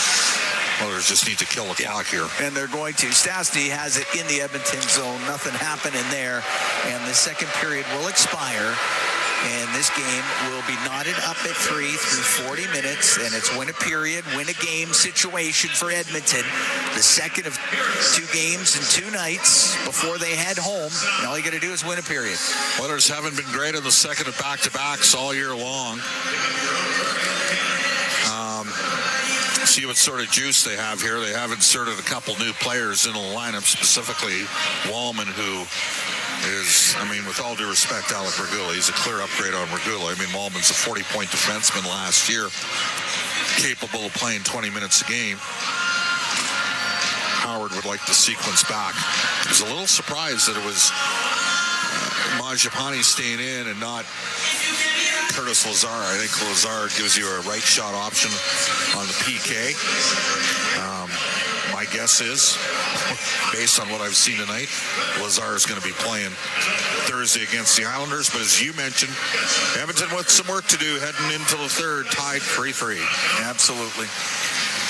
Oilers just need to kill the clock here. And they're going to. Stastny has it in the Edmonton zone. Nothing happening there. And the second period will expire. And this game will be knotted up at 3 through 40 minutes. And it's win a period, win a game situation for Edmonton. The second of 2 games in 2 nights before they head home. And all you got to do is win a period. Oilers haven't been great in the second of back-to-backs all year long. See what sort of juice they have here. They have inserted a couple new players in the lineup, specifically Wallman, who is, I mean, with all due respect, Alec Regula, he's a clear upgrade on Regula. I mean, Wallman's a 40-point defenseman last year, capable of playing 20 minutes a game. Howard would like the sequence back. I was a little surprised that it was Mangiapane staying in and not Curtis Lazar. I think Lazar gives you a right shot option on the PK. My guess is, based on what I've seen tonight, Lazar is going to be playing Thursday against the Islanders. But as you mentioned, Edmonton with some work to do heading into the third, tied 3-3. Absolutely.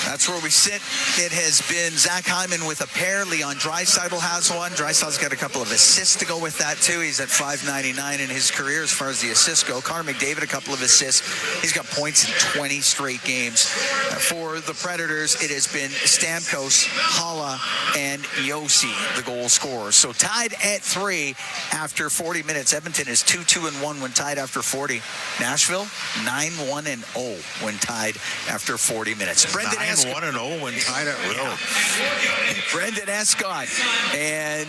That's where we sit. It has been Zach Hyman with a pair. Leon Draisaitl has one. Draisaitl's got a couple of assists to go with that, too. He's at .599 in his career as far as the assists go. Connor McDavid, a couple of assists. He's got points in 20 straight games. For the Predators, it has been Stamkos, Hala, and Yossi, the goal scorers. So tied at 3 after 40 minutes. Edmonton is 2-2-1 when tied after 40. Nashville, 9-1-0 when tied after 40 minutes. Brendan 1-0 when tied at Brendan Escott and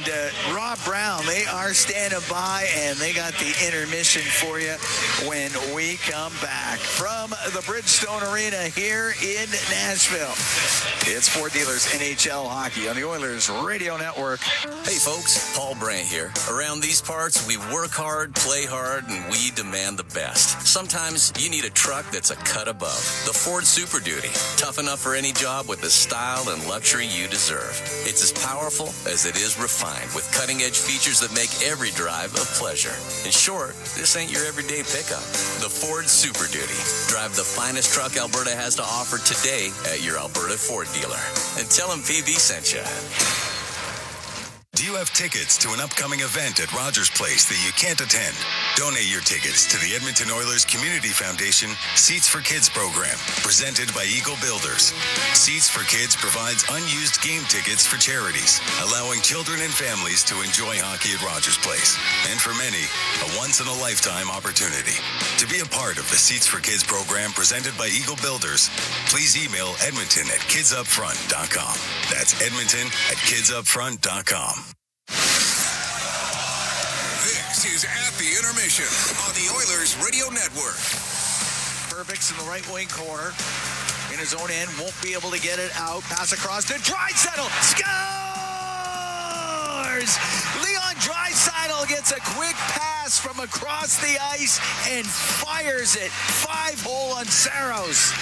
Rob Brown, they are standing by, and they got the intermission for you when we come back from the Bridgestone Arena here in Nashville. It's Ford Dealers NHL Hockey on the Oilers Radio Network. Hey folks, Paul Brandt here. Around these parts, we work hard, play hard, and we demand the best. Sometimes you need a truck that's a cut above. The Ford Super Duty. Tough enough for for any job with the style and luxury you deserve. It's as powerful as it is refined, with cutting-edge features that make every drive a pleasure. In short, this ain't your everyday pickup. The Ford Super Duty. Drive the finest truck Alberta has to offer today at your Alberta Ford dealer. And tell them PB sent you. Do you have tickets to an upcoming event at Rogers Place that you can't attend? Donate your tickets to the Edmonton Oilers Community Foundation Seats for Kids program, presented by Eagle Builders. Seats for Kids provides unused game tickets for charities, allowing children and families to enjoy hockey at Rogers Place. And for many, a once-in-a-lifetime opportunity. To be a part of the Seats for Kids program presented by Eagle Builders, please email edmonton@kidsupfront.com. That's edmonton@kidsupfront.com. This is At the Intermission on the Oilers Radio Network. Perbix in the right wing corner. In his own end, won't be able to get it out. Pass across to Draisaitl. Scores! Leon Draisaitl gets a quick pass from across the ice and fires it. 5-hole on Saros.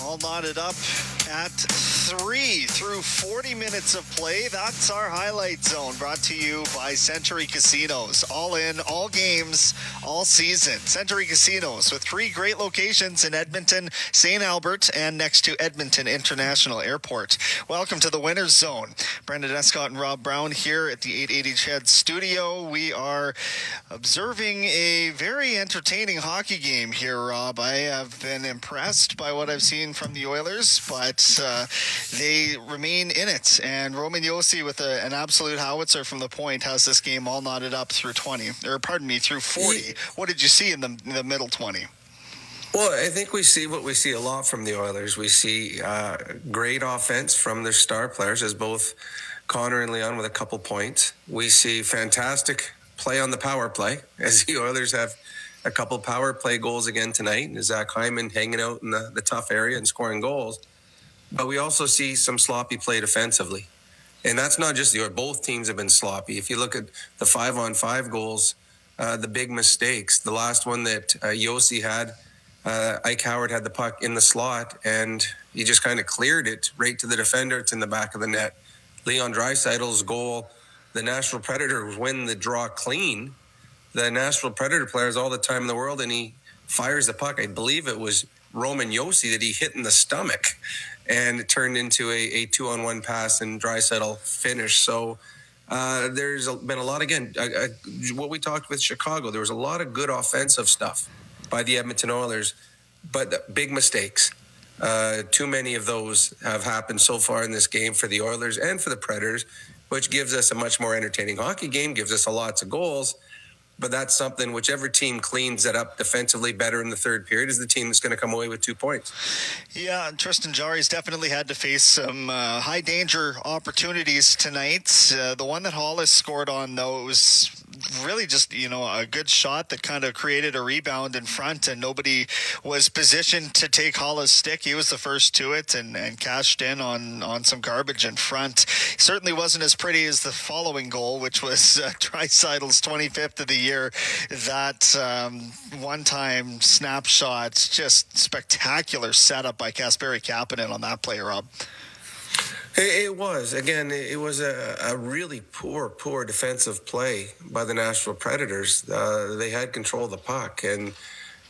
All knotted up at 3 through 40 minutes of play. That's our highlight zone, brought to you by Century Casinos. All in, all games, all season. Century Casinos with 3 great locations in Edmonton, St. Albert, and next to Edmonton International Airport. Welcome to the Winners Zone. Brendan Escott and Rob Brown here at the 880 Ched studio. We are observing a very entertaining hockey game here, Rob. I have been impressed by what I've seen from the Oilers, but they remain in it. And Roman Josi with an absolute howitzer from the point has this game all knotted up through 40. What did you see in the middle 20? Well, I think we see what we see a lot from the Oilers. We see great offense from their star players, as both Connor and Leon with a couple points. We see fantastic play on the power play, as the Oilers have a couple power play goals again tonight. Zach Hyman hanging out in the tough area and scoring goals. But we also see some sloppy play defensively. And that's not just both teams have been sloppy. If you look at the 5-on-5 goals, the big mistakes, the last one that Josi had, Ike Howard had the puck in the slot and he just kind of cleared it right to the defender. It's in the back of the net. Leon Draisaitl's goal, the Nashville Predators win the draw clean. The Nashville Predator players all the time in the world, and he fires the puck. I believe it was Roman Josi that he hit in the stomach, and it turned into a 2-on-1 pass and Draisaitl finish. So there's been a lot, again, what we talked with Chicago, there was a lot of good offensive stuff by the Edmonton Oilers, but big mistakes. Too many of those have happened so far in this game for the Oilers and for the Predators, which gives us a much more entertaining hockey game, gives us lots of goals. But that's something, whichever team cleans that up defensively better in the third period is the team that's going to come away with 2 points. Yeah, Tristan Jarry's definitely had to face some high-danger opportunities tonight. The one that Hollis scored on, though, was really just, a good shot that kind of created a rebound in front, and nobody was positioned to take Hollis' stick. He was the first to it and cashed in on some garbage in front. Certainly wasn't as pretty as the following goal, which was Draisaitl's 25th of the year. That one-time snapshot, just spectacular setup by Kasperi Kapanen on that play, Rob. It was. Again, it was a really poor defensive play by the Nashville Predators. They had control of the puck, and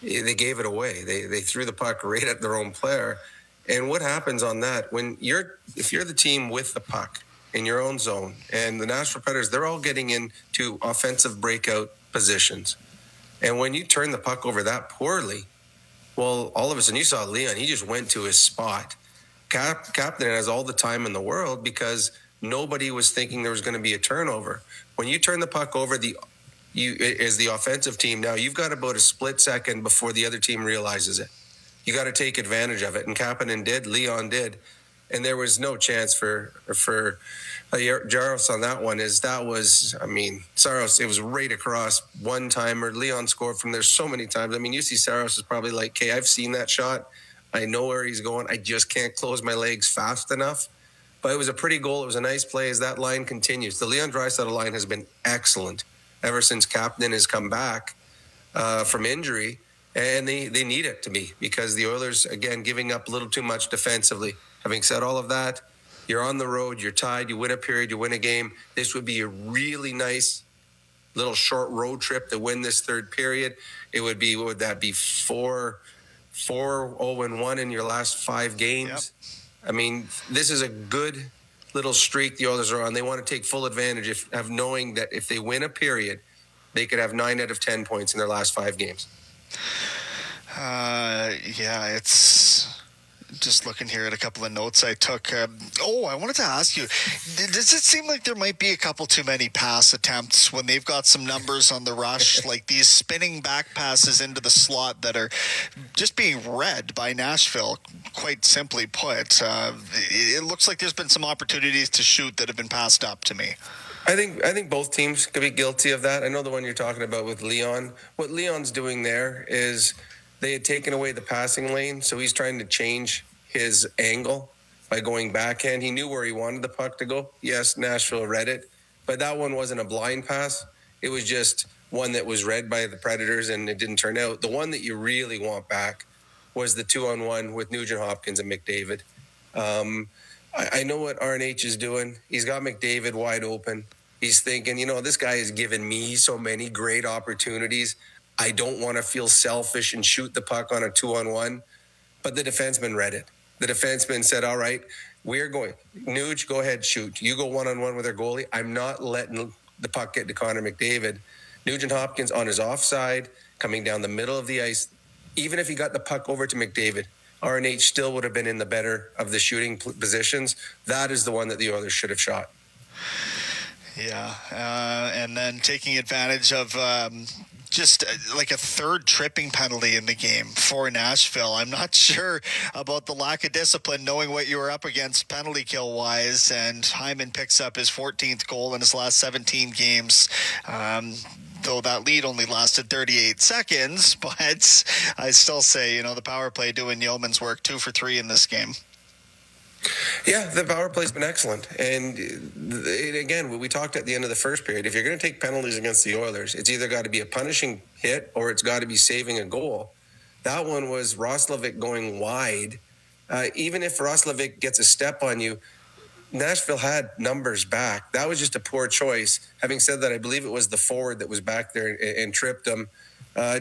they gave it away. They threw the puck right at their own player. And what happens on that, if you're the team with the puck in your own zone, and the Nashville Predators, they're all getting into offensive breakout positions. And when you turn the puck over that poorly, well, all of a sudden you saw Leon, he just went to his spot. Captain has all the time in the world because nobody was thinking there was going to be a turnover. When you turn the puck over, as the offensive team, now you've got about a split second before the other team realizes it. You got to take advantage of it, and Kapanen did, Leon did, and there was no chance for Jaros on that one. Saros, it was right across one timer. Leon scored from there so many times. I mean, you see Saros is probably like, okay, I've seen that shot. I know where he's going. I just can't close my legs fast enough. But it was a pretty goal. It was a nice play as that line continues. The Leon Draisaitl line has been excellent ever since Kapanen has come back from injury. And they need it to be, because the Oilers, again, giving up a little too much defensively. Having said all of that, you're on the road, you're tied, you win a period, you win a game. This would be a really nice little short road trip to win this third period. It would be, what would that be, 4-0-1 in your last 5 games? Yep. I mean, this is a good little streak the Oilers are on. They want to take full advantage of knowing that if they win a period, they could have 9 out of 10 points in their last 5 games. Yeah, it's just looking here at a couple of notes I took. I wanted to ask you, does it seem like there might be a couple too many pass attempts when they've got some numbers on the rush, like these spinning back passes into the slot that are just being read by Nashville, quite simply put? It looks like there's been some opportunities to shoot that have been passed up to me. I think both teams could be guilty of that. I know the one you're talking about with Leon. What Leon's doing there is they had taken away the passing lane, so he's trying to change his angle by going backhand. He knew where he wanted the puck to go. Yes, Nashville read it, but that one wasn't a blind pass. It was just one that was read by the Predators, and it didn't turn out. The one that you really want back was the 2-on-1 with Nugent Hopkins and McDavid. I know what RNH is doing. He's got McDavid wide open. He's thinking, this guy has given me so many great opportunities. I don't want to feel selfish and shoot the puck on a 2-on-1. But the defenseman read it. The defenseman said, all right, we're going. Nuge, go ahead, shoot. You go 1-on-1 with our goalie. I'm not letting the puck get to Connor McDavid. Nugent Hopkins on his offside, coming down the middle of the ice. Even if he got the puck over to McDavid, RNH still would have been in the better of the shooting positions. That is the one that the Oilers should have shot. Yeah, and then taking advantage of just like a third tripping penalty in the game for Nashville. I'm not sure about the lack of discipline, knowing what you were up against penalty kill wise, and Hyman picks up his 14th goal in his last 17 games. Though that lead only lasted 38 seconds, but I still say, the power play doing yeoman's work, 2 for 3 in this game. Yeah, the power play's been excellent. And again, we talked at the end of the first period, if you're going to take penalties against the Oilers, it's either got to be a punishing hit or it's got to be saving a goal. That one was Roslovic going wide. Even if Roslovic gets a step on you, Nashville had numbers back. That was just a poor choice. Having said that, I believe it was the forward that was back there and tripped him.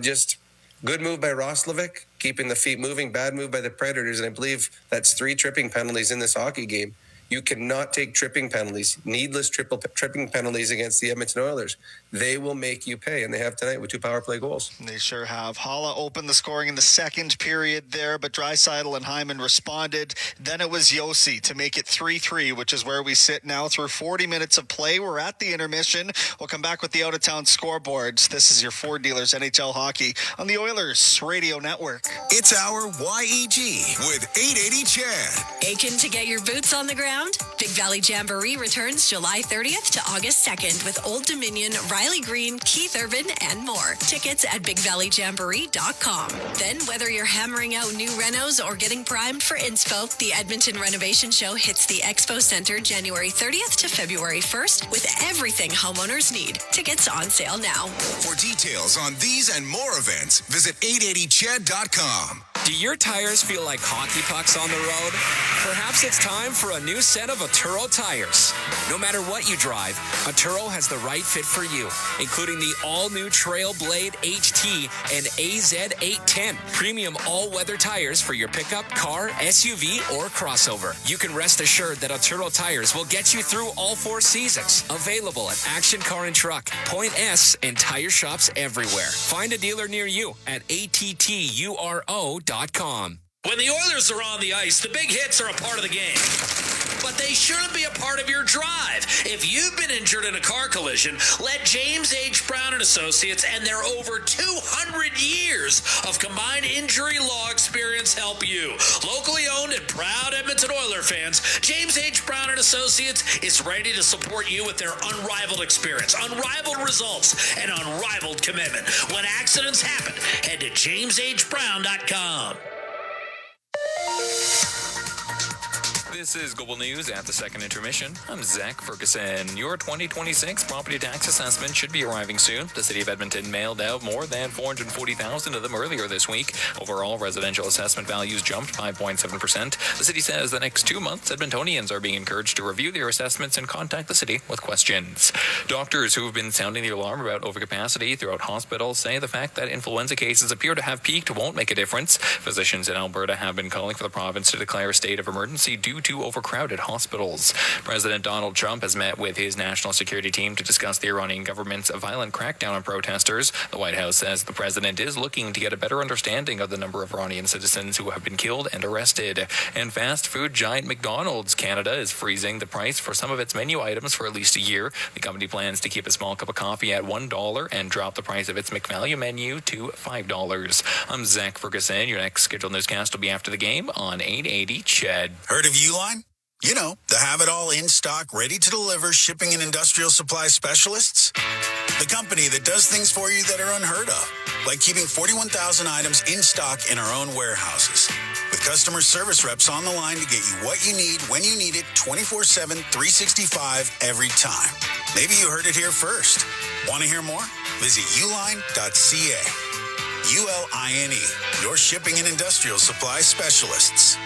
Just good move by Roslovic, keeping the feet moving. Bad move by the Predators, and I believe that's 3 tripping penalties in this hockey game. You cannot take tripping penalties, needless tripping penalties against the Edmonton Oilers. They will make you pay, and they have tonight with 2 power play goals. They sure have. Haula opened the scoring in the second period there, but Draisaitl and Hyman responded. Then it was Yossi to make it 3-3, which is where we sit now through 40 minutes of play. We're at the intermission. We'll come back with the out-of-town scoreboards. This is your Ford Dealers NHL Hockey on the Oilers Radio Network. It's our YEG with 880 Chad. Aching to get your boots on the ground? Big Valley Jamboree returns July 30th to August 2nd with Old Dominion, Riley Green, Keith Urban, and more. Tickets at BigValleyJamboree.com. Then, whether you're hammering out new renos or getting primed for inspo, the Edmonton Renovation Show hits the Expo Center January 30th to February 1st with everything homeowners need. Tickets on sale now. For details on these and more events, visit 880ched.com. Do your tires feel like hockey pucks on the road? Perhaps it's time for a new set of Atturo tires. No matter what you drive, Atturo has the right fit for you, including the all-new Trailblade HT and AZ810, premium all-weather tires for your pickup, car, SUV, or crossover. You can rest assured that Atturo tires will get you through all 4 seasons. Available at Action Car and Truck, Point S, and tire shops everywhere. Find a dealer near you at atturo.com. When the Oilers are on the ice, the big hits are a part of the game. But they shouldn't be a part of your drive. If you've been injured in a car collision, let James H. Brown & Associates and their over 200 years of combined injury law experience help you. Locally owned and proud Edmonton Oilers fans, James H. Brown & Associates is ready to support you with their unrivaled experience, unrivaled results, and unrivaled commitment. When accidents happen, head to jameshbrown.com. This is Global News at the second intermission. I'm Zach Ferguson. Your 2026 property tax assessment should be arriving soon. The City of Edmonton mailed out more than 440,000 of them earlier this week. Overall, residential assessment values jumped 5.7%. The city says the next 2 months, Edmontonians are being encouraged to review their assessments and contact the city with questions. Doctors who have been sounding the alarm about overcapacity throughout hospitals say the fact that influenza cases appear to have peaked won't make a difference. Physicians in Alberta have been calling for the province to declare a state of emergency due to overcrowded hospitals. President Donald Trump has met with his national security team to discuss the Iranian government's violent crackdown on protesters. The White House says the president is looking to get a better understanding of the number of Iranian citizens who have been killed and arrested. And fast food giant McDonald's Canada is freezing the price for some of its menu items for at least a year. The company plans to keep a small cup of coffee at $1 and drop the price of its McValue menu to $5. I'm Zach Ferguson. Your next scheduled newscast will be after the game on 880 CHED. Heard of Uline? You know, the have-it-all in-stock, ready-to-deliver shipping and industrial supply specialists? The company that does things for you that are unheard of, like keeping 41,000 items in stock in our own warehouses. With customer service reps on the line to get you what you need, when you need it, 24/7, 365, every time. Maybe you heard it here first. Want to hear more? Visit uline.ca. ULINE, your shipping and industrial supply specialists.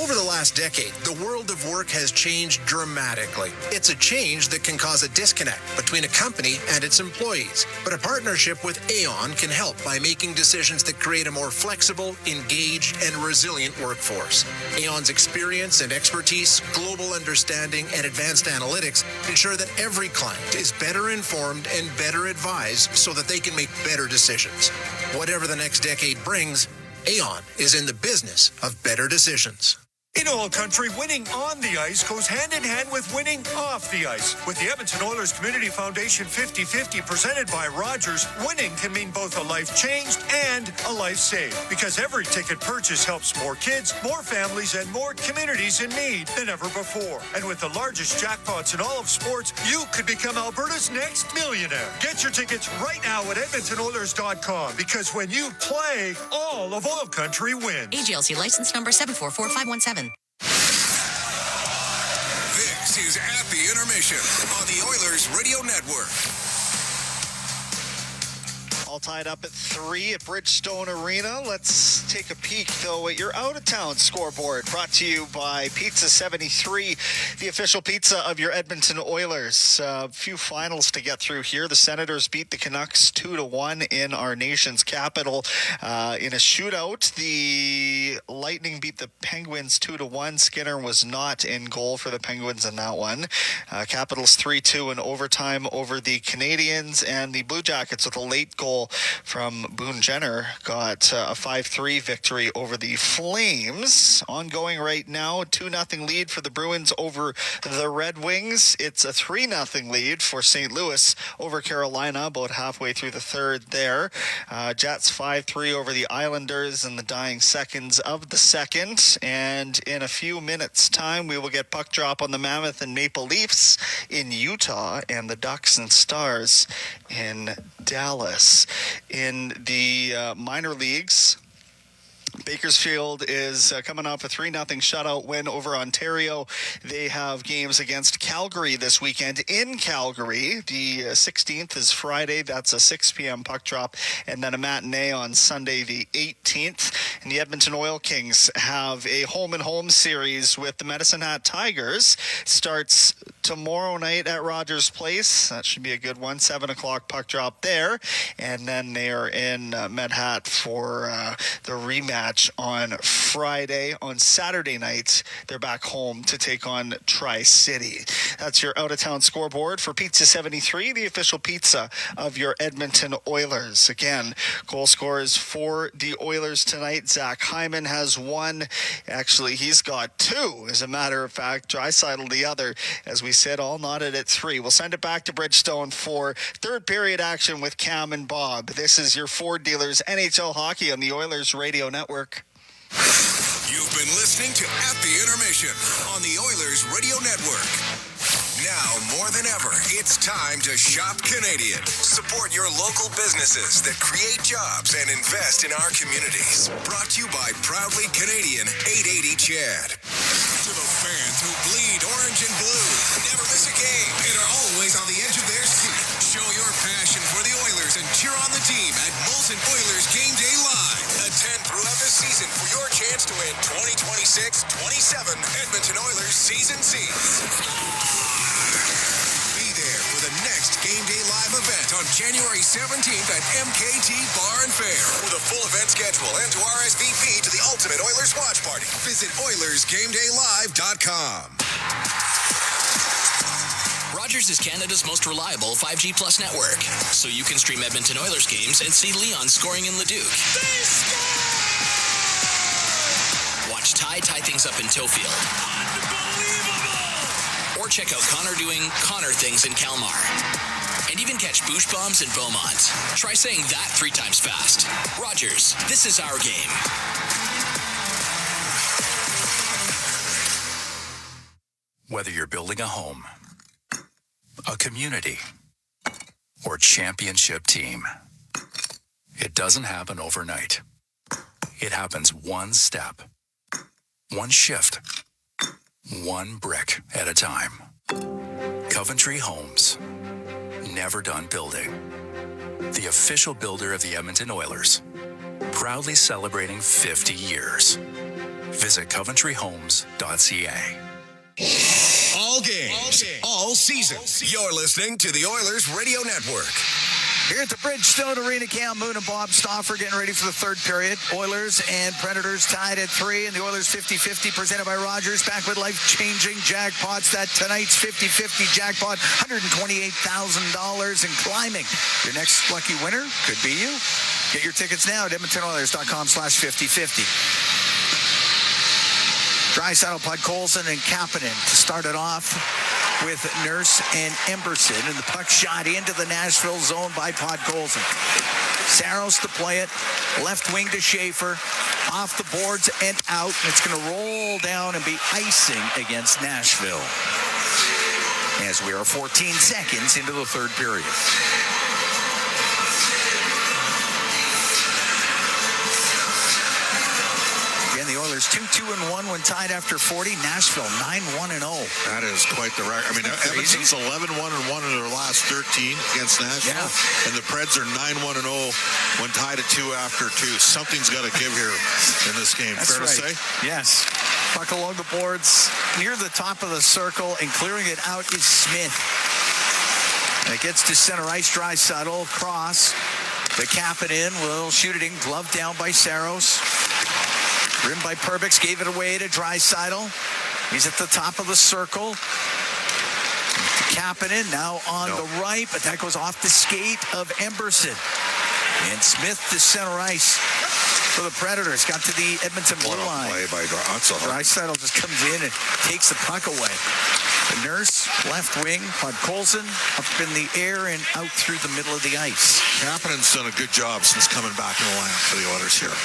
Over the last decade, the world of work has changed dramatically. It's a change that can cause a disconnect between a company and its employees. But a partnership with Aon can help by making decisions that create a more flexible, engaged, and resilient workforce. Aon's experience and expertise, global understanding, and advanced analytics ensure that every client is better informed and better advised so that they can make better decisions. Whatever the next decade brings, Aon is in the business of better decisions. In OilCountry, winning on the ice goes hand in hand with winning off the ice. With the Edmonton Oilers Community Foundation 50-50 presented by Rogers, winning can mean both a life changed and a life saved. Because every ticket purchase helps more kids, more families, and more communities in need than ever before. And with the largest jackpots in all of sports, you could become Alberta's next millionaire. Get your tickets right now at EdmontonOilers.com. Because when you play, all of OilCountry wins. AGLC license number 744517. This is At the Intermission on the Oilers Radio Network. All tied up at 3 at Bridgestone Arena. Let's take a peek, though, at your out-of-town scoreboard. Brought to you by Pizza 73, the official pizza of your Edmonton Oilers. A few finals to get through here. The Senators beat the Canucks 2-1 in our nation's capital. In a shootout, the Lightning beat the Penguins 2-1. Skinner was not in goal for the Penguins in that one. Capitals 3-2 in overtime over the Canadiens, and the Blue Jackets with a late goal from Boone Jenner got a 5-3 victory over the Flames. Ongoing right now, 2-0 lead for the Bruins over the Red Wings. It's a 3-0 lead for St. Louis over Carolina, about halfway through the third there. Jets 5-3 over the Islanders in the dying seconds of the second. And in a few minutes' time, we will get puck drop on the Mammoth and Maple Leafs in Utah and the Ducks and Stars in Dallas. In the minor leagues, Bakersfield is coming off a 3-0 shutout win over Ontario. They have games against Calgary this weekend in Calgary. The 16th is Friday. That's a 6 p.m. puck drop. And then a matinee on Sunday the 18th. And the Edmonton Oil Kings have a home-and-home series with the Medicine Hat Tigers. Starts tomorrow night at Rogers Place. That should be a good one. 7 o'clock puck drop there. And then they are in Medhat for the rematch on Friday. On Saturday night, they're back home to take on Tri-City. That's your out-of-town scoreboard for Pizza 73, the official pizza of your Edmonton Oilers. Again, goal scorers for the Oilers tonight. Zach Hyman has 1. Actually, he's got 2, as a matter of fact. Draisaitl the other, as we said, all knotted at 3. We'll send it back to Bridgestone for third period action with Cam and Bob. This is your Ford Dealers NHL Hockey on the Oilers Radio Network. You've been listening to At the Intermission on the Oilers Radio Network. Now, more than ever, it's time to shop Canadian. Support your local businesses that create jobs and invest in our communities. Brought to you by Proudly Canadian 880 CHED. To the passion for the Oilers and cheer on the team at Molson Oilers Game Day Live. Attend throughout the season for your chance to win 2026-27 Edmonton Oilers season seats. Be there for the next Game Day Live event on January 17th at MKT Bar and Fair. For the full event schedule and to RSVP to the Ultimate Oilers Watch Party, visit OilersGameDayLive.com. Rogers is Canada's most reliable 5G Plus network, so you can stream Edmonton Oilers games and see Leon scoring in Leduc. Watch Ty tie things up in Tofield. Or check out Connor doing Connor things in Kalmar. And even catch Boosh Bombs in Beaumont. Try saying that 3 times fast. Rogers, this is our game. Whether you're building a home, a community, or championship team, it doesn't happen overnight. It happens one step, one shift, one brick at a time. Coventry Homes, never done building. The official builder of the Edmonton Oilers, proudly celebrating 50 years. Visit coventryhomes.ca. All games, all season. You're listening to the Oilers Radio Network. Here at the Bridgestone Arena, Cam Moon and Bob Stauffer getting ready for the third period. Oilers and Predators tied at 3, and the Oilers 50-50 presented by Rogers. Back with life-changing jackpots. That tonight's 50-50 jackpot, $128,000 and climbing. Your next lucky winner could be you. Get your tickets now at EdmontonOilers.com/5050. Draisaitl, Podkolzin, and Kapanen to start it off with Nurse and Emberson, and the puck shot into the Nashville zone by Podkolzin. Saros to play it, left wing to Schaefer, off the boards and out. It's going to roll down and be icing against Nashville as we are 14 seconds into the third period. The Oilers 2-2-1 when tied after 40. Nashville 9-1-0. That is quite the record. I mean, Edmonton's 11-1-1 in their last 13 against Nashville, and the Preds are 9-1-0 when tied at 2 after 2. Something's got to give here in this game. That's fair right. to say? Yes. Puck along the boards near the top of the circle, and clearing it out is Smith. And it gets to center ice. Draisaitl cross. The Kapanen will shoot it in. Glove down by Saros. Rimmed by Perbix, gave it away to Draisaitl. He's at the top of the circle. To Kapanen, now on the right, but that goes off the skate of Emberson. And Smith to center ice for the Predators. Got to the Edmonton blue line. Play by Draisaitl just comes in and takes the puck away. The Nurse, left wing, Podkolzin up in the air and out through the middle of the ice. Kapanen's done a good job since coming back in the lineup for the Oilers here.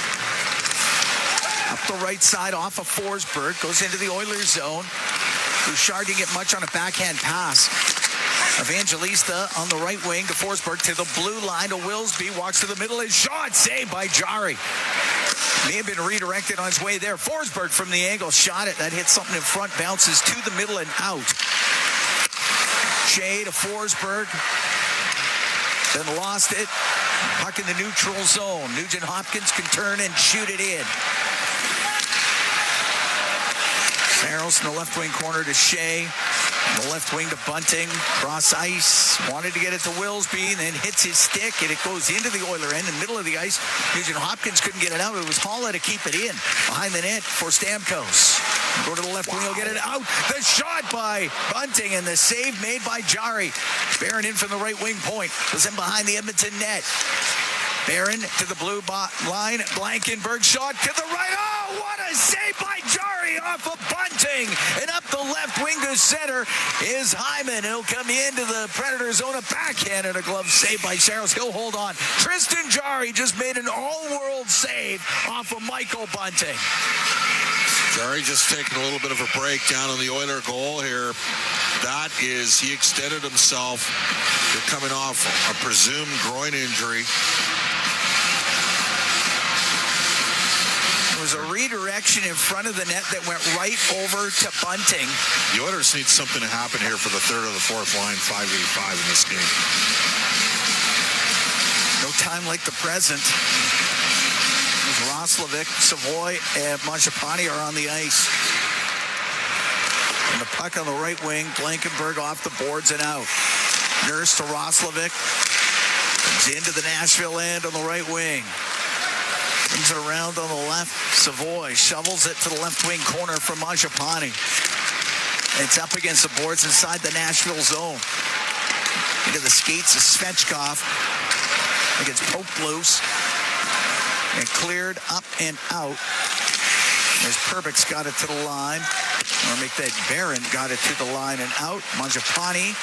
Up the right side, off of Forsberg, goes into the Oilers zone. Bouchard didn't get much on a backhand pass. Evangelista on the right wing to Forsberg to the blue line to Willsby, walks to the middle, and shot saved by Jari. May have been redirected on his way there. Forsberg from the angle shot it. That hit something in front, bounces to the middle and out. Shea to Forsberg. Then lost it. Puck in the neutral zone. Nugent Hopkins can turn and shoot it in. Saros in the left wing corner to Shea. The left wing to Bunting. Cross ice. Wanted to get it to Willsby, and then hits his stick, and it goes into the Oiler end in the middle of the ice. Nugent Hopkins couldn't get it out. It was Haula to keep it in. Behind the net for Stamkos. Go to the left wing. He'll get it out. The shot by Bunting, and the save made by Jari. Barron in from the right wing point. Was in behind the Edmonton net. Barron to the blue line. Blankenberg shot to the right. Oh, what a save by Jari off of Bunting. And up the left wing to center is Hyman. He'll come into the Predator zone. A backhand and a glove save by Saros. He'll hold on. Tristan Jari just made an all-world save off of Michael Bunting. Jari just taking a little bit of a break down on the Oiler goal here. That is, he extended himself. They're coming off a presumed groin injury. There was a redirection in front of the net that went right over to Bunting. The Oilers need something to happen here for the third or the fourth line, 5v5 in this game. time like the present, as Roslovic, Savoy, and Mangiapane are on the ice. And the puck on the right wing, Blankenberg off the boards and out. Nurse to Roslovic. Comes into the Nashville end on the right wing. Brings it around on the left. Savoy shovels it to the left wing corner from Mangiapane. It's up against the boards inside the Nashville zone. Into the skates of Svechkov. It gets poked loose. And cleared up and out. As Perbix got it to the line. Or make that Barron got it to the line and out. Mangiapane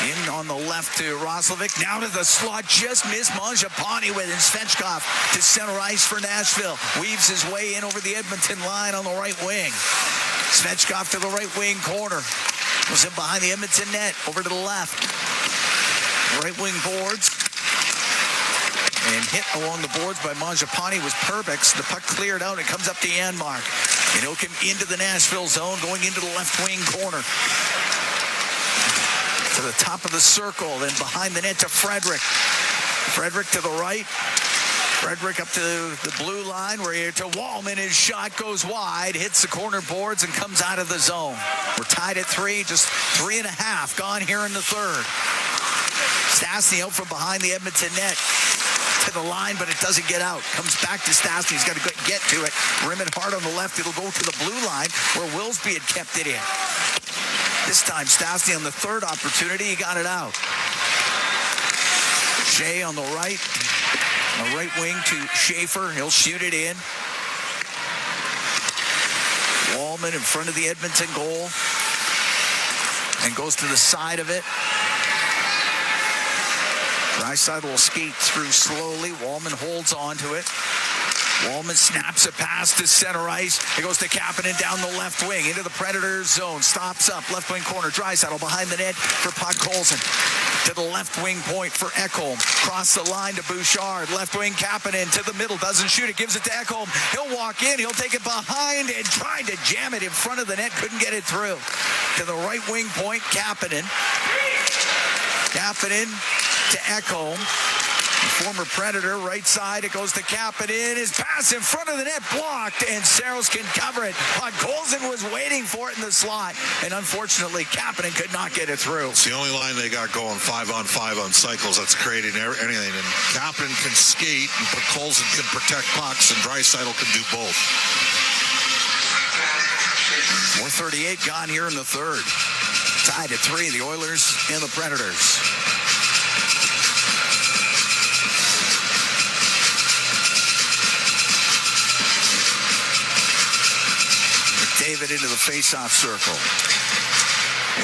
in on the left to Roslovic. Now to the slot. Just missed Mangiapane with it. Svechkov to center ice for Nashville. Weaves his way in over the Edmonton line on the right wing. Svechkov to the right wing corner. Goes in behind the Edmonton net. Over to the left. Right wing boards. And hit along the boards by Mangiapane was Perbix. The puck cleared out. It comes up to Janmark. And he'll come into the Nashville zone, going into the left wing corner. To the top of the circle, then behind the net to Frederick. Frederick to the right. Frederick up to the blue line, where to Wallman. His shot goes wide, hits the corner boards, and comes out of the zone. We're tied at 3, just 3.5 gone here in the third. Stastny out from behind the Edmonton net. To the line, but it doesn't get out. Comes back to Stastny. He's got to get to it. Rim it hard on the left. It'll go to the blue line where Willsby had kept it in. This time, Stastny on the third opportunity, he got it out. Shea on the right. On the right wing to Schaefer. He'll shoot it in. Wallman in front of the Edmonton goal. And goes to the side of it. Draisaitl will skate through slowly. Wallman holds on to it. Wallman snaps it past to center ice. It goes to Kapanen down the left wing into the Predators zone. Stops up, left wing corner. Draisaitl behind the net for Podkolzin. To the left wing point for Ekholm. Cross the line to Bouchard. Left wing Kapanen to the middle. Doesn't shoot it. Gives it to Ekholm. He'll walk in. He'll take it behind and tried to jam it in front of the net. Couldn't get it through. To the right wing point, Kapanen. Kapanen to Ekholm. Former Predator, right side, it goes to Kapanen. His pass in front of the net blocked, and Saros can cover it. Podkolzin was waiting for it in the slot, and unfortunately, Kapanen could not get it through. It's the only line they got going 5-on-5 on cycles that's creating anything. And Kapanen can skate, and Podkolzin can protect pucks, and Draisaitl can do both. 4:38 gone here in the third. Tied at 3, the Oilers and the Predators. David into the face-off circle.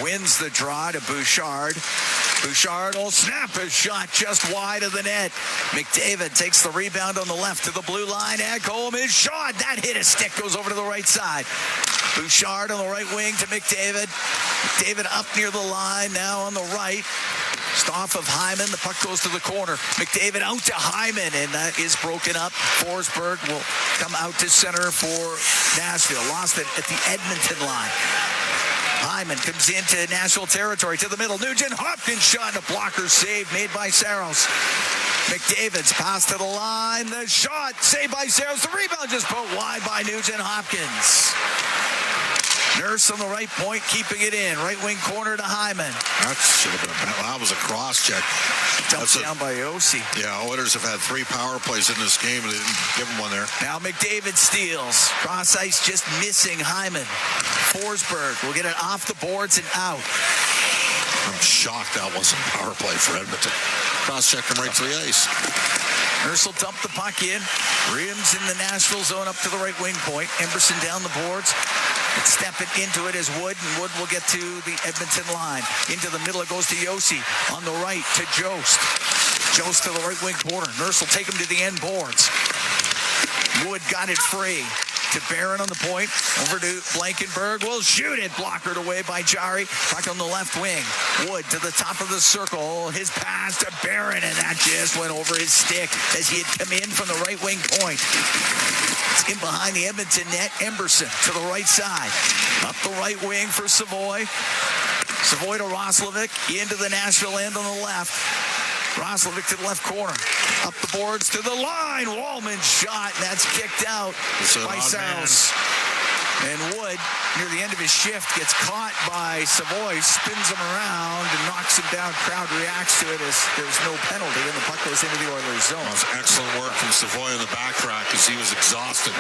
Wins the draw to Bouchard. Bouchard will snap his shot just wide of the net. McDavid takes the rebound on the left to the blue line. Ekholm, his shot. That hit a stick, goes over to the right side. Bouchard on the right wing to McDavid. McDavid up near the line, now on the right. Off of Hyman, the puck goes to the corner. McDavid out to Hyman, and that is broken up. Forsberg will come out to center for Nashville. Lost it at the Edmonton line. Hyman comes into Nashville territory to the middle. Nugent Hopkins shot, and a blocker save made by Saros. McDavid's pass to the line. The shot saved by Saros. The rebound just put wide by Nugent Hopkins. Nurse on the right point, keeping it in. Right wing corner to Hyman. That should have been that was a cross check. Dumped down by Yossi. Yeah, Oilers have had 3 power plays in this game, and they didn't give him one there. Now McDavid steals. Cross ice just missing Hyman. Forsberg will get it off the boards and out. I'm shocked that wasn't a power play for Edmonton. Cross check him right to the ice. Nurse will dump the puck in. Rims in the Nashville zone up to the right wing point. Emberson down the boards. Step it into it as Wood, and Wood will get to the Edmonton line. Into the middle, it goes to Yossi. On the right to Jost. Jost to the right wing corner. Nurse will take him to the end boards. Wood got it free. To Barron on the point. Over to Blankenberg. Will shoot it. Blockered away by Jari. Puck on the left wing. Wood to the top of the circle. His pass to Barron, and that just went over his stick as he had come in from the right wing point. It's in behind the Edmonton net. Emberson to the right side. Up the right wing for Savoy. Savoy to Roslovic. Into the Nashville end on the left. Roslovic to the left corner. Up the boards to the line. Wallman shot, and that's kicked out by Saros. And Wood, near the end of his shift, gets caught by Savoy, spins him around, and knocks him down. Crowd reacts to it as there's no penalty, and the puck goes into the Oilers' zone. That was excellent work from Savoy in the back rack as he was exhausted.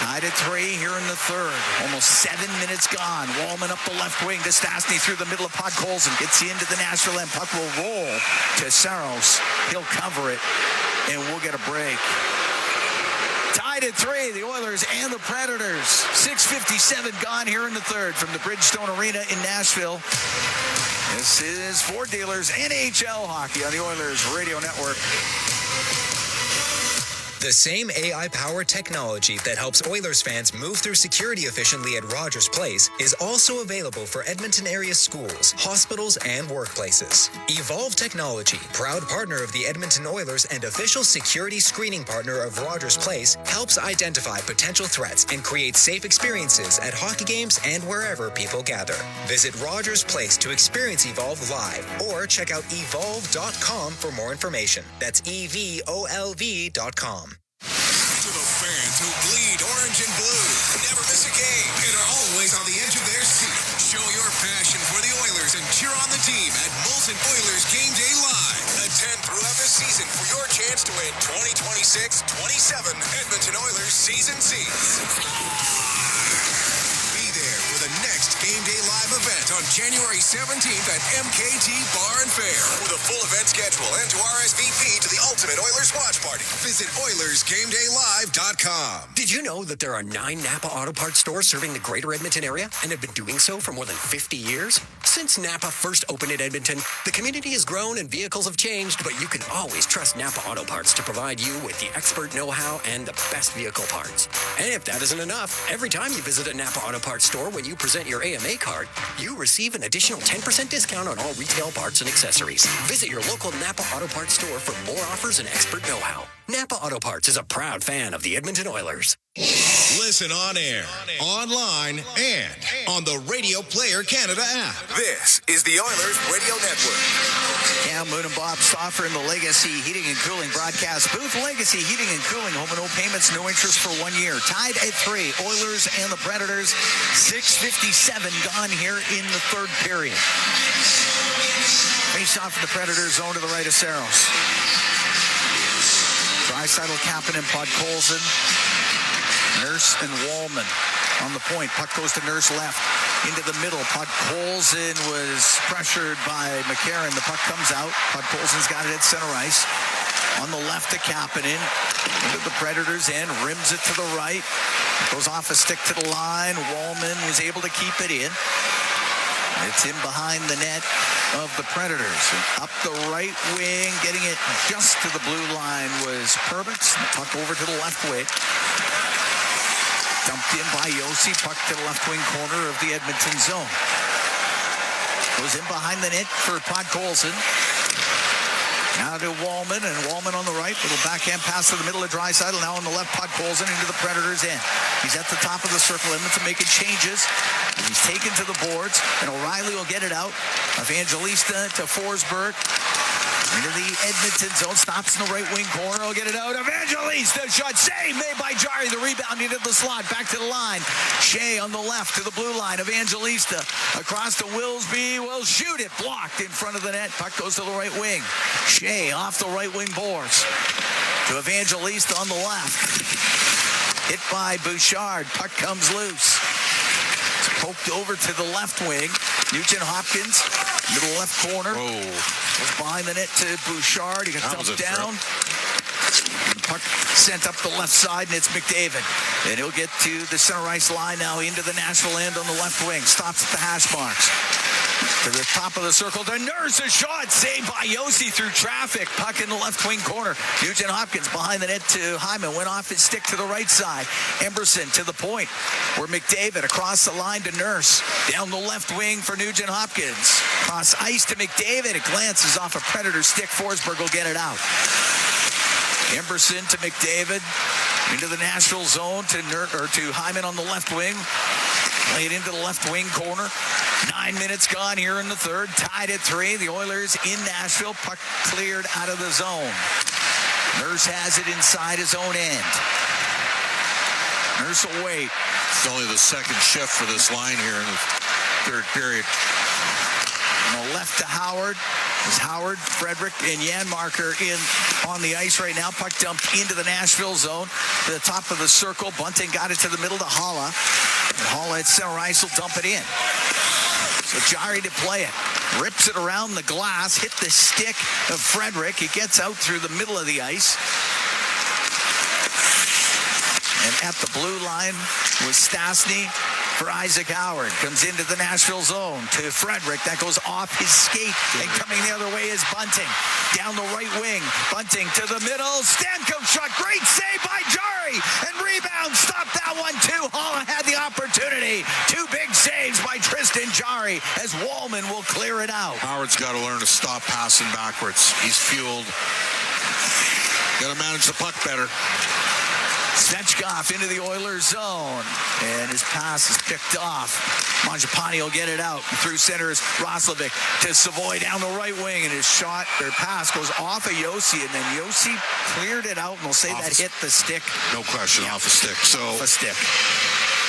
Tied at 3 here in the third. Almost 7 minutes gone. Wallman up the left wing to Stastny through the middle of Podkolzin. Gets into the Nashville end. Puck will roll to Saros. He'll cover it, and we'll get a break. Tied at 3, the Oilers and the Predators. 6:57 gone here in the third from the Bridgestone Arena in Nashville. This is Ford Dealers NHL Hockey on the Oilers Radio Network. The same AI-powered technology that helps Oilers fans move through security efficiently at Rogers Place is also available for Edmonton area schools, hospitals, and workplaces. Evolve Technology, proud partner of the Edmonton Oilers and official security screening partner of Rogers Place, helps identify potential threats and create safe experiences at hockey games and wherever people gather. Visit Rogers Place to experience Evolve live or check out evolve.com for more information. That's evolv.com. To the fans who bleed orange and blue, never miss a game, and are always on the edge of their seat. Show your passion for the Oilers and cheer on the team at Molson Oilers Game Day Live. Attend throughout the season for your chance to win 2026-27 Edmonton Oilers season seats. Be there for the next Game Day Live event on January 17th at MKT Bar and Fair. For the full event schedule and to RSVP to the Ultimate Oilers Watch Party, visit OilersGameDayLive.com. Did you know that there are 9 Napa Auto Parts stores serving the greater Edmonton area and have been doing so for more than 50 years? Since Napa first opened in Edmonton, the community has grown and vehicles have changed, but you can always trust Napa Auto Parts to provide you with the expert know-how and the best vehicle parts. And if that isn't enough, every time you visit a Napa Auto Parts store when you present your AMA card, you receive an additional 10% discount on all retail parts and accessories. Visit your local Napa Auto Parts store for more offers and expert know-how. Napa Auto Parts is a proud fan of the Edmonton Oilers. Listen on air, online, and on the Radio Player Canada app. This is the Oilers Radio Network. Cam Moon and Bob Stauffer in the Legacy Heating and Cooling broadcast booth. Legacy Heating and Cooling, home and no payments, no interest for 1 year. Tied at 3, Oilers and the Predators. 6:57 gone here in the third period. Face off in the Predators zone to the right of Saros. Draisaitl, Kapanen, Podkolzin, Nurse, and Wallman on the point. Puck goes to Nurse left into the middle. Podkolzin was pressured by McCarron. The puck comes out. Podkolzin's got it at center ice. On the left to Kapanen. Into the Predators end. Rims it to the right. Goes off a stick to the line. Wallman was able to keep it in. It's in behind the net of the Predators. And up the right wing, getting it just to the blue line was Perbix. The puck over to the left wing. Dumped in by Yossi. Puck to the left wing corner of the Edmonton zone. Goes in behind the net for Podkolzin. Now to Wallman, and Wallman on the right. Little backhand pass to the middle of Draisaitl. Now on the left, Podkolzin into the Predators' end. He's at the top of the circle. Edmonton making changes. He's taken to the boards, and O'Reilly will get it out. Evangelista to Forsberg. Into the Edmonton zone. Stops in the right wing corner. He'll get it out. Evangelista shot. Save made by Jari. The rebound into the slot. Back to the line. Shea on the left to the blue line. Evangelista across to Willsby. Will shoot it. Blocked in front of the net. Puck goes to the right wing. Shea off the right wing boards. To Evangelista on the left. Hit by Bouchard. Puck comes loose. It's poked over to the left wing. Nugent Hopkins, middle left corner. Goes behind the net to Bouchard. He got dumped down. The puck sent up the left side, and it's McDavid. And he'll get to the center ice line now into the Nashville end on the left wing. Stops at the hash marks. To the top of the circle to Nurse. A shot saved by Yossi through traffic. Puck in the left wing corner. Nugent Hopkins behind the net to Hyman. Went off his stick to the right side. Emberson to the point where McDavid across the line to Nurse. Down the left wing for Nugent Hopkins. Cross ice to McDavid. It glances off a Predator stick. Forsberg will get it out. Emberson to McDavid. Into the Nashville zone to Hyman on the left wing. Play it into the left wing corner. 9 minutes gone here in the third. Tied at 3. The Oilers in Nashville. Puck cleared out of the zone. Nurse has it inside his own end. Nurse will wait. It's only the second shift for this line here in the third period. On the left to Howard. Is Howard, Frederick, and Janmarker in on the ice right now. Puck dumped into the Nashville zone. To the top of the circle. Bunting got it to the middle to Holla. And Holla at center ice will dump it in. So Jari to play it. Rips it around the glass. Hit the stick of Frederick. He gets out through the middle of the ice. And at the blue line was Stastny for Isaac Howard. Comes into the Nashville zone to Frederick. That goes off his skate. And coming the other way is Bunting. Down the right wing. Bunting to the middle. Stamkos shot. Great save by Jari. And rebound. Stop that one too. Holla had the opportunity. 2 big saves by Tristan Jari as Wallman will clear it out. Howard's got to learn to stop passing backwards. He's fueled. Got to manage the puck better. Svechkov into the Oilers zone, and his pass is picked off. Mangiapane will get it out. Through center is Roslovic to Savoy down the right wing, and his shot or pass goes off of Yossi, and then Yossi cleared it out, and we'll say that hit the stick. No question, off the stick. So off a stick.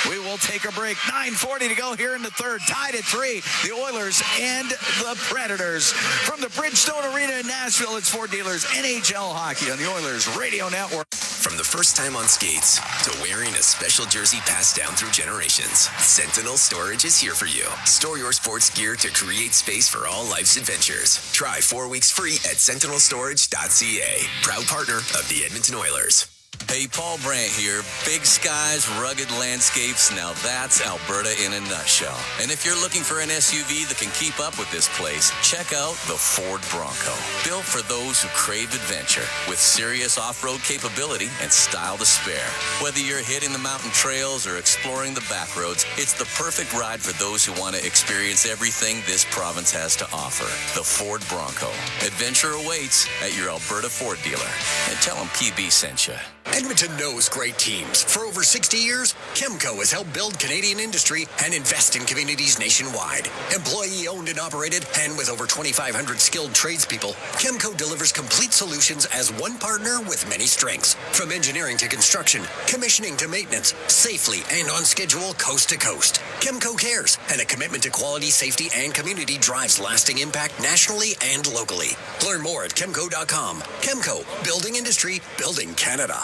We will take a break. 9:40 to go here in the third. Tied at 3. The Oilers and the Predators. From the Bridgestone Arena in Nashville, it's Ford Dealers NHL Hockey on the Oilers Radio Network. From the first time on skates to wearing a special jersey passed down through generations, Sentinel Storage is here for you. Store your sports gear to create space for all life's adventures. Try 4 weeks free at sentinelstorage.ca. Proud partner of the Edmonton Oilers. Hey, Paul Brandt here. Big skies, rugged landscapes. Now that's Alberta in a nutshell. And if you're looking for an SUV that can keep up with this place, check out the Ford Bronco. Built for those who crave adventure, with serious off-road capability and style to spare. Whether you're hitting the mountain trails or exploring the back roads, it's the perfect ride for those who want to experience everything this province has to offer. The Ford Bronco. Adventure awaits at your Alberta Ford dealer. And tell them PB sent you. Edmonton knows great teams. For over 60 years, Chemco has helped build Canadian industry and invest in communities nationwide. Employee-owned and operated, and with over 2,500 skilled tradespeople, Chemco delivers complete solutions as one partner with many strengths. From engineering to construction, commissioning to maintenance, safely and on schedule coast to coast. Chemco cares, and a commitment to quality, safety, and community drives lasting impact nationally and locally. Learn more at chemco.com. Chemco, building industry, building Canada.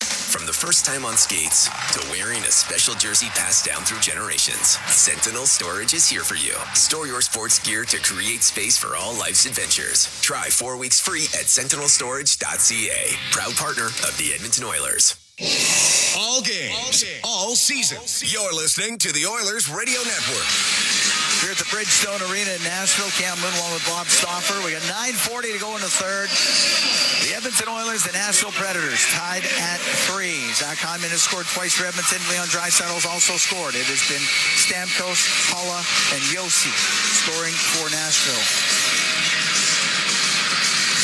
From the first time on skates to wearing a special jersey passed down through generations, Sentinel Storage is here for you. Store your sports gear to create space for all life's adventures. Try 4 weeks free at sentinelstorage.ca. Proud partner of the Edmonton Oilers. All games, all season. You're listening to the Oilers Radio Network. Here at the Bridgestone Arena in Nashville, Cam Lindwall with Bob Stauffer. We got 9:40 to go in the third. The Edmonton Oilers, the Nashville Predators, tied at 3. Zach Hyman has scored twice for Edmonton. Leon Draisaitl's also scored. It has been Stamkos, Holla, and Yossi scoring for Nashville.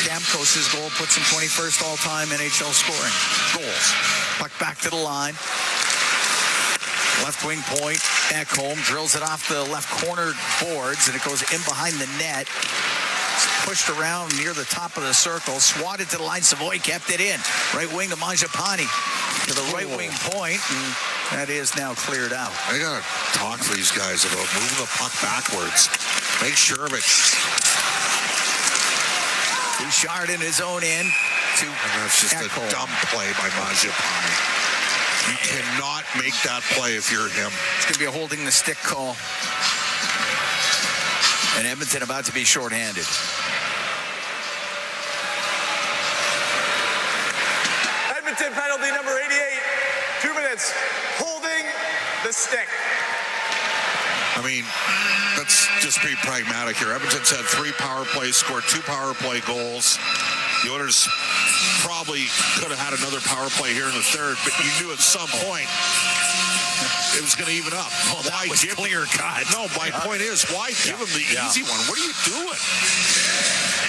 Stamkos' goal puts him 21st all-time NHL scoring goals. Puck back to the line. Left wing point. Ekholm drills it off the left corner boards, and it goes in behind the net. It's pushed around near the top of the circle. Swatted to the line. Savoy kept it in. Right wing to Mangiapane. To the right wing point, and that is now cleared out. I got to talk to these guys about moving the puck backwards. Make sure of it. Bouchard in his own end to and that's just Ekholm. A dumb play by Mangiapane. You cannot make that play if you're him. It's going to be a holding the stick call. And Edmonton about to be shorthanded. Edmonton penalty number 88. 2 minutes. Holding the stick. I mean, let's just be pragmatic here. Edmonton's had 3 power plays, scored 2 power play goals. The Oilers probably could have had another power play here in the third, but you knew at some point it was going to even up. Well, that was clear cut. No, my point is, why give him the easy one? What are you doing?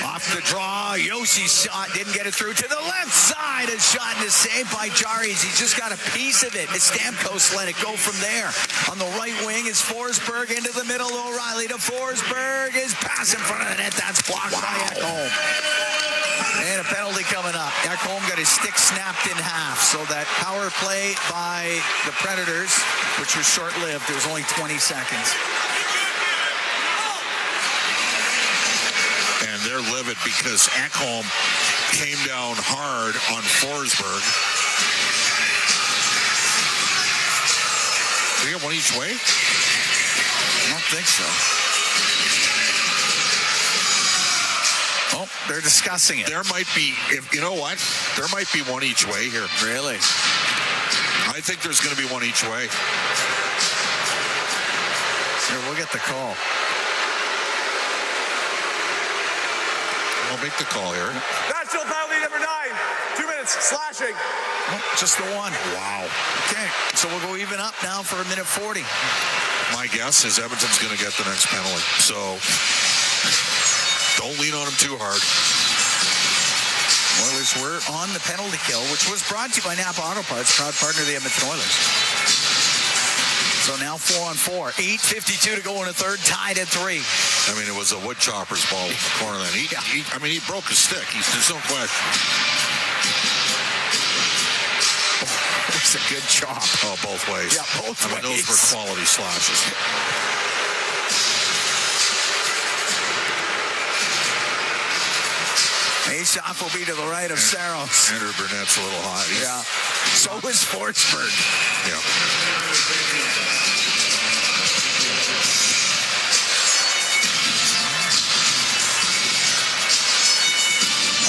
Off the draw, Yossi's shot didn't get it through to the left side. A shot and a save by Jaris. He just got a piece of it. Stamkos let it go from there. On the right wing is Forsberg into the middle. O'Reilly to Forsberg. His pass in front of the net. That's blocked by Ekholm. And a penalty coming up. Ekholm got his stick snapped in half. So that power play by the Predators, which was short-lived, there was only 20 seconds. And they're livid because Ekholm came down hard on Forsberg. Did they get one each way? I don't think so. Oh, they're discussing it. There might be, you know what? There might be one each way here. Really? I think there's going to be one each way. Here, we'll get the call. I'll make the call here. Nashville penalty number 9. 2 minutes, slashing. Oh, just the one. Wow. Okay, so we'll go even up now for a minute 40. My guess is Edmonton's going to get the next penalty. So don't lean on him too hard. Oilers were on the penalty kill, which was brought to you by Napa Auto Parts, proud partner of the Edmonton Oilers. So now 4-on-4. 8:52 to go in the third, tied at 3. I mean, it was a wood chopper's ball in the corner. Then he broke his stick. There's no question. It's a good chop. Oh, both ways. Yeah, both ways. I mean, those were quality slashes. Shot will be to the right of Saros. Andrew Burnett's a little hot. Yeah. So is Forsberg. Yeah.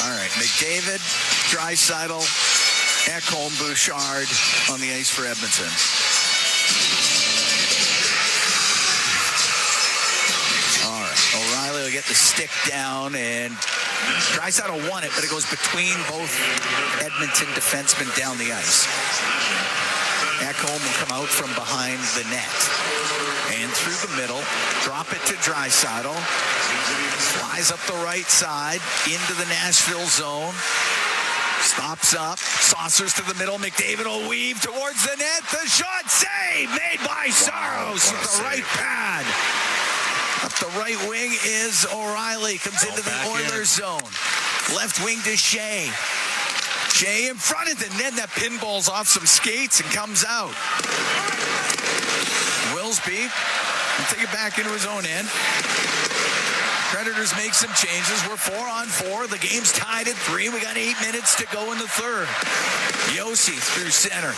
All right. McDavid, Draisaitl, Ekholm, Bouchard on the ice for Edmonton. All right. O'Reilly will get the stick down, and Draisaitl won it, but it goes between both Edmonton defensemen down the ice. Ekholm will come out from behind the net. And through the middle, drop it to Draisaitl. Flies up the right side into the Nashville zone. Stops up, saucers to the middle. McDavid will weave towards the net. The shot save made by Saros with the right pad. Up the right wing is O'Reilly. Comes into the Oilers zone. Left wing to Shea. Shea in front of the net. That pinballs off some skates and comes out. Wilsby will take it back into his own end. Predators make some changes. We're 4-on-4. The game's tied at 3. We got 8 minutes to go in the third. Yossi through center.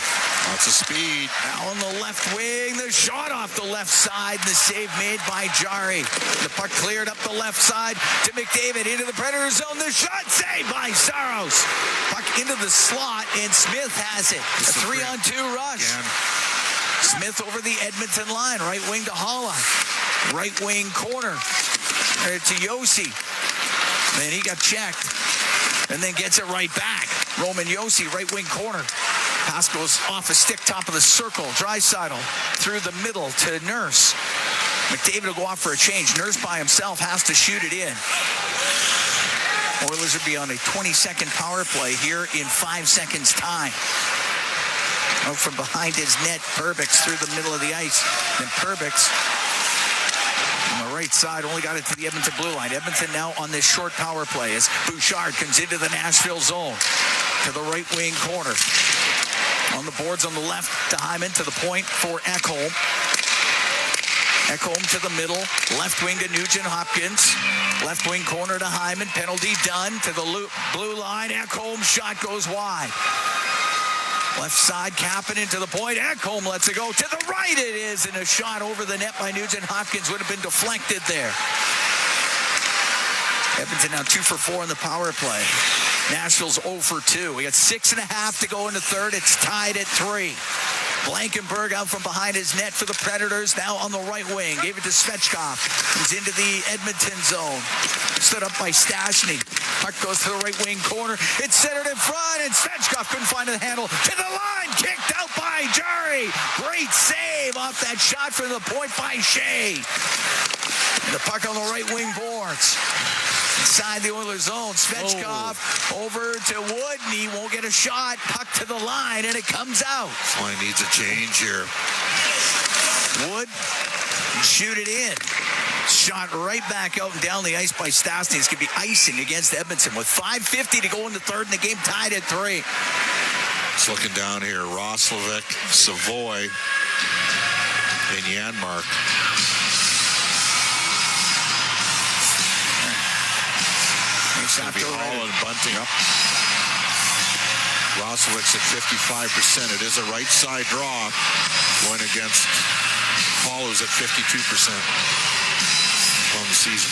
Lots of speed. Now on the left wing. The shot off the left side. The save made by Jari. The puck cleared up the left side to McDavid into the Predator zone. The shot saved by Saros. Puck into the slot, and Smith has it. A 3-on-2 rush. Again. Smith over the Edmonton line. Right wing to Holla. Right wing corner to Yossi. Then he got checked and then gets it right back. Roman Yossi, right wing corner. Pass goes off a stick, top of the circle. Draisaitl through the middle to Nurse. McDavid will go off for a change. Nurse by himself has to shoot it in. Oilers will be on a 20-second power play here in 5 seconds time. Out from behind his net, Perbix through the middle of the ice. And Perbix on the right side only got it to the Edmonton blue line. Edmonton now on this short power play as Bouchard comes into the Nashville zone to the right wing corner. On the boards on the left to Hyman, to the point for Ekholm. Ekholm to the middle, left wing to Nugent-Hopkins. Left wing corner to Hyman, penalty done to the blue line. Ekholm shot goes wide. Left side, Kapanen to the point. Ekholm lets it go. To the right it is, and a shot over the net by Nugent-Hopkins would have been deflected there. Edmonton now 2 for 4 in the power play. Nashville's 0 for 2. We got 6.5 to go in the third. It's tied at 3. Blankenberg out from behind his net for the Predators. Now on the right wing. Gave it to Svechkov. He's into the Edmonton zone. Stood up by Stastny. Puck goes to the right wing corner. It's centered in front, and Svechkov couldn't find a handle. To the line. Kicked out by Jari. Great save off that shot from the point by Shea. And the puck on the right wing boards. Inside the Oilers zone. Svechkov over to Wood, and he won't get a shot. Puck to the line, and it comes out. Only needs a change here. Wood, shoot it in. Shot right back out and down the ice by Stastny. It's going to be icing against Edmonton with 5:50 to go in the third, and the game tied at 3. Just looking down here, Roslovic, Savoy, and Janmark. It's going to be Hall and Bunting up. Roslovic's at 55%. It is a right side draw going against Hall, who's at 52% on the season.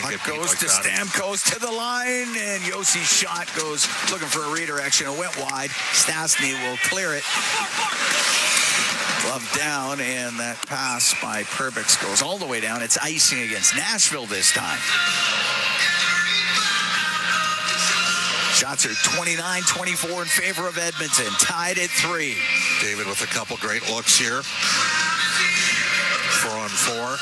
Puck goes to Stamkos to the line, and Yossi's shot goes looking for a redirection. It went wide. Stastny will clear it. Glove down, and that pass by Perbix goes all the way down. It's icing against Nashville this time. Shots are 29-24 in favor of Edmonton. Tied at 3. David with a couple great looks here. 4-on-4.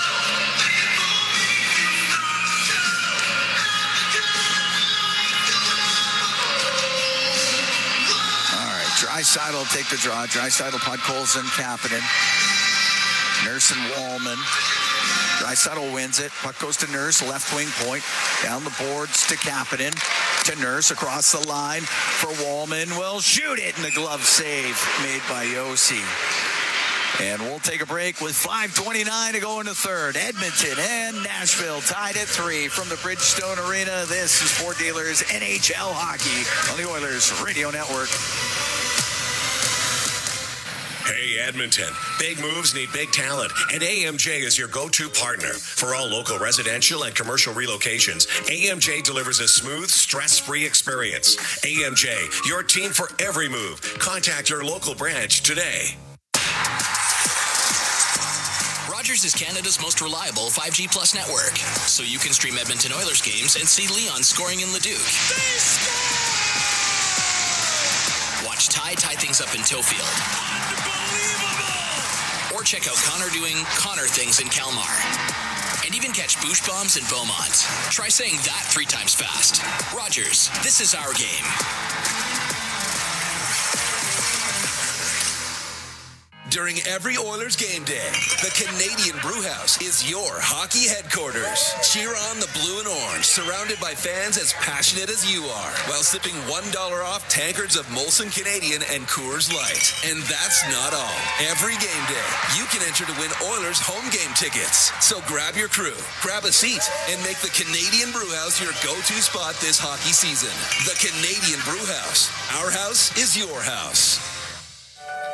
Draisaitl will take the draw. Draisaitl, Podkolzin, Kapanen, Nurse and Wallman. Draisaitl wins it. Puck goes to Nurse, left wing point. Down the boards to Kapanen. To Nurse across the line for Wallman. Will shoot it, and the glove save made by Yossi. And we'll take a break with 5:29 to go in the third. Edmonton and Nashville tied at 3 from the Bridgestone Arena. This is Ford Dealers NHL Hockey on the Oilers Radio Network. Hey, Edmonton. Big moves need big talent, and AMJ is your go-to partner. For all local residential and commercial relocations, AMJ delivers a smooth, stress-free experience. AMJ, your team for every move. Contact your local branch today. Rogers is Canada's most reliable 5G Plus network, so you can stream Edmonton Oilers games and see Leon scoring in Leduc. Watch Ty tie things up in Tofield. Or check out Connor doing Connor things in Kalmar. And even catch boosh bombs in Beaumont. Try saying that 3 times fast. Rogers, this is our game. During every Oilers game day, the Canadian Brewhouse is your hockey headquarters. Cheer on the blue and orange, surrounded by fans as passionate as you are, while sipping $1 off tankards of Molson Canadian and Coors Light. And that's not all. Every game day, you can enter to win Oilers home game tickets. So grab your crew, grab a seat, and make the Canadian Brewhouse your go-to spot this hockey season. The Canadian Brewhouse. Our house is your house.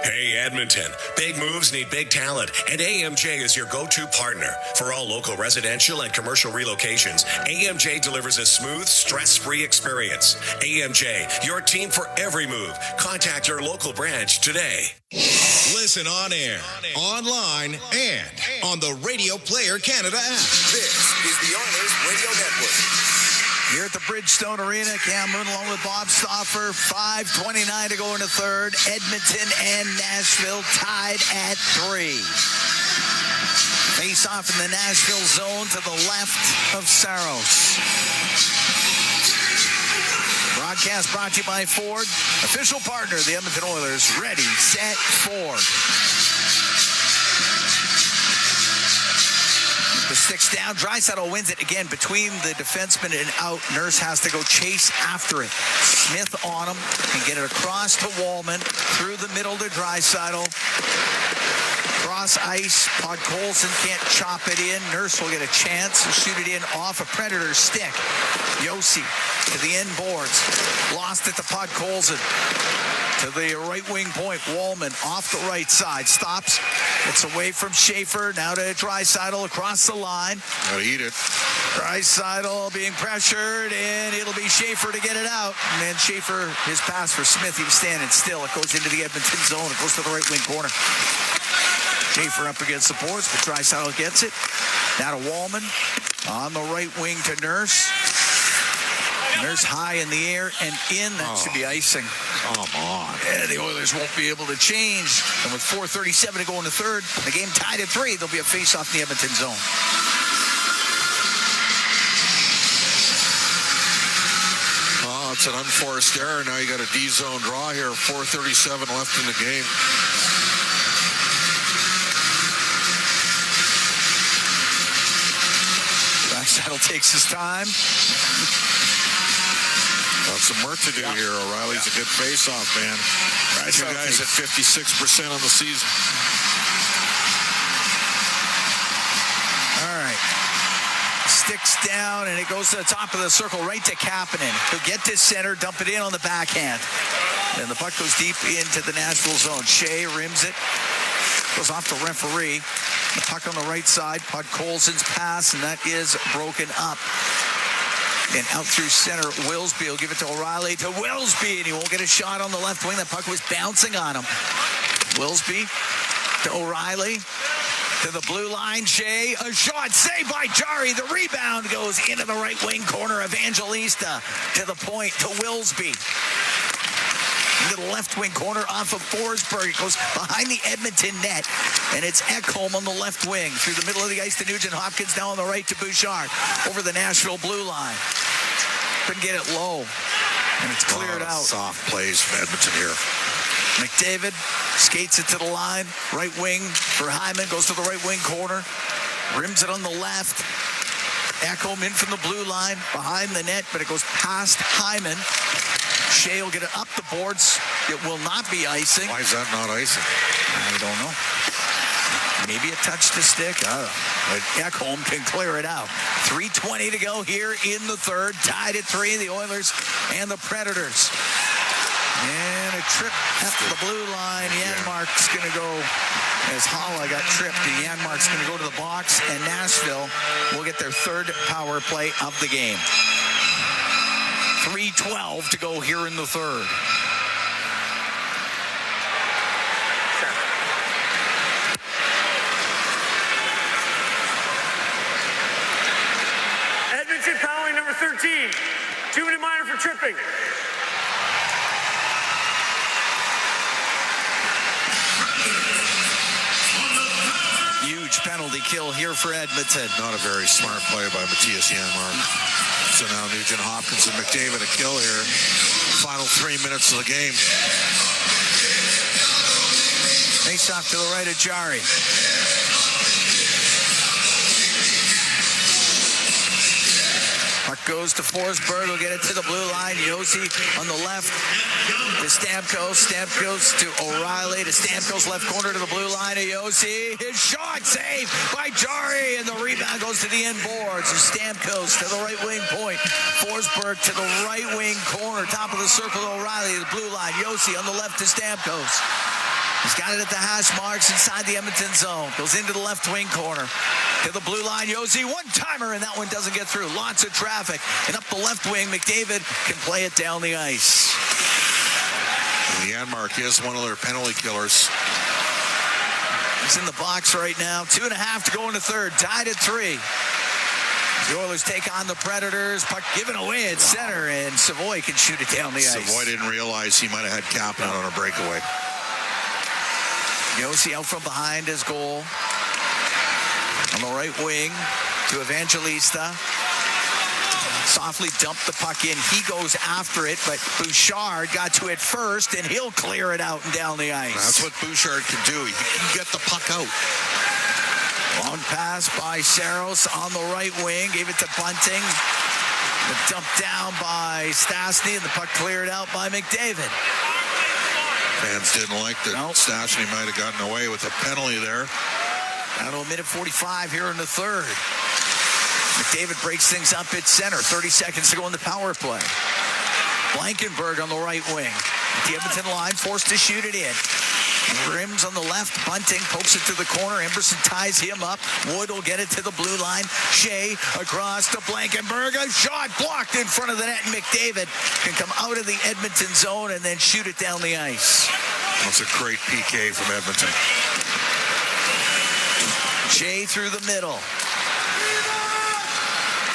Hey, Edmonton. Big moves need big talent, and AMJ is your go-to partner. For all local residential and commercial relocations, AMJ delivers a smooth, stress-free experience. AMJ, your team for every move. Contact your local branch today. Listen on air, online, and on the Radio Player Canada app. This is the Oilers Radio Network. Here at the Bridgestone Arena, Cam Moon along with Bob Stauffer. 5:29 to go in the third. Edmonton and Nashville tied at 3. Face off in the Nashville zone to the left of Saros. Broadcast brought to you by Ford, official partner of the Edmonton Oilers. Ready, set, Ford. The stick's down. Draisaitl wins it again between the defenseman and out. Nurse has to go chase after it. Smith on him and get it across to Wallman through the middle to Draisaitl. Cross ice. Podkolzin can't chop it in. Nurse will get a chance to shoot it in off a Predator's stick. Yossi to the end boards. Lost it to Podkolzin. To the right wing point. Wallman off the right side. Stops. It's away from Schaefer. Now to Draisaitl across the line. Gotta eat it. Draisaitl being pressured, and it'll be Schaefer to get it out. And then Schaefer, his pass for Smith, he was standing still. It goes into the Edmonton zone. It goes to the right wing corner. Schaefer up against the boards, but Draisaitl gets it. Now to Wallman. On the right wing to Nurse. Nurse high in the air and in. That should be icing. Come on. Yeah, the Oilers won't be able to change. And with 4:37 to go in the third, the game tied at 3. There'll be a face-off in the Edmonton zone. Oh, it's an unforced error. Now you got a D-zone draw here. 4:37 left in the game. Draisaitl takes his time. Got some work to do here. O'Reilly's a good face-off, man. Two guys at 56% on the season. All right. Sticks down, and it goes to the top of the circle, right to Kapanen. He'll get to center, dump it in on the backhand. And the puck goes deep into the Nashville zone. Shea rims it. Goes off the referee. The puck on the right side. Podkolzin's pass, and that is broken up. And out through center, Wilsby will give it to O'Reilly. To Wilsby, and he won't get a shot on the left wing. That puck was bouncing on him. Wilsby to O'Reilly. To the blue line, Shea. A shot saved by Jari. The rebound goes into the right wing corner. Evangelista to the point to Wilsby. Into the left wing corner off of Forsberg. It goes behind the Edmonton net. And it's Ekholm on the left wing. Through the middle of the ice to Nugent Hopkins. Now on the right to Bouchard. Over the Nashville blue line. Couldn't get it low. And it's cleared out. Soft plays from Edmonton here. McDavid skates it to the line. Right wing for Hyman. Goes to the right wing corner. Rims it on the left. Ekholm in from the blue line. Behind the net. But it goes past Hyman. Shea will get it up the boards. It will not be icing. Why is that not icing? I don't know. Maybe a touch to stick. I don't know. But Ekholm can clear it out. 3:20 to go here in the third. Tied at 3, the Oilers and the Predators. And a trip after the blue line. Janmark's going to go, as Hala got tripped, and Janmark's going to go to the box, and Nashville will get their third power play of the game. 3:12 to go here in the third. Edmonton penalty number 13. 2-minute minor for tripping. Huge penalty kill here for Edmonton. Not a very smart play by Matthias Janmark. So now Nugent Hopkins and McDavid a kill here. Final 3 minutes of the game. Face off to the right of Jari. Puck goes to Forsberg. Will get it to the blue line. Yossi on the left to Stamkos. Stamkos to O'Reilly. To Stamkos left corner to the blue line of Yossi. His shot saved by Jari. And the rebound goes to the end boards. And Stamkos to the right wing point. Forsberg to the right wing corner. Top of the circle to O'Reilly. The blue line. Yossi on the left to Stamkos. He's got it at the hash marks inside the Edmonton zone. Goes into the left wing corner. To the blue line, Yossi, one-timer, and that one doesn't get through. Lots of traffic. And up the left wing, McDavid can play it down the ice. And Janmark is one of their penalty killers. He's in the box right now. 2.5 to go in the third. Tied at 3. The Oilers take on the Predators. Puck given away at center, and Savoy can shoot it down the ice. Savoy didn't realize he might have had Kapanen on a breakaway. Yossi out from behind his goal. On the right wing to Evangelista. Softly dumped the puck in. He goes after it, but Bouchard got to it first, and he'll clear it out and down the ice. That's what Bouchard can do. He can get the puck out. Long pass by Saros on the right wing. Gave it to Bunting. The dump down by Stastny, and the puck cleared out by McDavid. Fans didn't like that. Stastny might have gotten away with a penalty there. Down to a minute 45 here in the third. McDavid breaks things up at center. 30 seconds to go in the power play. Blankenberg on the right wing. The Edmonton line forced to shoot it in. Rims on the left. Bunting pokes it to the corner. Emberson ties him up. Wood will get it to the blue line. Shea across to Blankenberg. A shot blocked in front of the net. And McDavid can come out of the Edmonton zone and then shoot it down the ice. That's a great PK from Edmonton. Shea through the middle.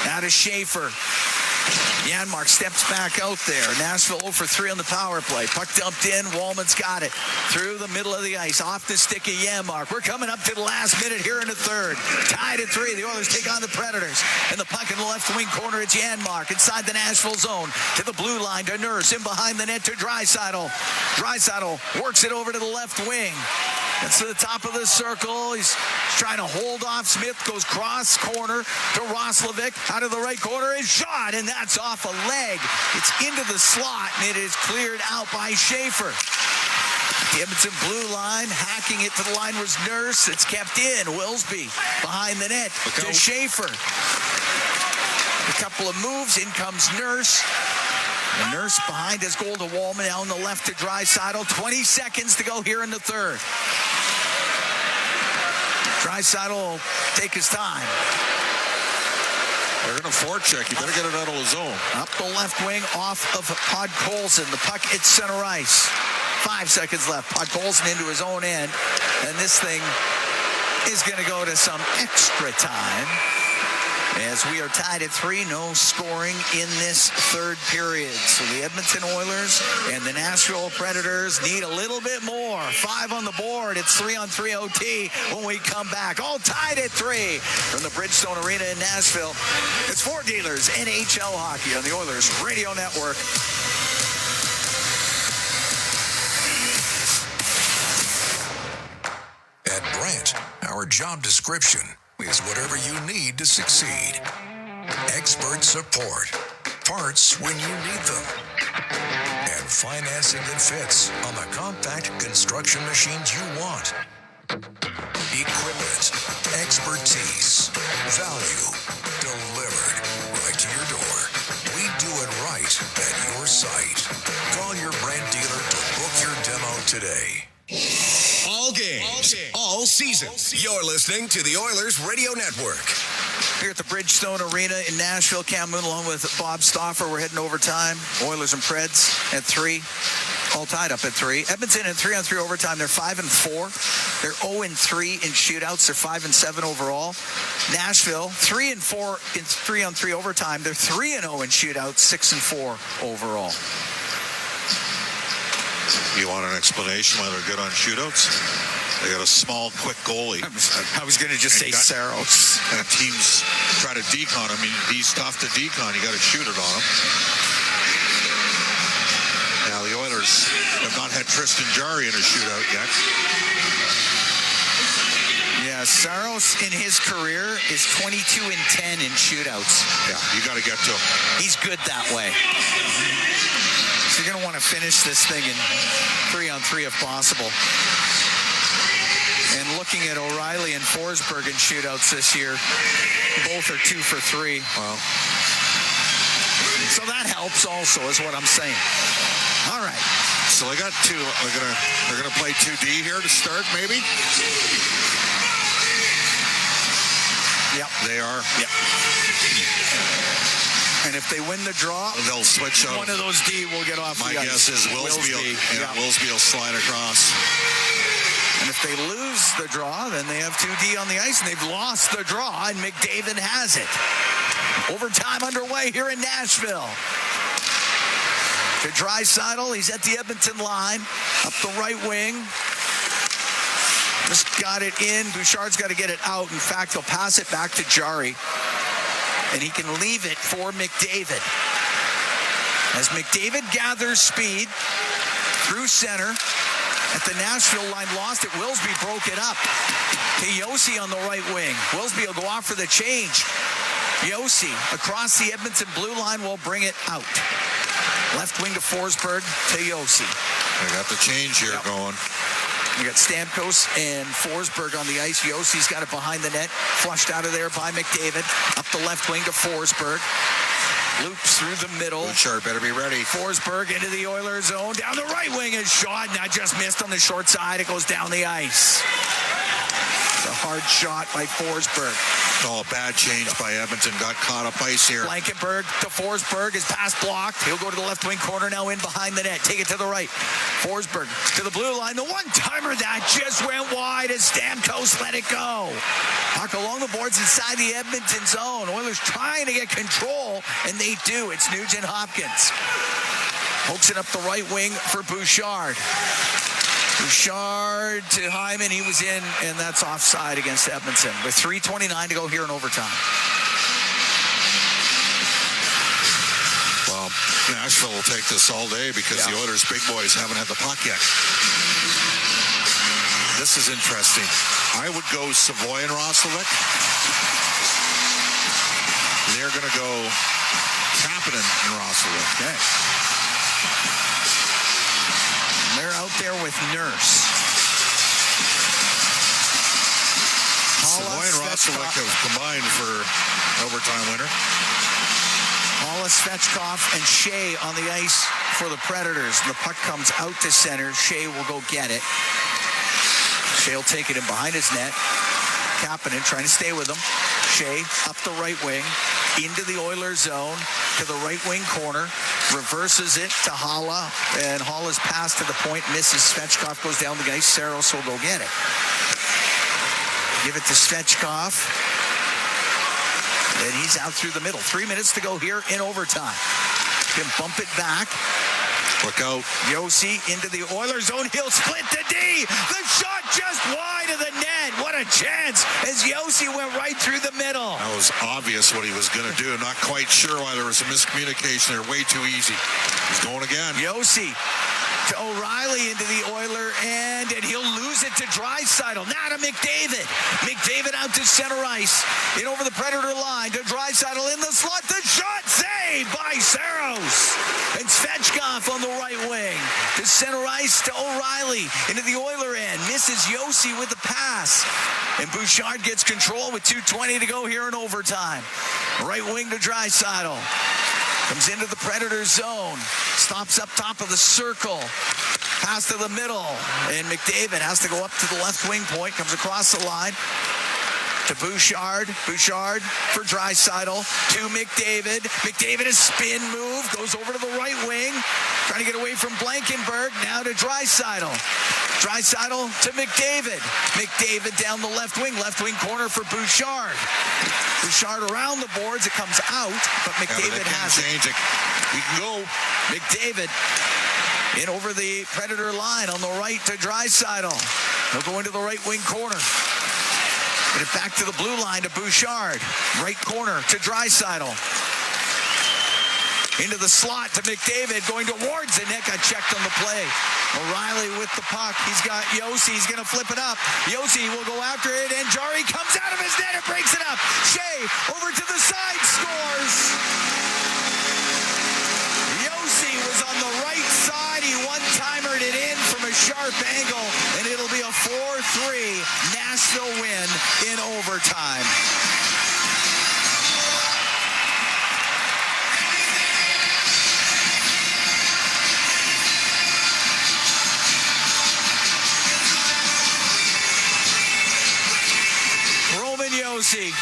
Now to Schaefer. Janmark steps back out there. Nashville 0 for 3 on the power play. Puck dumped in. Wallman's got it. Through the middle of the ice. Off the stick of Janmark. We're coming up to the last minute here in the third. Tied at 3. The Oilers take on the Predators. And the puck in the left wing corner. It's Janmark inside the Nashville zone. To the blue line to Nurse. In behind the net to Draisaitl. Draisaitl works it over to the left wing. Gets to the top of the circle. He's trying to hold off Smith. Goes cross corner to Roslovic. Out of the right corner is shot. And that's off a leg. It's into the slot. And it is cleared out by Schaefer. The Edmonton blue line. Hacking it to the line was Nurse. It's kept in. Wilsby behind the net to Schaefer. A couple of moves. In comes Nurse. And Nurse behind his goal to Wallman. Now on the left to Draisaitl. 20 seconds to go here in the third. Draisaitl will take his time. They're going to forecheck. You better get it out of the zone. Up the left wing off of Podkolzin. The puck hits center ice. 5 seconds left. Podkolzin into his own end. And this thing is going to go to some extra time. As we are tied at 3, no scoring in this third period. So the Edmonton Oilers and the Nashville Predators need a little bit more. 5 on the board. It's 3-on-3 OT when we come back. All tied at 3 from the Bridgestone Arena in Nashville. It's Ford Dealers NHL Hockey on the Oilers Radio Network. At Brandt, our job description is whatever you need to succeed. Expert support, parts when you need them, and financing that fits on the compact construction machines you want. Equipment, expertise, value, delivered right to your door. We do it right at your site. Call your Brandt dealer to book your demo today. All games, all seasons. You're listening to the Oilers Radio Network. Here at the Bridgestone Arena in Nashville, Cam Moon along with Bob Stauffer. We're heading overtime. Oilers and Preds at 3. All tied up at 3. Edmonton in 3-on-3 overtime. They're 5-4. They're 0-3 in shootouts. They're 5-7 overall. Nashville 3-4 in 3-on-3 overtime. They're 3-0 in shootouts. 6-4 overall. You want an explanation why they're good on shootouts? They got a small, quick goalie. I was going to just say Saros. And teams try to decon him. He's tough to decon. You got to shoot it on him. Now, the Oilers have not had Tristan Jarry in a shootout yet. Yeah, Saros in his career is 22-10 in shootouts. Yeah, you got to get to him. He's good that way. So you're going to want to finish this thing in 3-on-3 if possible. And looking at O'Reilly and Forsberg in shootouts this year, both are 2 for 3. Well, so that helps also, is what I'm saying. All right. So they got 2. They're gonna play 2D here to start, maybe. Yep. They are. Yep. And if they win the draw, they'll switch out. One of those D will get off the ice. My guess is Wilsby will slide across. And if they lose the draw, then they have 2D on the ice, and they've lost the draw, and McDavid has it. Overtime underway here in Nashville. To Draisaitl, he's at the Edmonton line, up the right wing. Just got it in. Bouchard's got to get it out. In fact, he'll pass it back to Jarry, and he can leave it for McDavid. As McDavid gathers speed through center, at the Nashville line, lost it. Wilsby broke it up. To Yossi on the right wing. Wilsby will go off for the change. Yossi across the Edmonton blue line will bring it out. Left wing to Forsberg to Yossi. They got the change here going. We got Stamkos and Forsberg on the ice. Yossi's got it behind the net. Flushed out of there by McDavid. Up the left wing to Forsberg. Loops through the middle. Bouchard better be ready. Forsberg into the Oilers zone. Down the right wing is shot. And that just missed on the short side. It goes down the ice. It's a hard shot by Forsberg. Oh, bad change by Edmonton. Got caught up ice here. Blankenberg to Forsberg. His pass blocked. He'll go to the left wing corner now in behind the net. Take it to the right. Forsberg to the blue line. The one-timer that just went wide as Stamkos let it go. Puck along the boards inside the Edmonton zone. Oilers trying to get control, and they do. It's Nugent Hopkins. Pokes it up the right wing for Bouchard. Bouchard to Hyman. He was in, and that's offside against Edmonton. With 3:29 to go here in overtime. Well, Nashville will take this all day because the Oilers' big boys haven't had the puck yet. This is interesting. I would go Savoy and Roslovic. They're going to go Kapanen and Roslovic. Okay. They're out there with Nurse. Savoy and Roslovic have combined for overtime winner. Paula Svechkov and Shea on the ice for the Predators. The puck comes out to center. Shea will go get it. Shea will take it in behind his net. Kapanen trying to stay with him. Shea up the right wing. Into the Oilers zone. To the right wing corner. Reverses it to Hala. And Hala's pass to the point misses. Svechkov goes down the ice. Saros will go get it. Give it to Svechkov. And he's out through the middle. 3 minutes to go here in overtime. Can bump it back. Look out. Yossi into the Oilers zone. He'll split the D. The shot just wide of the net. What a chance as Yossi went right through the middle. That was obvious what he was going to do. Not quite sure why there was a miscommunication there. Way too easy. He's going again. Yossi to O'Reilly into the Oiler end, and he'll lose it to Draisaitl. Now to McDavid. McDavid out to center ice. In over the Predator line to Draisaitl in the slot. The shot saved by Saros. And Svechkov on the right wing. To center ice to O'Reilly. Into the Oiler end. Misses Yossi with the pass. And Bouchard gets control with 2:20 to go here in overtime. Right wing to Draisaitl. Comes into the Predator zone. Stops up top of the circle. Pass to the middle. And McDavid has to go up to the left wing point. Comes across the line to Bouchard. Bouchard for Draisaitl. To McDavid. McDavid, a spin move. Goes over to the right wing. Trying to get away from Blankenberg. Now to Draisaitl. Draisaitl to McDavid. McDavid down the left wing corner for Bouchard. Bouchard around the boards. It comes out, but McDavid has it. Change it. He can go. McDavid in over the Predator line on the right to Draisaitl. He'll go into the right wing corner. Get it back to the blue line to Bouchard. Right corner to Draisaitl. Into the slot to McDavid, going towards the net. Got checked on the play. O'Reilly with the puck. He's got Yossi. He's going to flip it up. Yossi will go after it, and Jari comes out of his net and breaks it up. Shea over to the side, scores. Yossi was on the right side. He one-timered it in from a sharp angle, and it'll be a 4-3 Nashville win in overtime. Yossi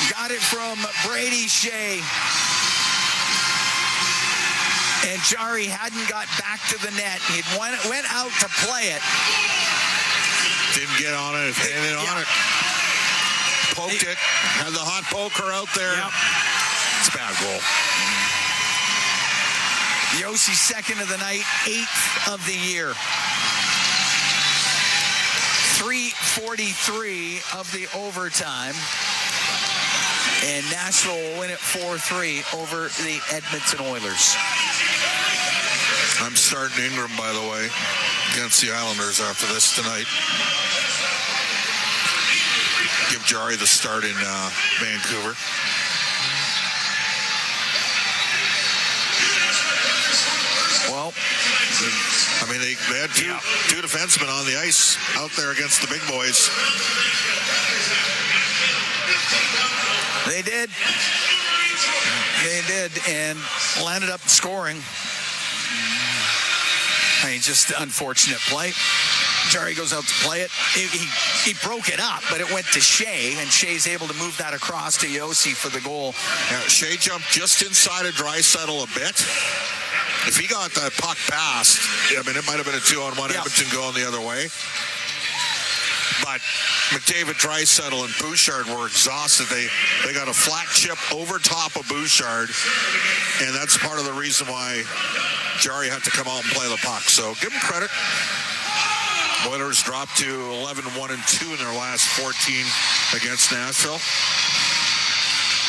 got it from Brady Shea. And Jari hadn't got back to the net. He went out to play it. Didn't get on it. Didn't on it. Poked it. Had the hot poker out there. Yep. It's a bad goal. Yossi second of the night, 8th of the year. 3:43 of the overtime. And Nashville will win it 4-3 over the Edmonton Oilers. I'm starting Ingram, by the way, against the Islanders after this tonight. Give Jari the start in Vancouver. Well, I mean, they had two defensemen on the ice out there against the big boys. They did. They did, and landed up scoring. I mean, just unfortunate play. Jarry goes out to play it. He broke it up, but it went to Shea, and Shea's able to move that across to Yossi for the goal. Yeah, Shea jumped just inside of Draisaitl a bit. If he got that puck past, I mean, it might have been a 2-on-1 Edmonton going the other way. But McDavid, Draisaitl, and Bouchard were exhausted. They got a flat chip over top of Bouchard, and that's part of the reason why Jarry had to come out and play the puck. So give him credit. Oilers dropped to 11-1-2 in their last 14 against Nashville.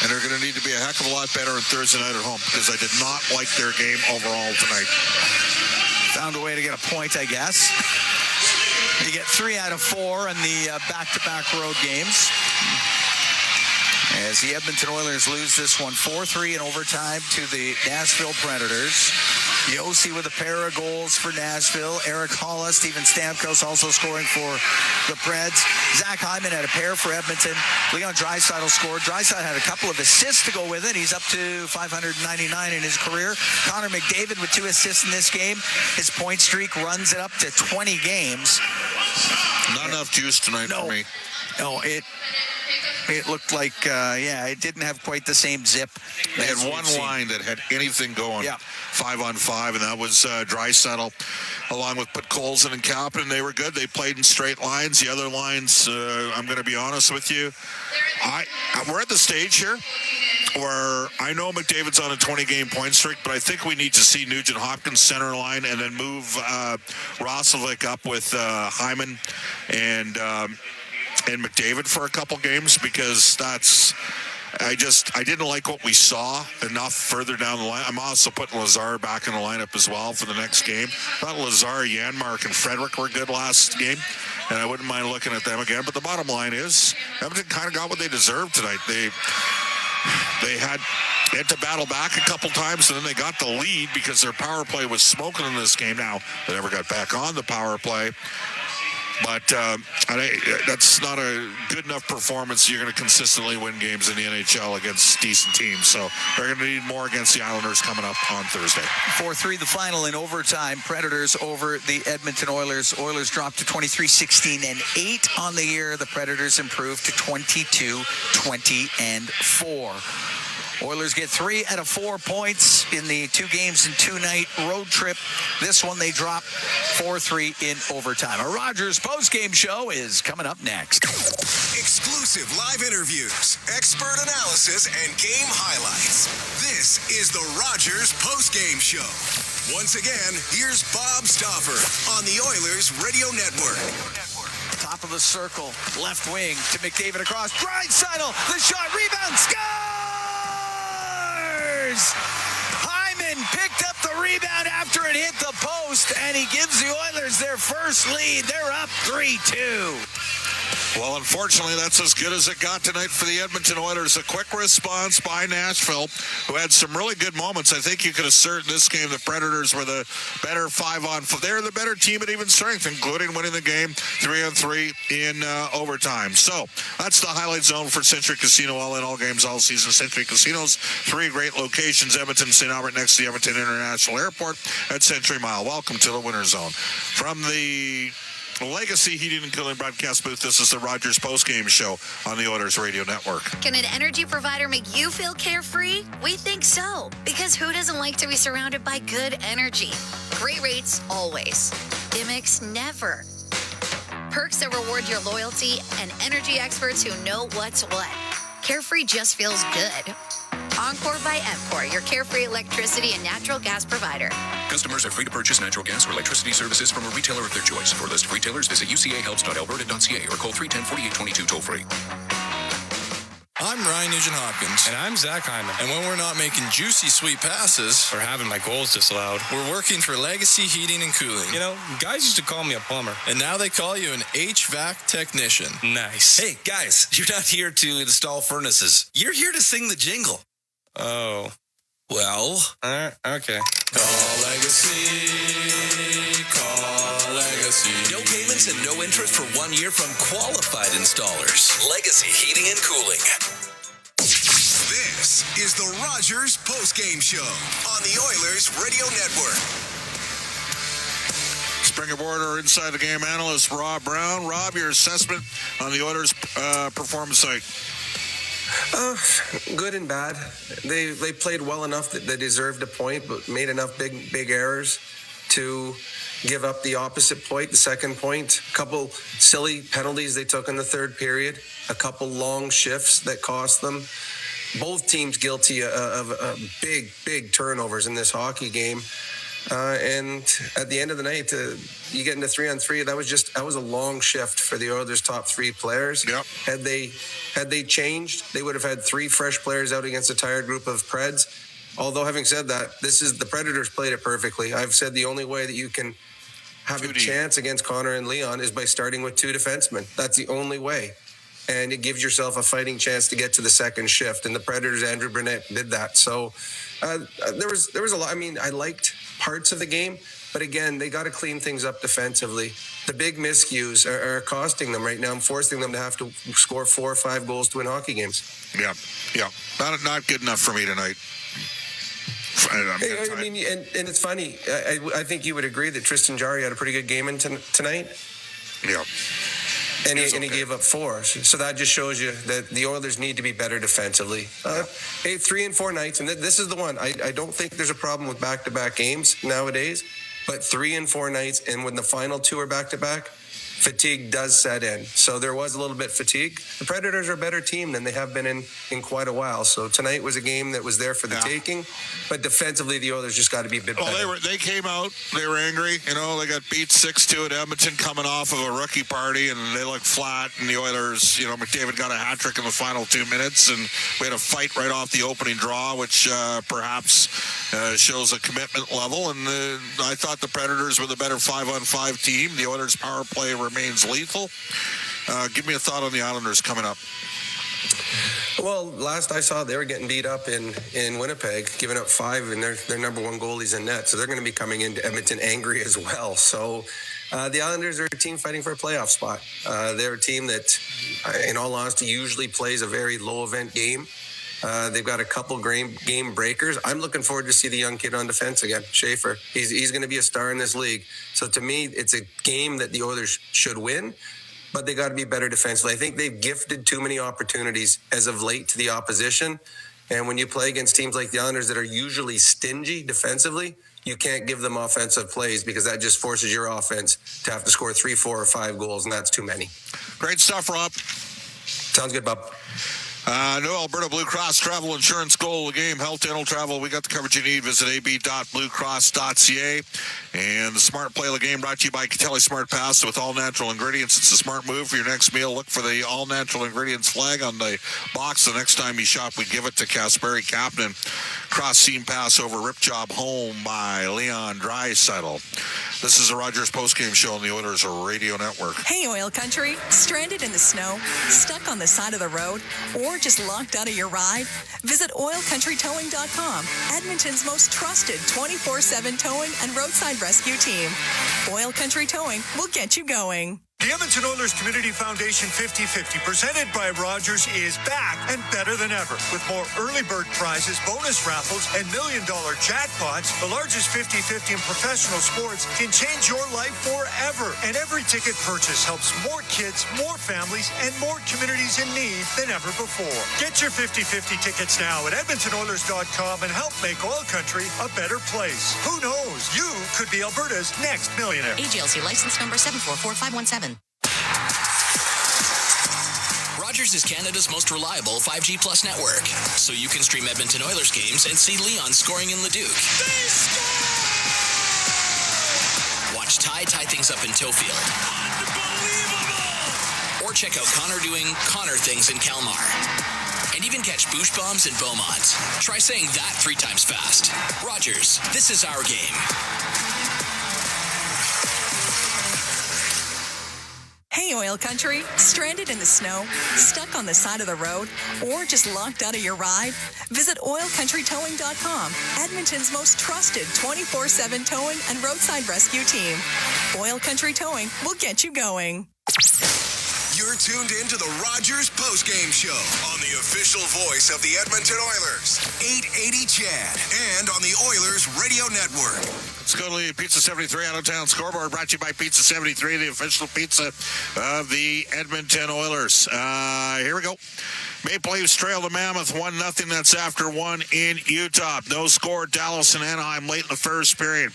And they're going to need to be a heck of a lot better on Thursday night at home, because I did not like their game overall tonight. Found a way to get a point, I guess. You get 3 out of 4 in the back-to-back road games. As the Edmonton Oilers lose this one 4-3 in overtime to the Nashville Predators. Yossi with a pair of goals for Nashville. Eric Holla, Steven Stamkos also scoring for the Preds. Zach Hyman had a pair for Edmonton. Leon Draisaitl scored. Draisaitl had a couple of assists to go with it. He's up to 599 in his career. Connor McDavid with 2 assists in this game. His point streak runs it up to 20 games. Not enough juice tonight for me. No, it looked like, it didn't have quite the same zip. They had one line that had anything going 5-on-5, and that was Draisaitl, along with Podkolzin and Kapanen. They were good. They played in straight lines. The other lines, I'm going to be honest with you, we're at the stage here where I know McDavid's on a 20-game point streak, but I think we need to see Nugent Hopkins center line and then move Roslovic up with Hyman and McDavid for a couple games, because I didn't like what we saw enough further down the line. I'm also putting Lazar back in the lineup as well for the next game. I thought Lazar, Janmark, and Frederick were good last game, and I wouldn't mind looking at them again. But the bottom line is, Edmonton kind of got what they deserved tonight. They had to battle back a couple times, and then they got the lead because their power play was smoking in this game. Now, they never got back on the power play. But that's not a good enough performance. You're going to consistently win games in the NHL against decent teams. So they're going to need more against the Islanders coming up on Thursday. 4-3 the final in overtime. Predators over the Edmonton Oilers. Oilers dropped to 23-16-8 on the year. The Predators improved to 22-20-4. Oilers get 3 out of 4 points in the 2 games and 2 night road trip. This one they drop 4-3 in overtime. A Rogers post-game show is coming up next. Exclusive live interviews, expert analysis, and game highlights. This is the Rogers post-game show. Once again, here's Bob Stauffer on the Oilers Radio Network. Top of the circle, left wing to McDavid across. Draisaitl, the shot, rebound, scores! Hyman picked up the rebound after it hit the post, and he gives the Oilers their first lead. They're up 3-2. Well, unfortunately, that's as good as it got tonight for the Edmonton Oilers. A quick response by Nashville, who had some really good moments. I think you could assert in this game the Predators were the better 5-on-5. They're the better team at even strength, including winning the game 3-on-3 in overtime. So that's the highlight zone for Century Casino, all in all games all season. Century Casinos, 3 great locations: Edmonton, St. Albert, next to the Edmonton International Airport at Century Mile. Welcome to the Winter Zone. From the Legacy Heating and Cooling broadcast booth, this is the Rogers postgame show on the Oilers Radio Network. Can an energy provider make you feel carefree? We think so, because who doesn't like to be surrounded by good energy? Great rates always. Gimmicks never. Perks that reward your loyalty, and energy experts who know what's what. Carefree just feels good. Encore by Emcor, your carefree electricity and natural gas provider. Customers are free to purchase natural gas or electricity services from a retailer of their choice. For a list of retailers, visit ucahelps.alberta.ca or call 310-4822 toll-free. I'm Ryan Nugent-Hopkins. And I'm Zach Hyman. And when we're not making juicy, sweet passes or having my goals disallowed, we're working for Legacy Heating and Cooling. You know, guys used to call me a plumber. And now they call you an HVAC technician. Nice. Hey, guys, you're not here to install furnaces. You're here to sing the jingle. Oh. Well, okay. Call Legacy. No payments and no interest for 1 year from qualified installers. Legacy Heating and Cooling. This is the Rogers postgame show on the Oilers Radio Network. Bring aboard our inside the game analyst, Rob Brown. Rob, your assessment on the Oilers' performance site? Good and bad. They played well enough that they deserved a point, but made enough big errors to give up the opposite point, the second point. A couple silly penalties they took in the third period. A couple long shifts that cost them. Both teams guilty of big turnovers in this hockey game. And at the end of the night, you get into 3-on-3. That was a long shift for the Oilers' top three players. Yep. Had they changed, they would have had three fresh players out against a tired group of Preds. Although, having said that, the Predators played it perfectly. I've said the only way that you can have a chance against Connor and Leon is by starting with two defensemen. That's the only way. And it gives yourself a fighting chance to get to the second shift. And the Predators, Andrew Burnett, did that. So there was a lot. I mean, I liked parts of the game, but again, they got to clean things up defensively. The big miscues are costing them right now and forcing them to have to score 4 or 5 goals to win hockey games. Yeah. Not good enough for me tonight. I mean, and it's funny. I think you would agree that Tristan Jarry had a pretty good game tonight. Yeah. And he gave up 4. So that just shows you that the Oilers need to be better defensively. 3 and 4 nights, and this is the one. I don't think there's a problem with back-to-back games nowadays, but 3 and 4 nights, and when the final 2 are back-to-back, fatigue does set in. So there was a little bit of fatigue. The Predators are a better team than they have been in quite a while. So tonight was a game that was there for the taking. But defensively, the Oilers just got to be a bit better. Well, they came out. They were angry. You know, they got beat 6-2 at Edmonton coming off of a rookie party, and they looked flat. And the Oilers, you know, McDavid got a hat trick in the final 2 minutes, and we had a fight right off the opening draw, which perhaps shows a commitment level. And I thought the Predators were the better 5-on-5 team. The Oilers' power play remains lethal. Give me a thought on the Islanders coming up. Well, last I saw, they were getting beat up in Winnipeg, giving up 5, and their number one goalie's in net. So they're going to be coming into Edmonton angry as well. So the Islanders are a team fighting for a playoff spot. They're a team that, in all honesty, usually plays a very low-event game. They've got a couple game breakers. I'm looking forward to see the young kid on defense again, Schaefer. He's going to be a star in this league. So to me, it's a game that the Oilers should win, but they got to be better defensively. I think they've gifted too many opportunities as of late to the opposition. And when you play against teams like the Islanders that are usually stingy defensively, you can't give them offensive plays because that just forces your offense to have to score 3, 4, or 5 goals, and that's too many. Great stuff, Rob. Sounds good, Bob. No Alberta Blue Cross travel insurance goal of the game. Health, dental, travel. We got the coverage you need. Visit ab.bluecross.ca. And the smart play of the game brought to you by Catelli Smart Pasta with all natural ingredients. It's a smart move for your next meal. Look for the all natural ingredients flag on the box. The next time you shop, we give it to Kasperi Kapanen. Cross seam pass over rip job home by Leon Draisaitl. This is a Rogers postgame show on the Oilers Radio Network. Hey, Oil Country. Stranded in the snow? Stuck on the side of the road? Or just locked out of your ride? Visit OilCountryTowing.com, Edmonton's most trusted 24/7 towing and roadside rescue team. Oil Country Towing will get you going. The Edmonton Oilers Community Foundation 50/50, presented by Rogers, is back and better than ever. With more early bird prizes, bonus raffles, and $1 million jackpots, the largest 50/50 in professional sports can change your life forever. And every ticket purchase helps more kids, more families, and more communities in need than ever before. Get your 50/50 tickets now at EdmontonOilers.com and help make Oil Country a better place. Who knows? You could be Alberta's next millionaire. AGLC license number 744517. Rogers is Canada's most reliable 5G Plus network, so you can stream Edmonton Oilers games and see Leon scoring in Leduc. Watch Ty tie things up in Tofield. Or check out Connor doing Connor things in Kalmar. And even catch boost bombs in Beaumont. Try saying that 3 times fast. Rogers, this is our game. Hey, Oil Country? Stranded in the snow? Stuck on the side of the road? Or just locked out of your ride? Visit OilCountryTowing.com, Edmonton's most trusted 24/7 towing and roadside rescue team. Oil Country Towing will get you going. You're tuned in to the Rogers postgame show on the official voice of the Edmonton Oilers, 880 CHAD, and on the Oilers Radio Network. Let's go to the Pizza 73 out of town scoreboard, brought to you by Pizza 73, the official pizza of the Edmonton Oilers. Here we go. Maple Leafs trail the Mammoth 1-0. That's after one in Utah. No score, Dallas and Anaheim late in the first period.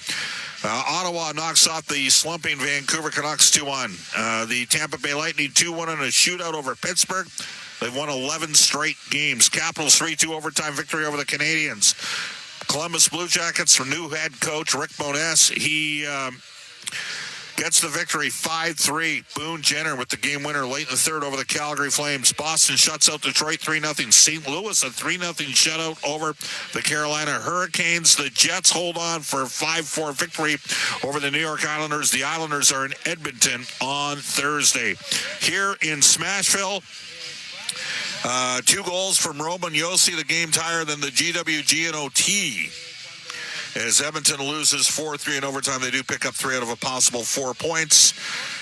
Ottawa knocks off the slumping Vancouver Canucks 2-1. The Tampa Bay Lightning 2-1 in a shootout over Pittsburgh. They've won 11 straight games. Capitals 3-2 overtime victory over the Canadiens. Columbus Blue Jackets from new head coach Rick Bowness. He gets the victory 5-3. Boone Jenner with the game winner late in the third over the Calgary Flames. Boston shuts out Detroit 3-0. St. Louis a 3-0 shutout over the Carolina Hurricanes. The Jets hold on for a 5-4 victory over the New York Islanders. The Islanders are in Edmonton on Thursday. Here in Smashville, 2 goals from Roman Josi, the game higher than the GWG and OT. As Edmonton loses 4-3 in overtime, they do pick up 3 out of a possible 4 points.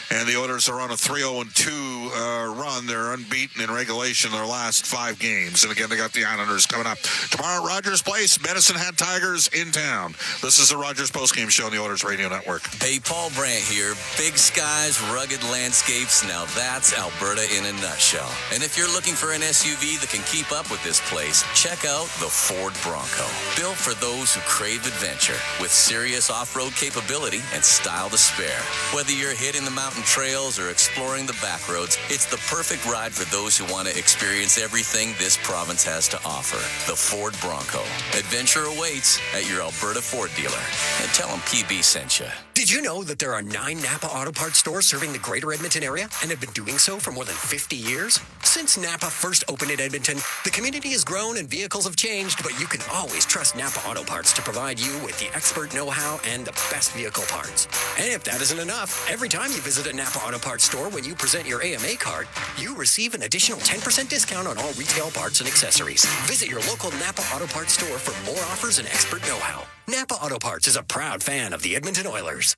And the Oilers are on a 3-0-2 run. They're unbeaten in regulation in their last 5 games. And again, they got the Islanders coming up tomorrow at Rogers Place. Medicine Hat Tigers in town. This is the Rogers postgame show on the Oilers Radio Network. Hey, Paul Brandt here. Big skies, rugged landscapes. Now that's Alberta in a nutshell. And if you're looking for an SUV that can keep up with this place, check out the Ford Bronco. Built for those who crave adventure with serious off-road capability and style to spare. Whether you're hitting the mountain trails or exploring the back roads, it's the perfect ride for those who want to experience everything this province has to offer. The Ford Bronco. Adventure awaits at your Alberta Ford dealer. And tell them PB sent you. Did you know that there are 9 Napa Auto Parts stores serving the greater Edmonton area and have been doing so for more than 50 years? Since Napa first opened in Edmonton, the community has grown and vehicles have changed, but you can always trust Napa Auto Parts to provide you with the expert know-how and the best vehicle parts. And if that isn't enough, every time you visit a Napa Auto Parts store when you present your AMA card, you receive an additional 10% discount on all retail parts and accessories. Visit your local Napa Auto Parts store for more offers and expert know-how. Napa Auto Parts is a proud fan of the Edmonton Oilers.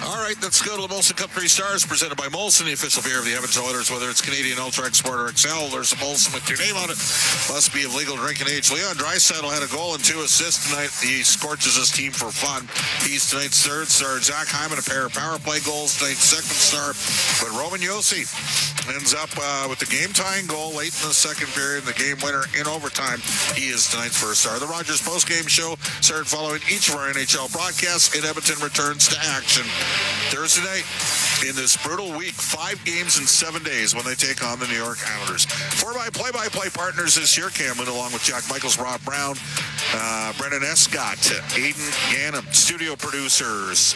All right, let's go to the Molson Cup 3 Stars, presented by Molson, the official beer of the Edmonton Oilers. Whether it's Canadian Ultra Export or Excel, there's a Molson with your name on it. Must be of legal drinking age. Leon Draisaitl had a goal and 2 assists tonight. He scorches his team for fun. He's tonight's third star. Zach Hyman, a pair of power play goals, tonight's second star. But Roman Josi ends up with the game-tying goal late in the second period, the game winner in overtime. He is tonight's first star. The Rogers postgame show started following each of our NHL broadcasts, and Edmonton returns to action Thursday night in this brutal week. 5 games in 7 days when they take on the New York Islanders. For my play-by-play partners this year, Cameron, along with Jack Michaels, Rob Brown, Brendan Escott, Aiden Ganem, studio producers,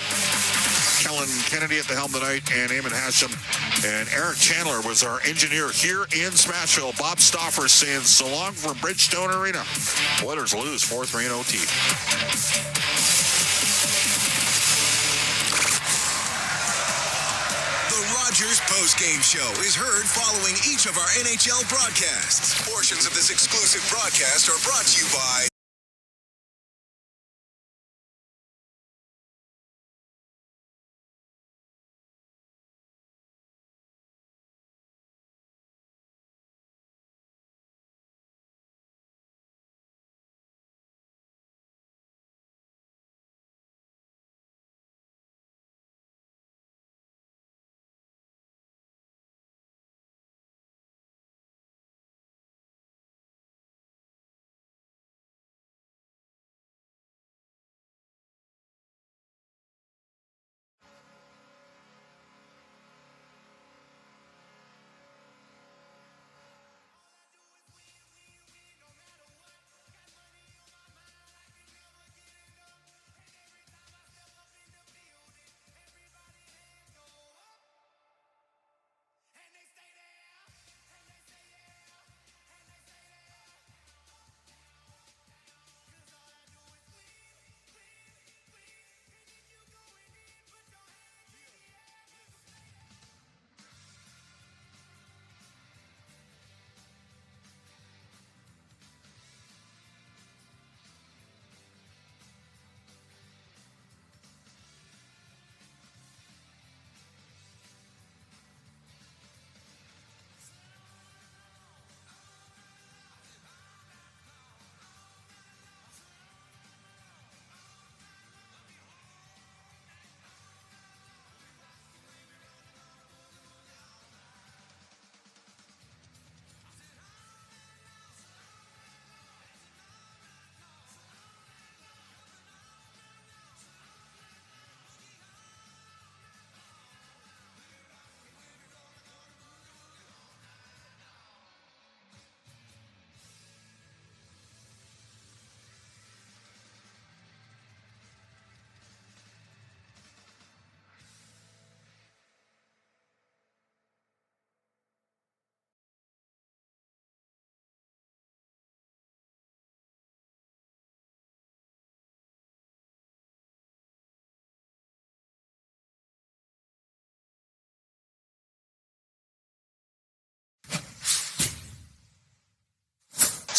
Kellen Kennedy at the helm tonight, and Eamon Hashem. And Eric Chandler was our engineer here in Smashville. Bob Stauffer saying so long from Bridgestone Arena. Oilers lose 4-3 in OT. Rogers postgame show is heard following each of our NHL broadcasts. Portions of this exclusive broadcast are brought to you by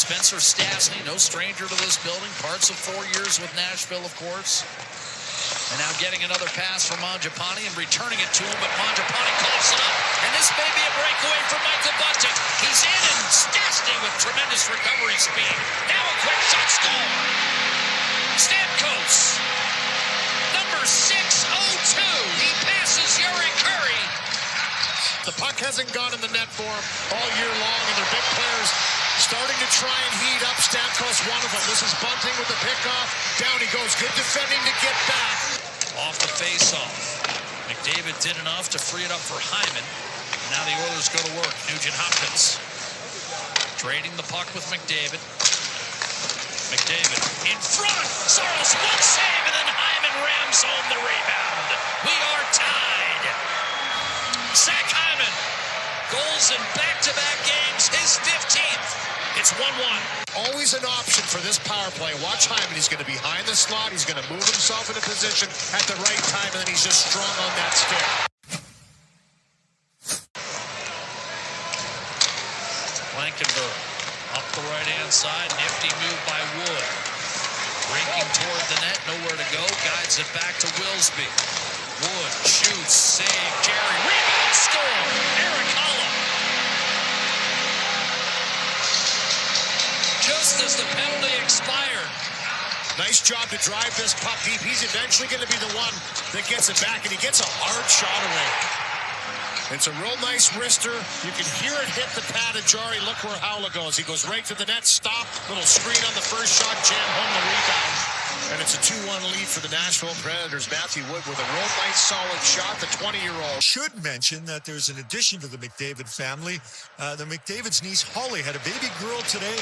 Spencer Stastny, no stranger to this building. Parts of 4 years with Nashville, of course. And now getting another pass from Mangiapane and returning it to him, but Mangiapane coughs it up. And this may be a breakaway for Michael Bunting. He's in, and Stastny with tremendous recovery speed. Now a quick shot score. Stamkos, number 602. He passes Yuri Curry. The puck hasn't gone in the net for him all year long, and their big players starting to try and heat up. Stamkos, one of them. This is Bunting with the pickoff. Down he goes. Good defending to get back. Off the face-off. McDavid did enough to free it up for Hyman. Now the Oilers go to work. Nugent Hopkins trading the puck with McDavid. McDavid in front. Saros, one save, and then Hyman rams home the rebound. We are tied. Zach Hyman, goals in back-to-back games, his 15th. It's 1-1. Always an option for this power play. Watch Hyman. He's going to be behind the slot. He's going to move himself into position at the right time, and then he's just strong on that stick. Blankenberg up the right-hand side. Nifty move by Wood. Breaking toward the net. Nowhere to go. Guides it back to Wilsby. Wood shoots. Save. Jerry. Rebound. Score. Eric Holla. Just as the penalty expired. Nice job to drive this puck deep. He's eventually going to be the one that gets it back, and he gets a hard shot away. It's a real nice wrister. You can hear it hit the pad of Jari. Look where Howla goes. He goes right to the net. Stop. Little screen on the first shot. Jam home the rebound. And it's a 2-1 lead for the Nashville Predators. Matthew Wood with a real nice solid shot. The 20-year-old. Should mention that there's an addition to the McDavid family. The McDavid's niece, Holly, had a baby girl today.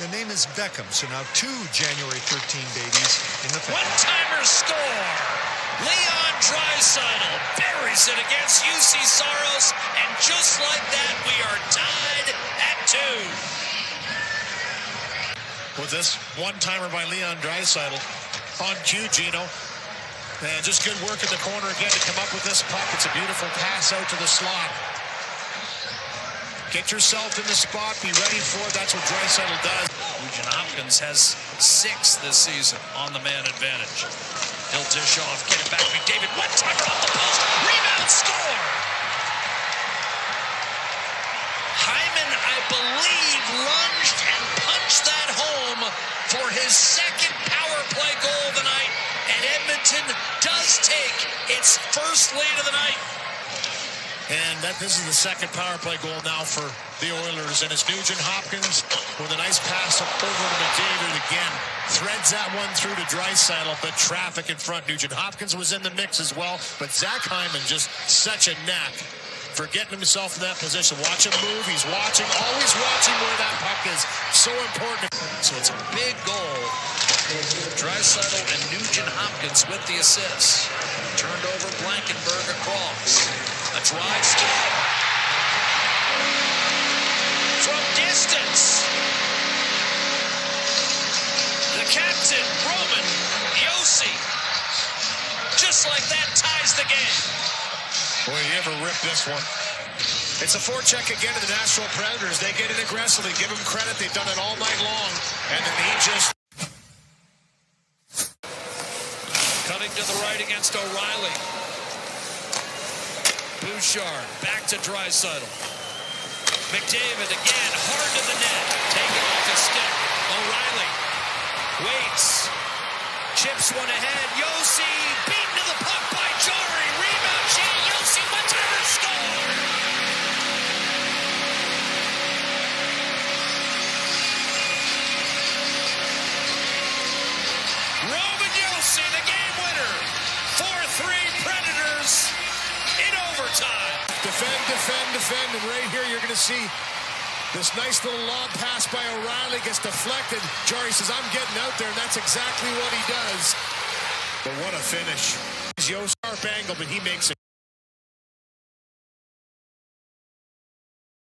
The name is Beckham. So now 2 January 13 babies in the family. One-timer score. Leon Draisaitl buries it against UC Saros, and just like that, we are tied at 2. With this one-timer by Leon Draisaitl on cue, Gino. And just good work in the corner again to come up with this puck. It's a beautiful pass out to the slot. Get yourself in the spot, be ready for it. That's what Draisaitl does. Nugent Hopkins has 6 this season on the man advantage. He'll dish off, get it back. McDavid, one-timer off the post. Rebound, score! Hyman, I believe, lunged and punched that home for his second power play goal of the night. And Edmonton does take its first lead of the night. And this is the second power play goal now for the Oilers. And it's Nugent Hopkins with a nice pass up over to McDavid again. Threads that one through to Draisaitl, but traffic in front. Nugent Hopkins was in the mix as well. But Zach Hyman, just such a knack for getting himself in that position. Watch him move. He's watching, always watching where that puck is. So important. So it's a big goal. Draisaitl and Nugent Hopkins with the assists. Turned over Blankenberg across. A drive stop. From distance. The captain, Roman Josi. Just like that, ties the game. Boy, you ever rip this one. It's a forecheck again to the Nashville Predators. They get it aggressively. Give them credit. They've done it all night long. And then he just... Cutting to the right against O'Reilly. Bouchard back to Draisaitl. McDavid again, hard to the net. Taken off the stick. O'Reilly waits. Chips one ahead. Josi beaten to the puck by Jari. Rebound, Jay Josi, one-timer score. Roman Josi, the game winner. 4-3 Predators in overtime. Defend, and right here you're going to see this nice little lob pass by O'Reilly gets deflected. Jari says, I'm getting out there, and that's exactly what he does. But what a finish. He's Yo sharp angle, but he makes it.